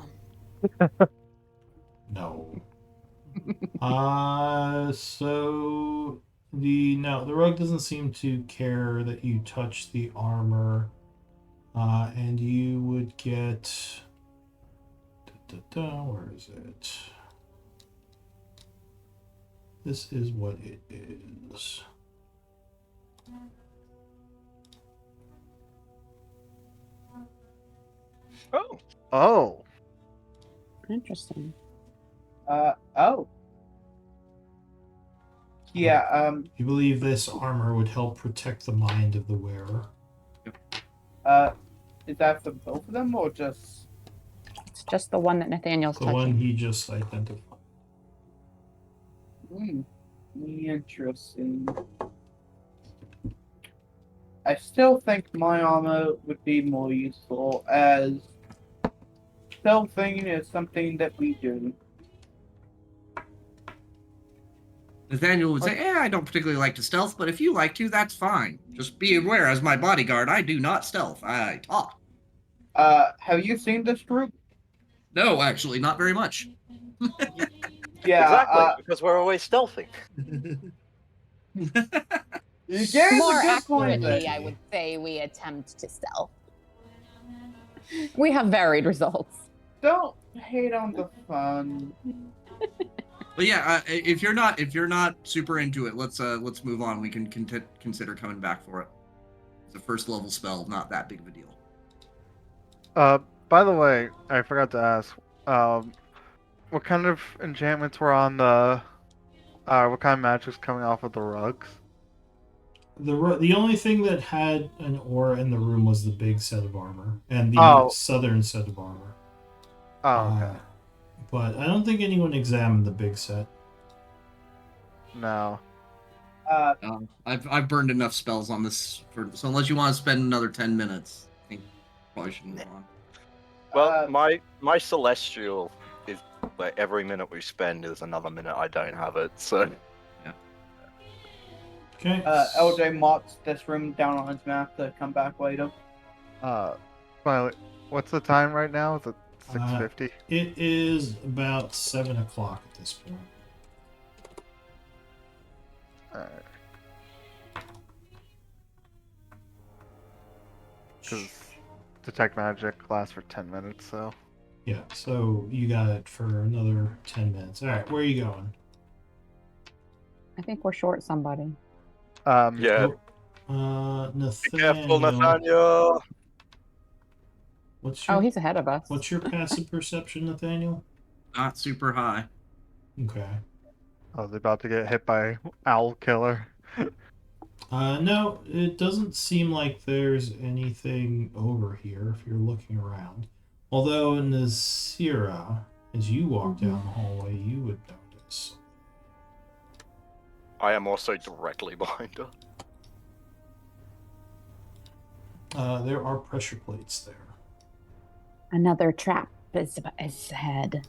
No. So the rug doesn't seem to care that you touch the armor, and you would get. Where is it? This is what it is. Oh, Oh, Interesting. Oh. Yeah, You believe this armor would help protect the mind of the wearer. is that for both of them or just... It's just the one that Nathaniel's The one touching. he just identified. Interesting. I still think my armor would be more useful, as stealthing is something that we do. Nathaniel would say, I don't particularly like to stealth, but if you like to, that's fine. Just be aware, as my bodyguard, I do not stealth. I talk. Have you seen this group? No, actually, not very much. Yeah, exactly, because we're always stealthy. you gave More a good point there. accurately, I would say we attempt to stealth. We have varied results. Don't hate on the fun. But yeah, if you're not super into it, let's move on. We can consider coming back for it. It's a first level spell, not that big of a deal. by the way, I forgot to ask. What kind of enchantments were on the? What kind of magic's coming off of the rugs? The only thing that had an aura in the room was the big set of armor and the southern set of armor. Oh, okay. But I don't think anyone examined the big set. No. I've burned enough spells on this, so unless you want to spend another 10 minutes, I think probably should move on. Well, my celestial is like every minute we spend is another minute I don't have it. So Okay. LJ marks this room down on his map to come back later. Finally, what's the time right now? Is it 6:50? It is about 7 o'clock at this point. Alright. Because detect magic lasts for 10 minutes, so. Yeah, so you got it for another 10 minutes. All right, where are you going? I think we're short somebody. yeah, Nathaniel. be careful, Nathaniel. What's Oh, your he's ahead of us. what's your passive perception, Nathaniel? Not super high. Okay. I was about to get hit by Owl Killer. No, it doesn't seem like there's anything over here if you're looking around. Although in Nazira, as you walk down the hallway, you would notice. I am also directly behind her. There are pressure plates there. Another trap is ahead.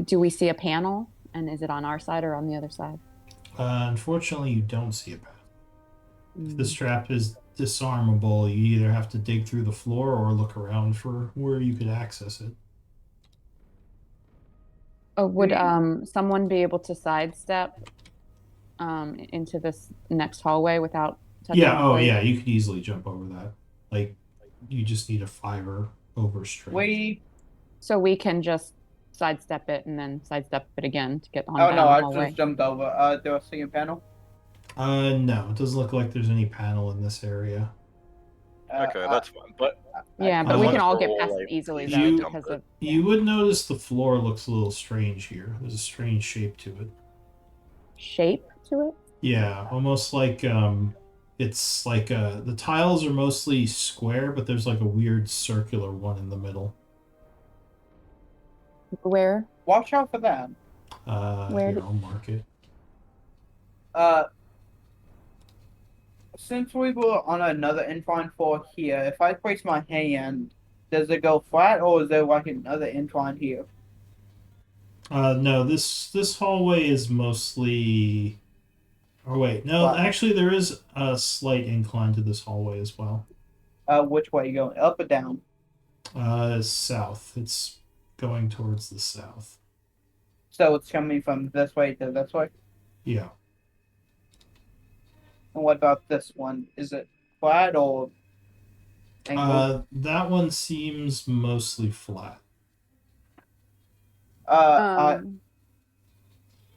Do we see a panel? And is it on our side or on the other side? Unfortunately, you don't see a path. If this Mm. trap is disarmable, you either have to dig through the floor or look around for where you could access it. Oh, would We- someone be able to sidestep into this next hallway without touching Yeah, the oh plate? yeah, you could easily jump over that. Like, you just need a 5 or over strength. We. So we can just sidestep it and then sidestep it again to get on Oh down no, the I hallway. just jumped over. Do I see a panel? No, it doesn't look like there's any panel in this area. Okay, that's fine. But Yeah, but as we long can as all we're get all past it able easily to though You- because of You would notice the floor looks a little strange here. There's a strange shape to it. shape to it. Yeah, almost like it's like the tiles are mostly square, but there's like a weird circular one in the middle. Where? Watch out for that. Where Here, did- I'll mark it. Since we were on another incline floor here, if I place my hand, does it go flat or is there like another incline here? No, this hallway is mostly. Oh wait, no, Wow. actually there is a slight incline to this hallway as well. Which way you going? Up or down? South. It's going towards the south. So it's coming from this way to this way. Yeah. And what about this one? Is it flat or angled? That one seems mostly flat. Um,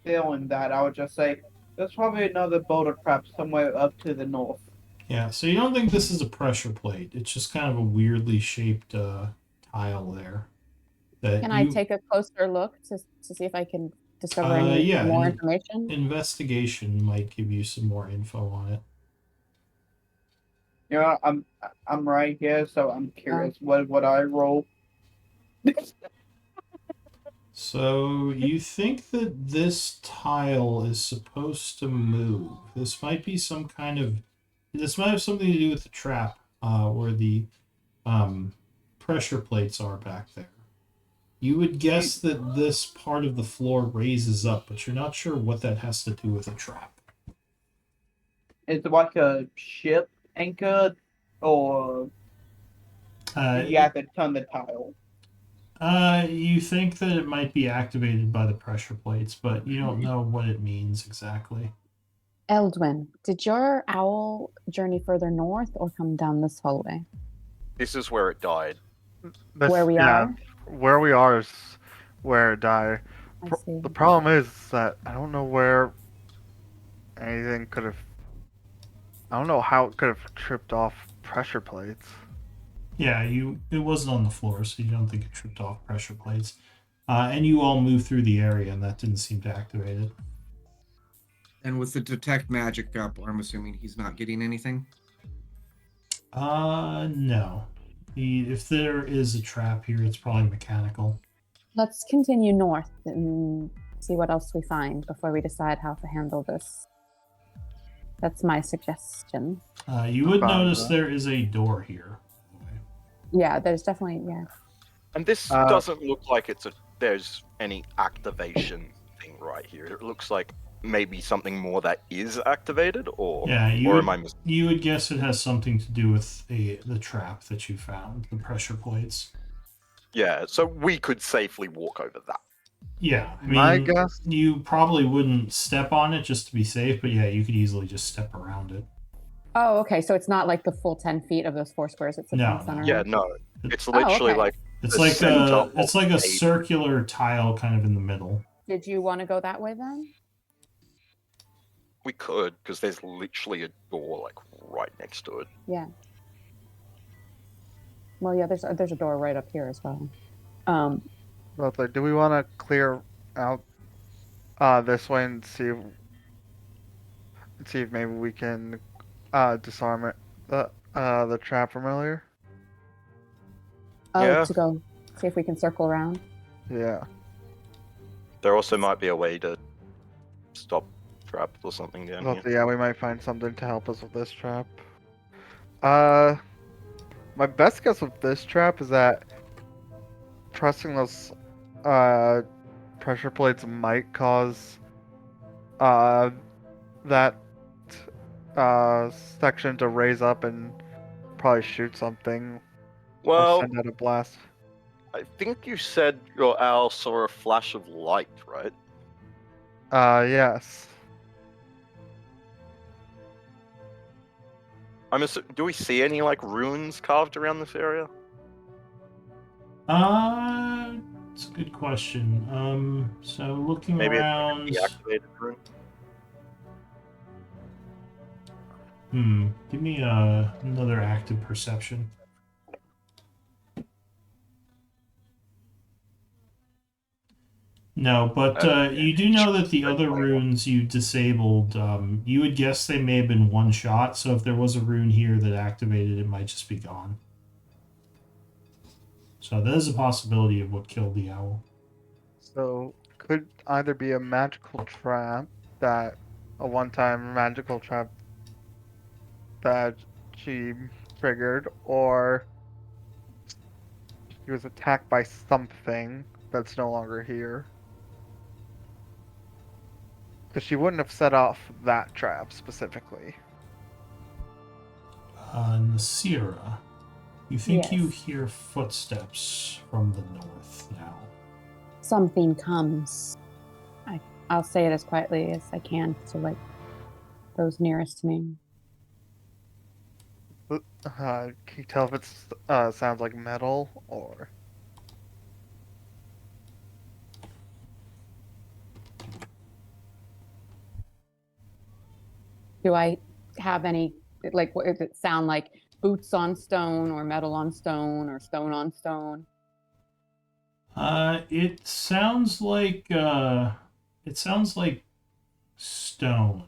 Feeling that, I would just say there's probably another boulder trap somewhere up to the north. Yeah, so you don't think this is a pressure plate. It's just kind of a weirdly shaped tile there. That can I take a closer look to see if I can discover any yeah, more and- information? investigation might give you some more info on it. You know, I'm right here, so I'm curious. What would I roll? So you think that this tile is supposed to move? This might be some kind of. This might have something to do with the trap, where the pressure plates are back there. You would guess that this part of the floor raises up, but you're not sure what that has to do with a trap. Is it like a ship anchor, or you have to turn the tile? You think that it might be activated by the pressure plates, but you don't know what it means exactly. Eldwin, did your owl journey further north or come down this hallway? this is where it died. Where we are? Where we are is where it died. I see. The problem is that I don't know where anything could have. I don't know how it could have tripped off pressure plates. Yeah, it wasn't on the floor, so you don't think it tripped off pressure plates. And you all moved through the area, and that didn't seem to activate it. And with the detect magic up, I'm assuming he's not getting anything. No. If there is a trap here, it's probably mechanical. Let's continue north and see what else we find before we decide how to handle this. That's my suggestion. You would Fine, notice yeah. there is a door here. Yeah, there's definitely, yeah. And this doesn't look like there's any activation thing right here. It looks like maybe something more that is activated, or Yeah, or am I mis- you would guess it has something to do with the trap that you found, the pressure plates. Yeah, so we could safely walk over that. Yeah, I mean, My guess. you probably wouldn't step on it just to be safe, but yeah, you could easily just step around it. Oh, okay. So it's not like the full 10 feet of those 4 squares. It's No, the center. Yeah, no, it's literally okay. like It's The like center a of it's like a the- circular tile kind of in the middle. Did you want to go that way then? we could, because there's literally a door like right next to it. Yeah. Well, yeah, there's a door right up here as well. But like, do we want to clear out this way and see if maybe we can disarm it the trap from earlier? Oh, Yeah. to go see if we can circle around. Yeah. There also might be a way to stop traps or something down Well, here. yeah, we might find something to help us with this trap. My best guess with this trap is that pressing those pressure plates might cause that section to raise up and probably shoot something or Well, send out a blast. I think you said your owl saw a flash of light, right? Yes. Do we see any like runes carved around this area? It's a good question. So looking Maybe around. it's like a deactivated rune. Give me another active perception. No, but you do know that the other runes you disabled, you would guess they may have been one shot, so if there was a rune here that activated, it might just be gone. So that is a possibility of what killed the owl. So could either be a magical trap a one-time magical trap that she triggered, or she was attacked by something that's no longer here. Because she wouldn't have set off that trap specifically. Nasira, you think you Yes. hear footsteps from the north now. Something comes. I'll say it as quietly as I can to like those nearest to me. Can you tell if it sounds like metal or? Do I have any like? What does it sound like? Boots on stone, or metal on stone, or stone on stone? It sounds like stone,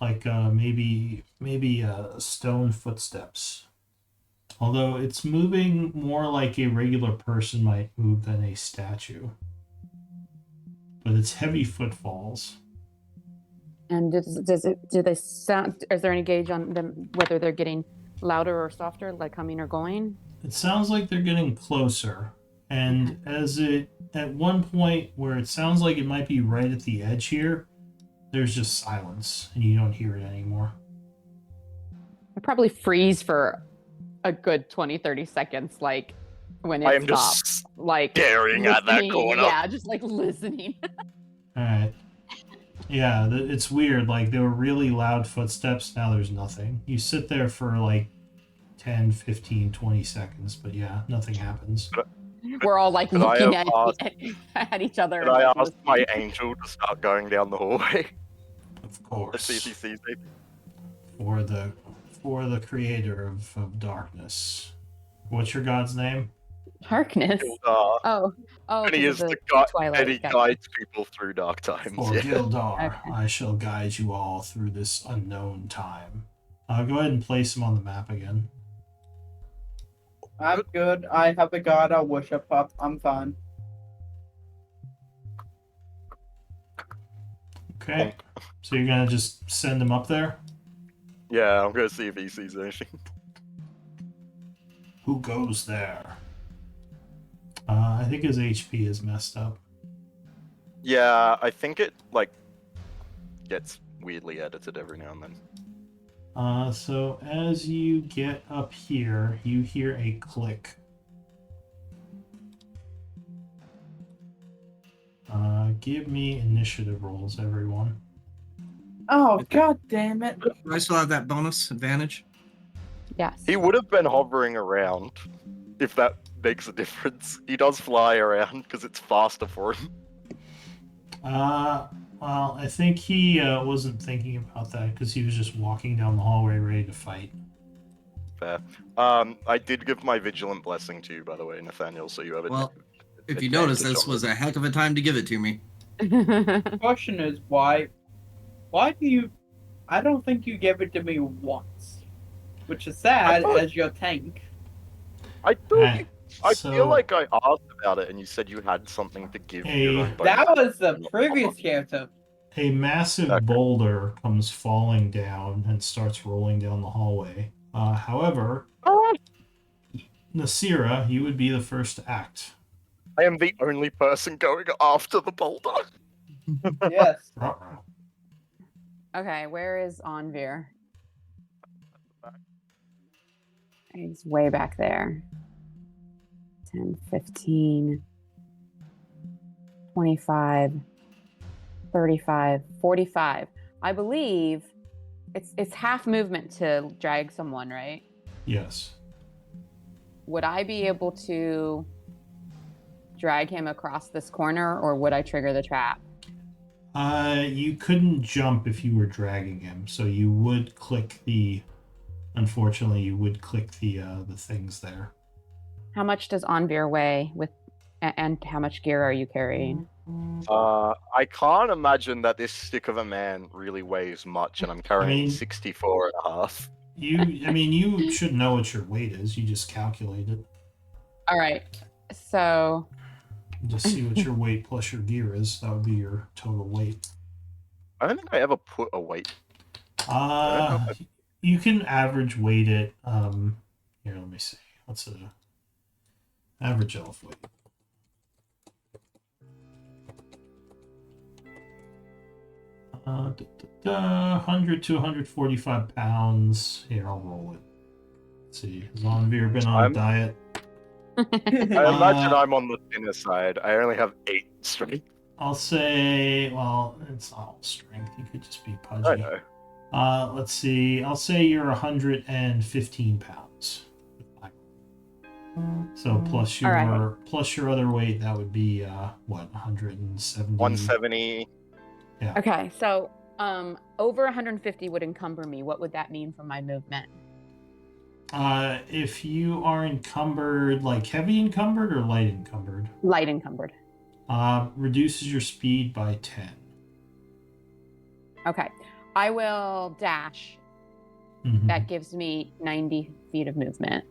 like maybe stone footsteps. Although it's moving more like a regular person might move than a statue. But it's heavy footfalls. And do they sound? Is there any gauge on them whether they're getting louder or softer, like coming or going? It sounds like they're getting closer. And at one point where it sounds like it might be right at the edge here, there's just silence and you don't hear it anymore. I probably freeze for a good 20-30 seconds, like when it I am stops. just Like staring at that listening. corner. Yeah, just like listening. All right. Yeah, it's weird. Like, there were really loud footsteps. Now there's nothing. You sit there for like 10, 15, 20 seconds, but yeah, nothing happens. We're all like Could I looking have at each other. Could and, I like, ask my listening. angel to start going down the hallway Of to see if he course. sees me? For the creator of darkness. What's your god's name? Darkness. Gildar. Oh, And he 'cause is of the god, Twilight. and he Gotcha. guides people through dark times. For Yeah. Gildar, Okay. I shall guide you all through this unknown time. Go ahead and place him on the map again. I'm good. I have a god I worship up. I'm fine. Okay. So you're gonna just send him up there? Yeah, I'm gonna see if he sees anything. Who goes there? I think his HP is messed up. Yeah, I think it like gets weirdly edited every now and then. So as you get up here, you hear a click. Give me initiative rolls, everyone. Oh, god damn it. Do I still have that bonus advantage? Yes. He would have been hovering around, if that makes a difference. He does fly around because it's faster for him. Well, I think he wasn't thinking about that because he was just walking down the hallway ready to fight. Fair. I did give my vigilant blessing to you, by the way, Nathaniel. So you have Well, if you notice, advantage this on was a heck of a time to give it to me. The question is why do you? I don't think you gave it to me once, which is sad thought- as your tank. I thought Alright, you, I so- feel like I asked about it, and you said you had something to give Hey. your own bonus. That was the previous character. A massive Okay. boulder comes falling down and starts rolling down the hallway. However, Nasira, you would be the first to act. I am the only person going after the boulder. Yes. Ruh-roh. Okay, where is Onvir? He's way back there. 10, 15, 25, 35, 45. I believe it's half movement to drag someone, right? Yes. Would I be able to drag him across this corner, or would I trigger the trap? You couldn't jump if you were dragging him, so you would click the. Unfortunately, you would click the things there. How much does Onvir weigh and how much gear are you carrying? I can't imagine that this stick of a man really weighs much, and I'm carrying mean- 64 and a half. You should know what your weight is. You just calculate it. All right. So, Just see what your weight plus your gear is. That would be your total weight. I don't think I ever put a weight. You can average weight it. Here, let me see. What's a average elf weight? Uh, 100 to 145 pounds. Here, I'll roll it. Let's see. Has Onvir been on a I'm- diet? I imagine I'm on the thinner side. I only have 8 strength. I'll say, well, it's not all strength. You could just be I pudgy. know. Let's see. I'll say you're 115 pounds. So plus your Alright. plus your other weight, that would be what, 170? 170. okay. So, over 150 would encumber me. What would that mean for my movement? If you are encumbered, like heavy encumbered or light encumbered, Light encumbered. reduces your speed by 10. Okay. I will dash. Mhm. That gives me 90 feet of movement.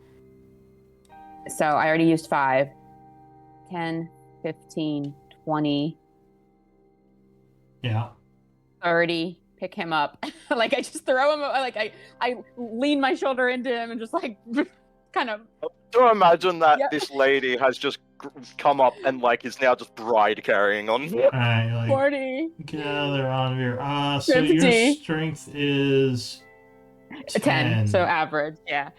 So I already used 5. 10, 15, 20, Yeah. 30. Pick him up. Like I just throw him, like I lean my shoulder into him and just like kind of. Do imagine that Yep. this lady has just come up and like is now just bride carrying on. All right. Like 40. get out of there, Onvir. So your 50. strength is 10. So average. Yeah.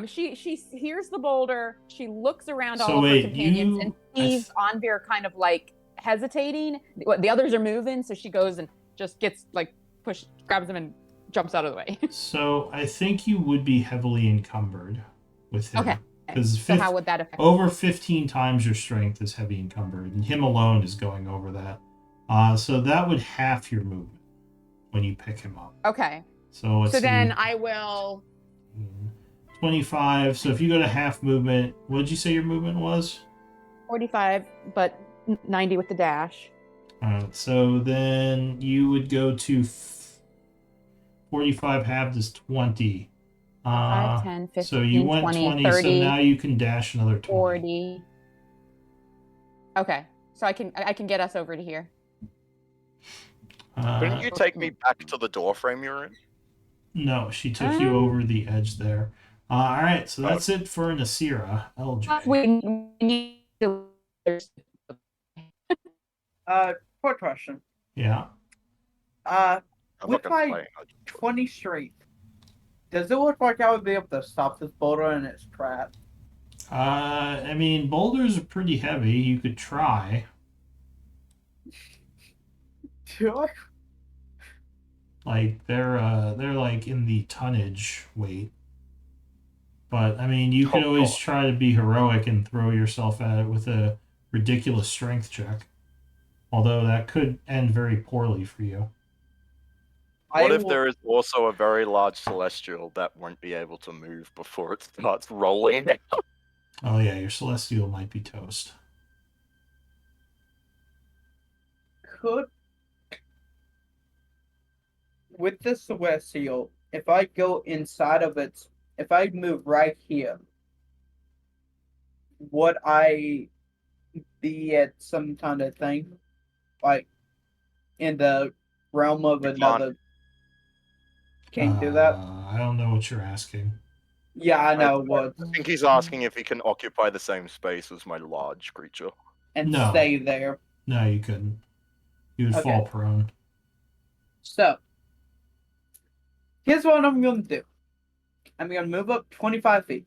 She hears the boulder. She looks around So all of wait, her companions and I sees Onvir kind of like hesitating. The others are moving, so she goes and just gets like grabs him and jumps out of the way. So I think you would be heavily encumbered with him. Okay. Because So how would that affect? over 15 times your strength is heavy encumbered, and him alone is going over that. So that would half your movement when you pick him up. Okay. So let's So see, then I will. 25. So if you go to half movement, what did you say your movement was? 45, but 90 with the dash. So then you would go to 45 halved is 20. 5, 10, 15, So you went 20, 20, 30, so now you can dash another 20. 40. Okay. So I can get us over to here. Couldn't you take me back to the door frame you're in? No, she took you over the edge there. All right, so that's it for Nasira. LJ. We need to. Quick question. Yeah. I'm With not gonna my play. 20 strength, does it look like I would be able to stop this boulder in its trap? I mean, boulders are pretty heavy. You could try. Do I? Like they're like in the tonnage weight. But I mean, you could Oh, always God. try to be heroic and throw yourself at it with a ridiculous strength check. Although that could end very poorly for you. What if will- there is also a very large celestial that won't be able to move before it starts rolling? Oh yeah, your celestial might be toast. could with the celestial, if I go inside of it, if I move right here, would I be at some kind of thing, like in the realm of another? Can't do that. I don't know what you're asking. Yeah, I know what, I think he's asking if he can occupy the same space as my large creature. and No. stay there. No, you couldn't. You would Okay. fall prone. So, here's what I'm going to do. I'm going to move up 25 feet.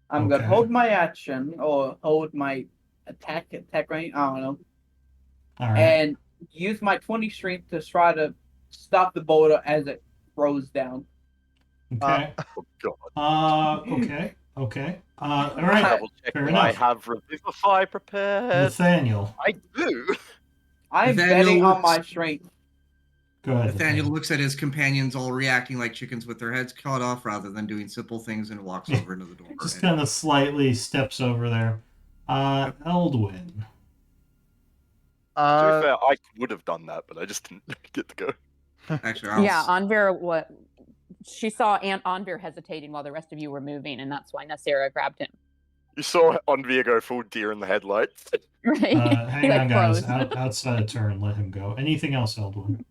I'm going to Okay. hold my action or hold my attack range. I don't know. All right. And use my 20 strength to try to stop the boulder as it rolls down. Okay. Oh god. Okay. Okay. All right. Double check fair that I enough. have Revivify prepared. Nathaniel, I do. I'm Nathaniel betting on looks- my strength. go ahead. Nathaniel looks at his companions all reacting like chickens with their heads cut off rather than doing simple things and walks over into the door. Just And- kind of slightly steps over there. Eldwin. To be fair, I would have done that, but I just didn't get to go. Actually, I'll Yeah, Anvir, she saw Aunt Anvir hesitating while the rest of you were moving, and that's why Nasira grabbed him. You saw Onvia go full deer in the headlights. Right? Hang He, like, on, guys. froze. Outside of turn, let him go. Anything else, Eldwin?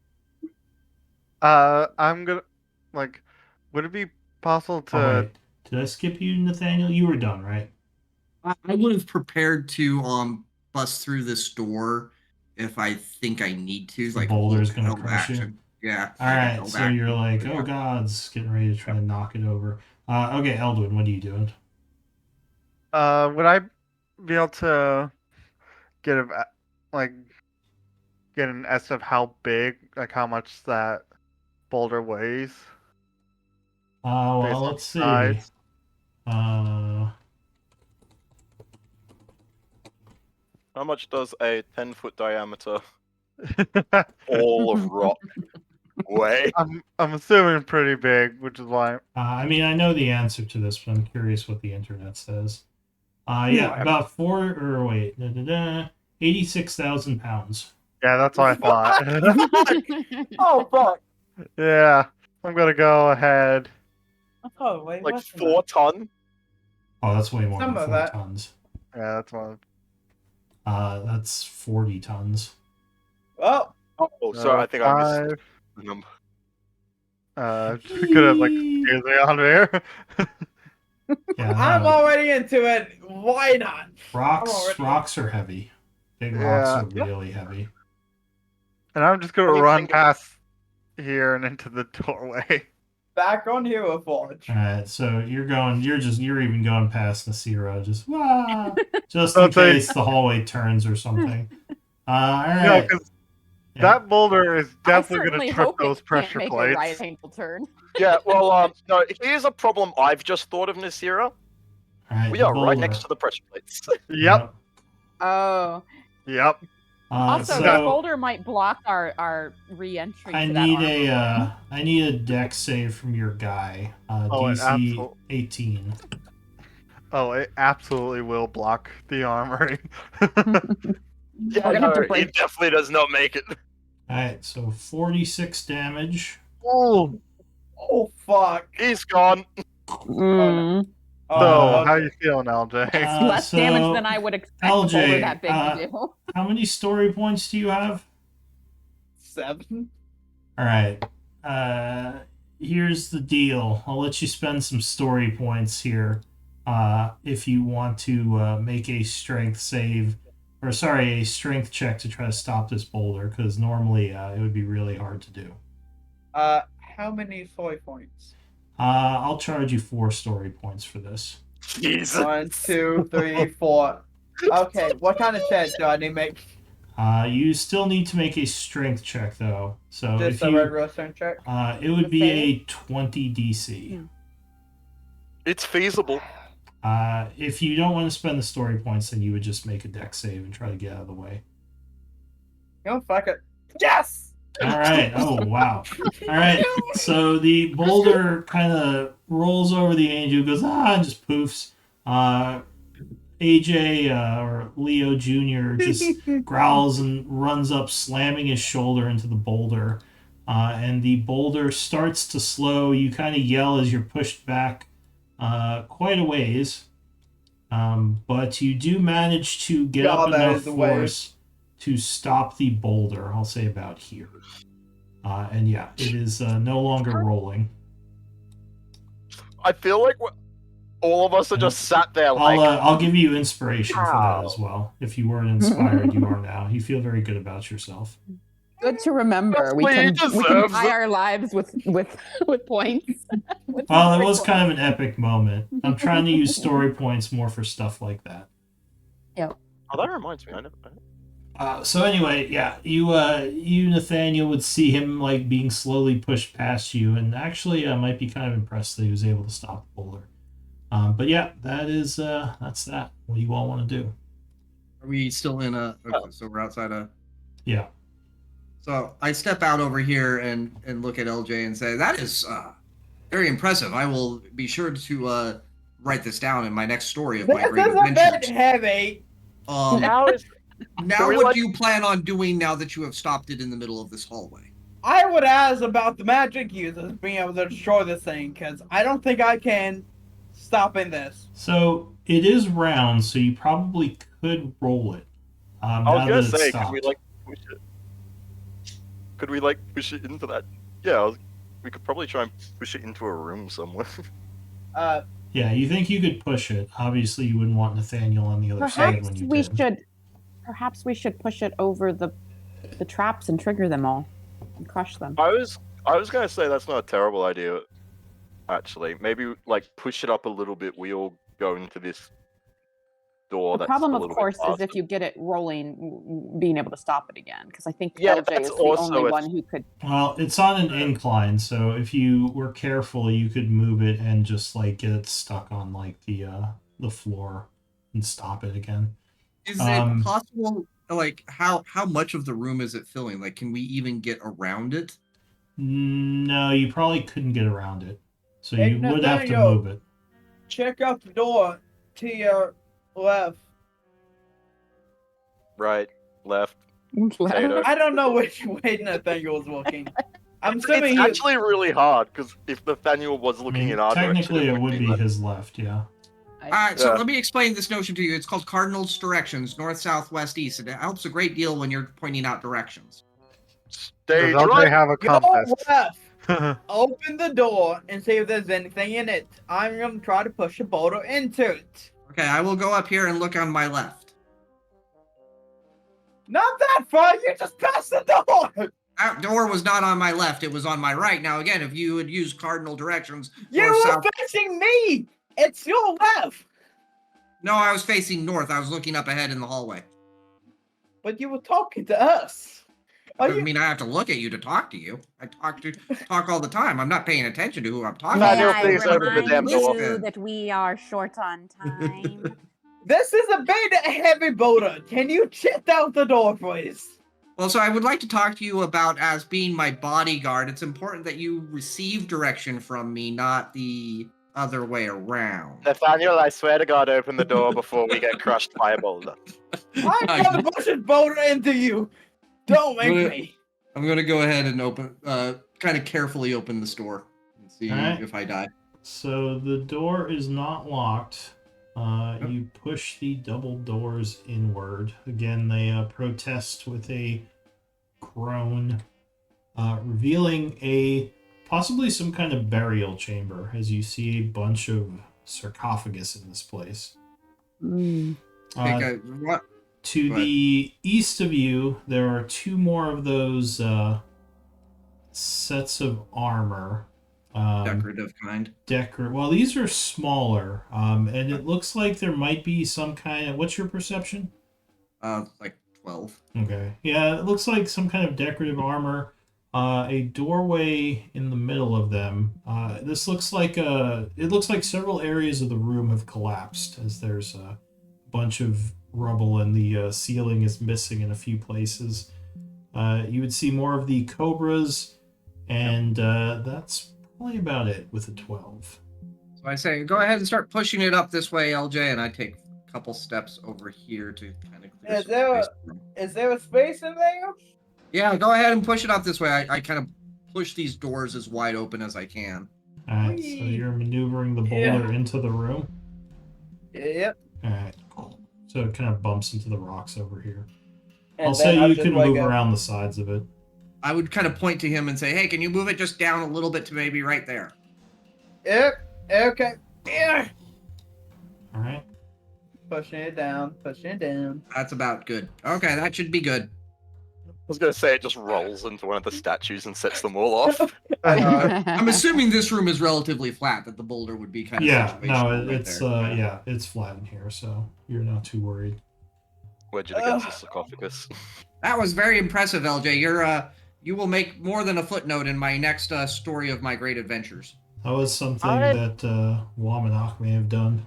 I'm gonna like. Would it be possible to? Oh, wait. Did I skip you, Nathaniel? You were done, right? I would have prepared to bust through this door if I think I need to. The Like boulder's gonna held crush you. action. Yeah. All like a right. held So action. you're like, oh Yeah. God's getting ready to try to knock it over. Okay, Eldwin, what are you doing? Would I be able to get a like get an estimate of how big, like how much that boulder weighs? Well, Based on let's see. size? How much does a 10-foot diameter ball of rock weigh? I'm assuming pretty big, which is why. I mean, I know the answer to this, but I'm curious what the internet says. Yeah, about 86,000 pounds. Yeah, that's what I thought. Oh, fuck. Yeah, I'm gonna go ahead. Oh, wait. Like what's 4 ton? Oh, that's way more Some than of 4 that. tons. Yeah, that's one. That's 40 tons. Oh, Oh, sorry, I think I missed Five. the number. Could have like excuse me on there. Yeah, I'm no, already into it. Why not? rocks. I'm already- Rocks are heavy. Big rocks Yeah. are really heavy. And I'm just gonna What do you run think- past here and into the doorway. Back on Hero Forge. All right, so you're even going past Nasira, just just in Okay. case the hallway turns or something. All No, right. because Yeah. that boulder is definitely I certainly gonna trip hope those it pressure can't make a plates. right angle turn. Yeah, well, no, here's a problem I've just thought of, Nasira. All right, We the are right boulder. next to the pressure plates. Yep, Oh. yep. Also, so the boulder might block our re-entry I to that need armor. I need a dex save from your guy. DC absolute- 18. Oh, it absolutely will block the armory. Yeah, We're gonna have to no, he break- definitely does not make it. All right, so 46 damage. Oh, Oh, fuck. He's gone. Mm. Oh, so okay. how you feeling, LJ? Less damage than I would expect a LJ, boulder that big to do. How many story points do you have? 7? All right. Here's the deal. I'll let you spend some story points here. If you want to make a strength save, or sorry, a strength check to try to stop this boulder, because normally it would be really hard to do. How many story points? I'll charge you 4 story points for this. Jesus. 1, 2, 3, 4. Okay, what kind of check do I need to make? You still need to make a strength check though. So Just if a you, regular strength check? it would be a 20 DC. It's feasible. If you don't want to spend the story points, then you would just make a dex save and try to get out of the way. You know, fuck it. Yes! All right. Oh, wow. All right. So the boulder kind of rolls over the angel, goes, and just poofs. AJ or Leo Jr. just growls and runs up, slamming his shoulder into the boulder. And the boulder starts to slow. You kind of yell as you're pushed back quite a ways. But you do manage to get God, up that enough is the way. force to stop the boulder. I'll say about here. And yeah, it is no longer rolling. I feel like all of us are just sat there like. I'll give you inspiration for that Wow. as well. If you weren't inspired, you are now. You feel very good about yourself. Good to remember. That's We what he can deserves. tie our lives with points. With Well, it story was points. kind of an epic moment. I'm trying to use story points more for stuff like that. Oh, that reminds me. I never. So anyway, yeah, you Nathaniel would see him like being slowly pushed past you, and actually, might be kind of impressed that he was able to stop the boulder. But yeah, that's that. What do you all want to do? Are we still in a? Okay, so we're outside a. Yeah. So I step out over here and look at LJ and say, "That is very impressive. I will be sure to write this down in my next story of my This great is a bit adventures." heavy. Now is Now we what like- do you plan on doing now that you have stopped it in the middle of this hallway? I would ask about the magic users being able to destroy this thing, because I don't think I can stopping this. So it is round, so you probably could roll it. I now was gonna that it's say, stopped. could we like push it? Could we like push it into that? Yeah, we could probably try and push it into a room somewhere. Yeah, you think you could push it. Obviously, you wouldn't want Nathaniel on the other side Perhaps when you we did. should. Perhaps we should push it over the traps and trigger them all, and crush them. I was gonna say that's not a terrible idea. Actually, maybe like push it up a little bit. We all go into this door. The that's problem, a of little course, bit is faster. if you get it rolling, being able to stop it again. Because I think Yeah, LJ that's is the also only a- one who could. Well, it's on an incline, so if you were careful, you could move it and just like get it stuck on like the floor and stop it again. Is Um, it possible? Like how much of the room is it filling? Like, can we even get around it? No, you probably couldn't get around it, so Hey, you would have to Nathaniel. move it. Check out the door to your left. Right, left. Potato. I don't know which way Nathaniel was looking. I'm It's assuming he. actually really hard because if Nathaniel was I looking mean, in our direction, technically, it would be left. his left. Yeah. All right, so Yeah. let me explain this notion to you. It's called cardinals directions, north, south, west, east. It helps a great deal when you're pointing out directions. Stage Does LJ right. have a Go compass? left. Open the door and see if there's anything in it. I'm gonna try to push a boulder into it. Okay, I will go up here and look on my left. Not that far. You just passed the door. That door was not on my left; it was on my right. Now, again, if you would use cardinal directions, You north, were south. facing me. It's your left. No, I was facing north. I was looking up ahead in the hallway. But you were talking to us. Are Doesn't you? mean I have to look at you to talk to you. I talk all the time. I'm not paying attention to who I'm talking Nah, to. Daniel, May I please open the damn remind door. you that we are short on time. This is a bit heavy boulder. Can you check out the door, please? Well, so I would like to talk to you about as being my bodyguard. It's important that you receive direction from me, not the other way around. Nathaniel, I swear to God, open the door before we get crushed by a boulder. I'm gonna push a boulder into you. Don't make Well, me. I'm gonna go ahead and open, kind of carefully open the door and see Alright. if I die. So the door is not locked. You push the double doors inward. Again, they protest with a groan, revealing possibly some kind of burial chamber as you see a bunch of sarcophagus in this place. Mm. Okay, what? To Go ahead. the east of you, there are two more of those sets of armor. Decorative kind. Well, these are smaller, and it looks like there might be some kind of. What's your perception? Like 12. Okay, yeah, it looks like some kind of decorative armor. A doorway in the middle of them. This looks like It looks like several areas of the room have collapsed, as there's a bunch of rubble and the ceiling is missing in a few places. You would see more of the cobras, and that's probably about it with a 12. So I say, go ahead and start pushing it up this way, LJ, and I take a couple steps over here to kind of clear Is some there space. Is there a space in there? Yeah, go ahead and push it up this way. I kind of push these doors as wide open as I can. Alright, so Whee! you're maneuvering the boulder into the room. Yep. Alright, cool. So it kind of bumps into the rocks over here. And I'll then say I'll you just can like move a- around the sides of it. I would kind of point to him and say, hey, can you move it just down a little bit to maybe right there? Yep. Okay. Yeah. Alright. Pushing it down. Pushing it down. That's about good. Okay, that should be good. I was gonna say it just rolls into one of the statues and sets them all off. I'm assuming this room is relatively flat, that the boulder would be kind of Yeah, situational no, right it's there. yeah, it's flat in here, so you're not too worried. Wedge it against the sarcophagus. That was very impressive, LJ. You will make more than a footnote in my next story of my great adventures. That was something Alright. that Wamanach may have done.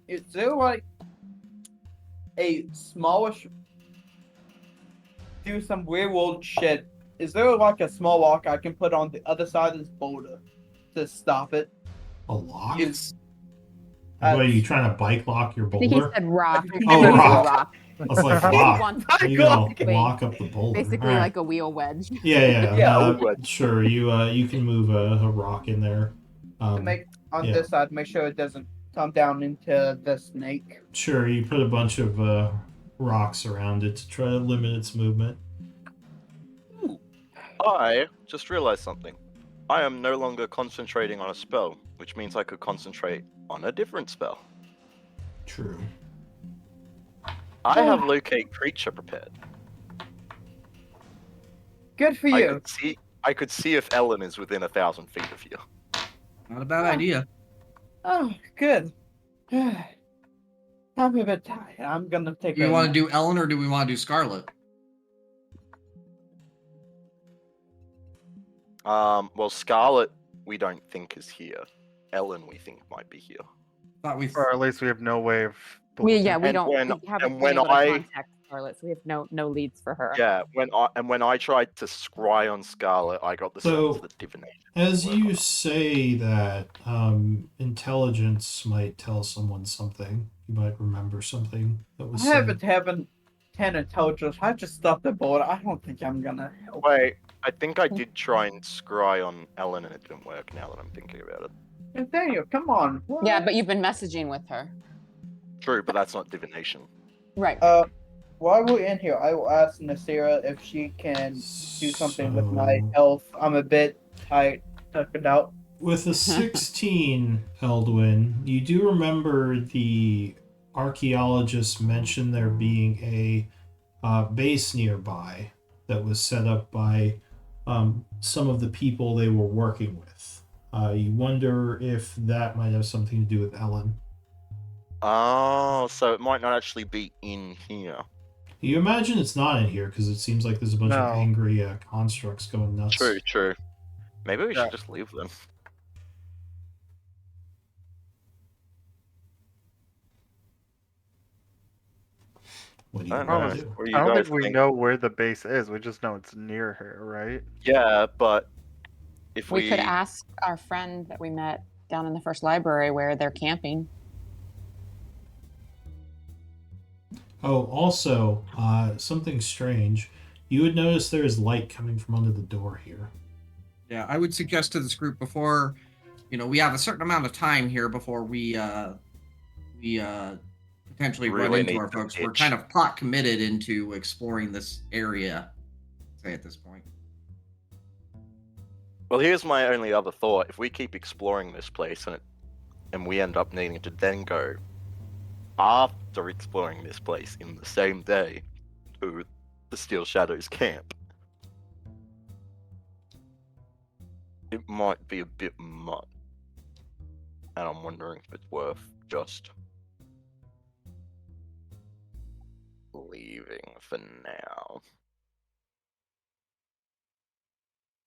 Is there like a smallish do some weird world shit? Is there like a small rock I can put on the other side of this boulder to stop it? A lock? It's What, are you trying to bike lock your I think he boulder? said rock. Oh, Maybe rock. I was like, lock. One- How you gonna Wait. lock up the boulder? Basically Alright. like a wheel wedge. Yeah. Yeah, Sure. You can move a rock in there. to make on yeah. this side, make sure it doesn't come down into the snake. Sure. You put a bunch of rocks around it to try to limit its movement. I just realized something. I am no longer concentrating on a spell, which means I could concentrate on a different spell. True. I have locate creature prepared. Good for I you. could see if Ellen is within 1,000 feet of you. Not a bad idea. Oh, good. I'm a bit tired. I'm gonna take Do you a want to do Ellen or do we want to do Scarlet? Well, Scarlet we don't think is here. Ellen we think might be here. Thought we. Or at least we have no way of. We And don't when- we haven't and been when able to I- contact Scarlet, so we have no leads for her. Yeah, when I tried to scry on Scarlet, I got the So- sense that divination. As would work you on her. say that, intelligence might tell someone something. You might remember something that was I said. haven't 10 intelligence. I just stopped the board. I don't think I'm gonna help. Wait, I think I did try and scry on Ellen and it didn't work. Now that I'm thinking about it. Nathaniel, come on. What? Yeah, but you've been messaging with her. True, but that's not divination. Right. While we're in here, I will ask Nasira if she can do something with my So- health. I'm a bit tight, tuckered out. With a 16, Eldwin, you do remember the archaeologists mentioned there being a base nearby that was set up by some of the people they were working with. You wonder if that might have something to do with Ellen. Oh, so it might not actually be in here. You imagine it's not in here because it seems like there's a bunch of No. angry constructs going nuts. True. Maybe we Yeah. should just leave them. What do you I don't want know. to do? What do you I don't guys think we think? know where the base is. We just know it's near here, right? Yeah, but if we could ask our friend that we met down in the first library where they're camping. Oh, also, something strange. You would notice there is light coming from under the door here. Yeah, I would suggest to this group before, we have a certain amount of time here before we potentially run Really into need our to folks. We're pitch. kind of plot committed into exploring this area. Say at this point. Well, here's my only other thought. If we keep exploring this place and we end up needing to then go after exploring this place in the same day to the Steel Shadows camp, it might be a bit much. And I'm wondering if it's worth just leaving for now.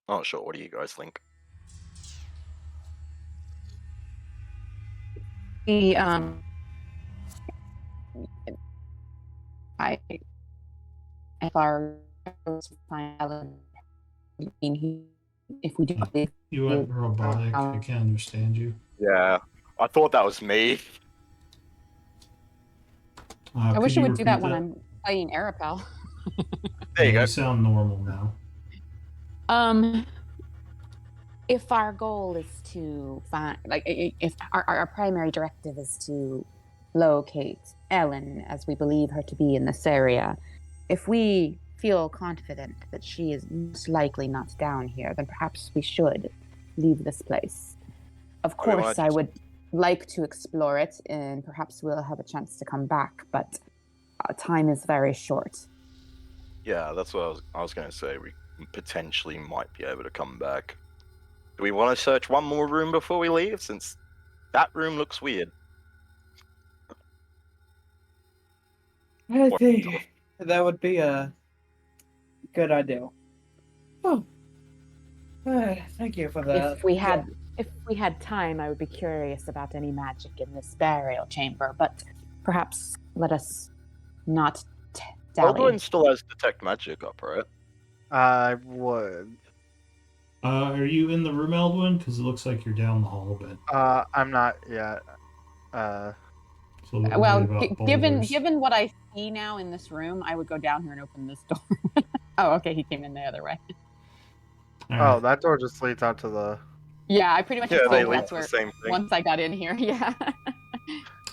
Not sure. What do you guys think? The I if our find Ellen, if we do this, You went robotic. I can't understand you. Yeah, I thought that was me. I Could wish it you would do that repeat when I'm playing Arapel. There you Yeah, go. You sound normal now. If our goal is to find, like, if our primary directive is to locate Ellen, as we believe her to be in this area, if we feel confident that she is most likely not down here, then perhaps we should leave this place. Of Oh, you wanna course, I just- would like to explore it, and perhaps we'll have a chance to come back, but time is very short. Yeah, that's what I was going to say. We potentially might be able to come back. Do we want to search one more room before we leave? Since that room looks weird. I What think that would be a good idea. Oh, thank you for that. If we had time, I would be curious about any magic in this burial chamber, but perhaps let us not dally. Elduin still has detect magic up, right? I would. Are you in the room, Eldwin? Because it looks like you're down the hall a bit. I'm not yet. So a little Well, worried about given boulders. what I see now in this room, I would go down here and open this door. Oh, okay, he came in the other way. All Oh, right. that door just leads out to the. Yeah, I pretty much Yeah, they assumed lead that's to the where. same thing. Once I got in here, yeah.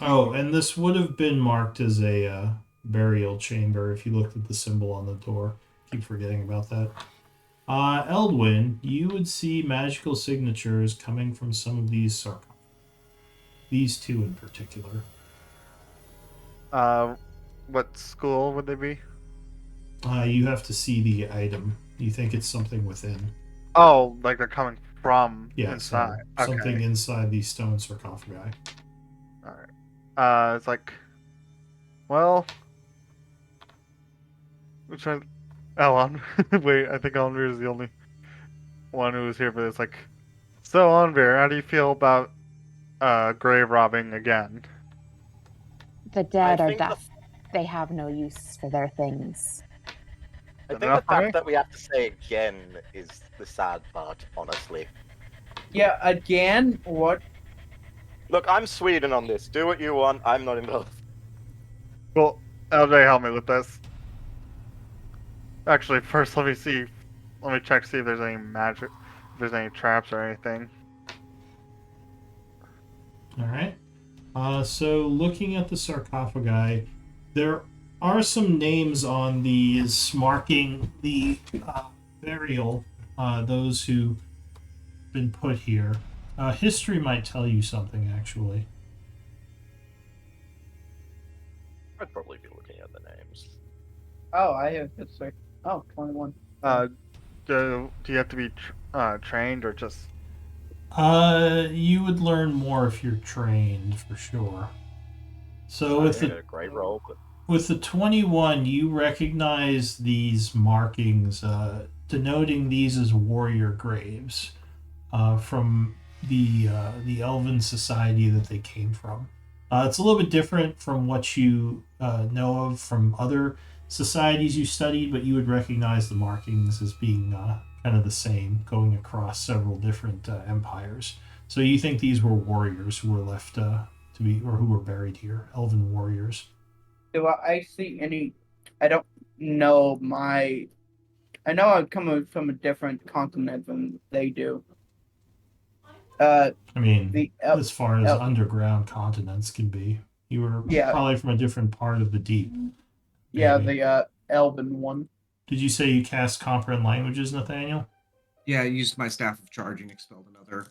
Oh, and this would have been marked as a burial chamber if you looked at the symbol on the door. Keep forgetting about that. Eldwin, you would see magical signatures coming from some of these sarcophagi. These two in particular. What school would they be? You have to see the item. You think it's something within. Oh, like they're coming from Yeah, inside. so something Okay. inside these stone sarcophagi. All right. It's like, well, which one? Ellen. Wait, I think Ellenbeer is the only one who was here for this. Like, so Ellenbeer, how do you feel about grave robbing again? The dead are think the- dust. They have no use for their things. I Good think enough the for me? fact that we have to say again is the sad part, honestly. Yeah, again, what? Look, I'm Sweden on this. Do what you want. I'm not involved. Well, LJ, help me with this. Actually, first let me check see if there's any magic, if there's any traps or anything. All right. So looking at the sarcophagi, there are some names on these marking the burial, those who been put here. History might tell you something, actually. I'd probably be looking at the names. Oh, I have history. Oh, 21. Do you have to be trained or just? You would learn more if you're trained, for sure. So with I the a great roll, but With the 21, you recognize these markings, denoting these as warrior graves from the Elven society that they came from. It's a little bit different from what you know of from other societies you studied, but you would recognize the markings as being kind of the same, going across several different empires. So you think these were warriors who were left to be, or who were buried here, Elven warriors. Do I see any? I don't know my. I know I'm coming from a different continent than they do. I mean, The as far as underground continents can be, you were Yeah. probably from a different part of the deep. yeah, maybe. the Elven one. Did you say you cast comprehend languages, Nathaniel? Yeah, I used my staff of charging, expelled another.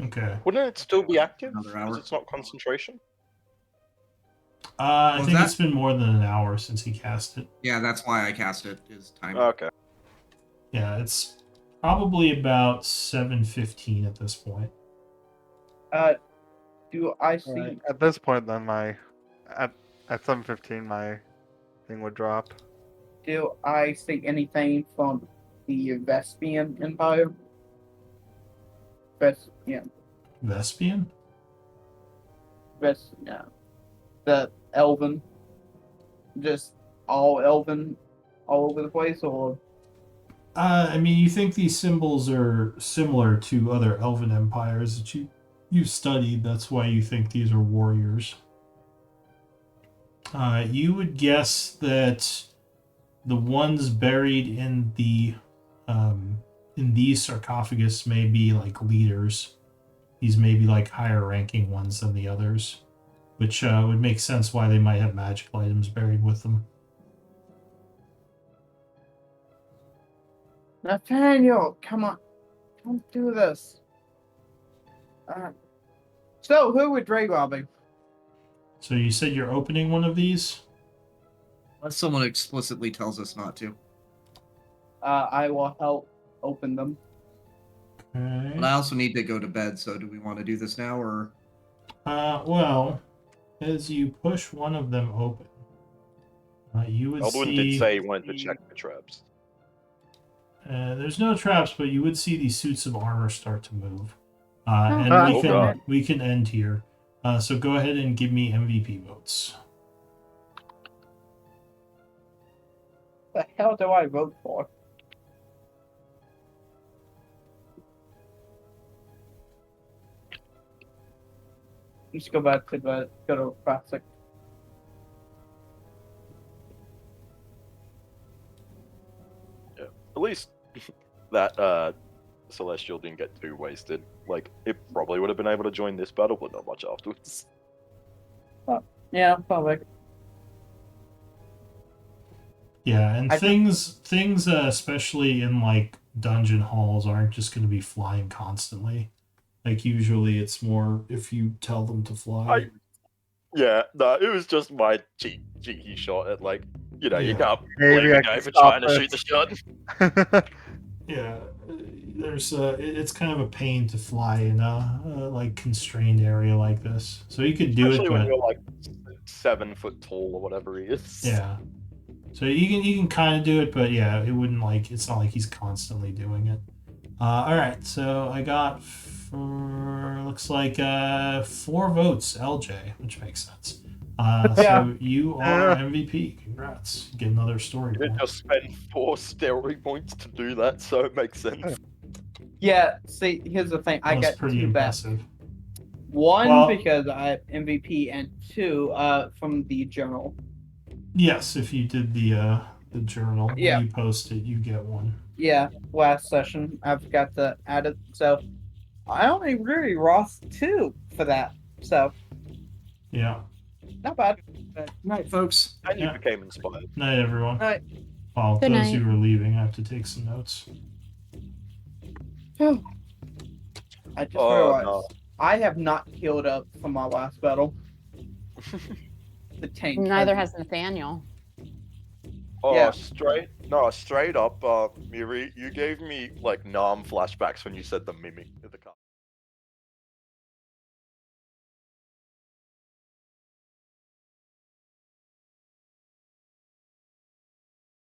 Okay. wouldn't it still be active? Another hour. Because it's not concentration. I Was think that- it's been more than an hour since he cast it. Yeah, that's why I cast it. Is time. Okay. Yeah, it's probably about 7:15 at this point. Do I see? Right. At this point, then at 7:15 my thing would drop. Do I see anything from the Vespian Empire? Yeah, Vespian? no, the Elven, just all Elven all over the place, or I mean, you think these symbols are similar to other elven empires that you've studied. That's why you think these are warriors. You would guess that the ones buried in these sarcophagus may be like leaders. These may be like higher ranking ones than the others, which would make sense why they might have magical items buried with them. Nathaniel, come on, don't do this. So who would Dre robbing? So you said you're opening one of these? Unless someone explicitly tells us not to. I will help open them. Okay. But I also need to go to bed, so do we want to do this now, or... Well, as you push one of them open, you would Elduin see... did say he wanted to check the traps. There's no traps, but you would see these suits of armor start to move. Oh, And God. we can end here. So go ahead and give me MVP votes. The hell do I vote for? Let's go back to the go to classic. At least that Celestial didn't get too wasted. Like, it probably would have been able to join this battle, but not much afterwards. Yeah, probably. Yeah, and I- things, especially in like dungeon halls, aren't just going to be flying constantly. Like usually, it's more if you tell them to fly. Yeah, no, it was just my cheeky shot at, like, you know, you Yeah. can't Maybe blame I the can guy for stop trying to this. shoot the shot. Yeah, there's it's kind of a pain to fly in a like constrained area like this. So you could do Especially it, when but you're like 7 foot tall or whatever he is. yeah. So you can kind of do it, but yeah, it wouldn't like it's not like he's constantly doing it. All right, so I got looks like 4 votes, LJ, which makes sense. Yeah. So you are Yeah. MVP. Congrats. Get another story You didn't point. just spend 4 story points to do that, so it makes sense. Yeah, see, here's the thing. I That's got pretty 2 back. impressive. One Well- because I have MVP, and 2 from the journal. Yes, if you did the journal, Yeah. when you post it, you get one. Yeah, last session I've got to add it. So I only really lost 2 for that. So Yeah. not bad. Night, folks. And you Yeah. became inspired. Night, everyone. Night. Well, Good those night. who were leaving, I have to take some notes. I just Oh, realized no. I have not healed up from my last battle. The tank. Neither hasn't. has Nathaniel. Oh, Yeah. straight up, Miri, you gave me, like, Nam flashbacks when you said the mimic.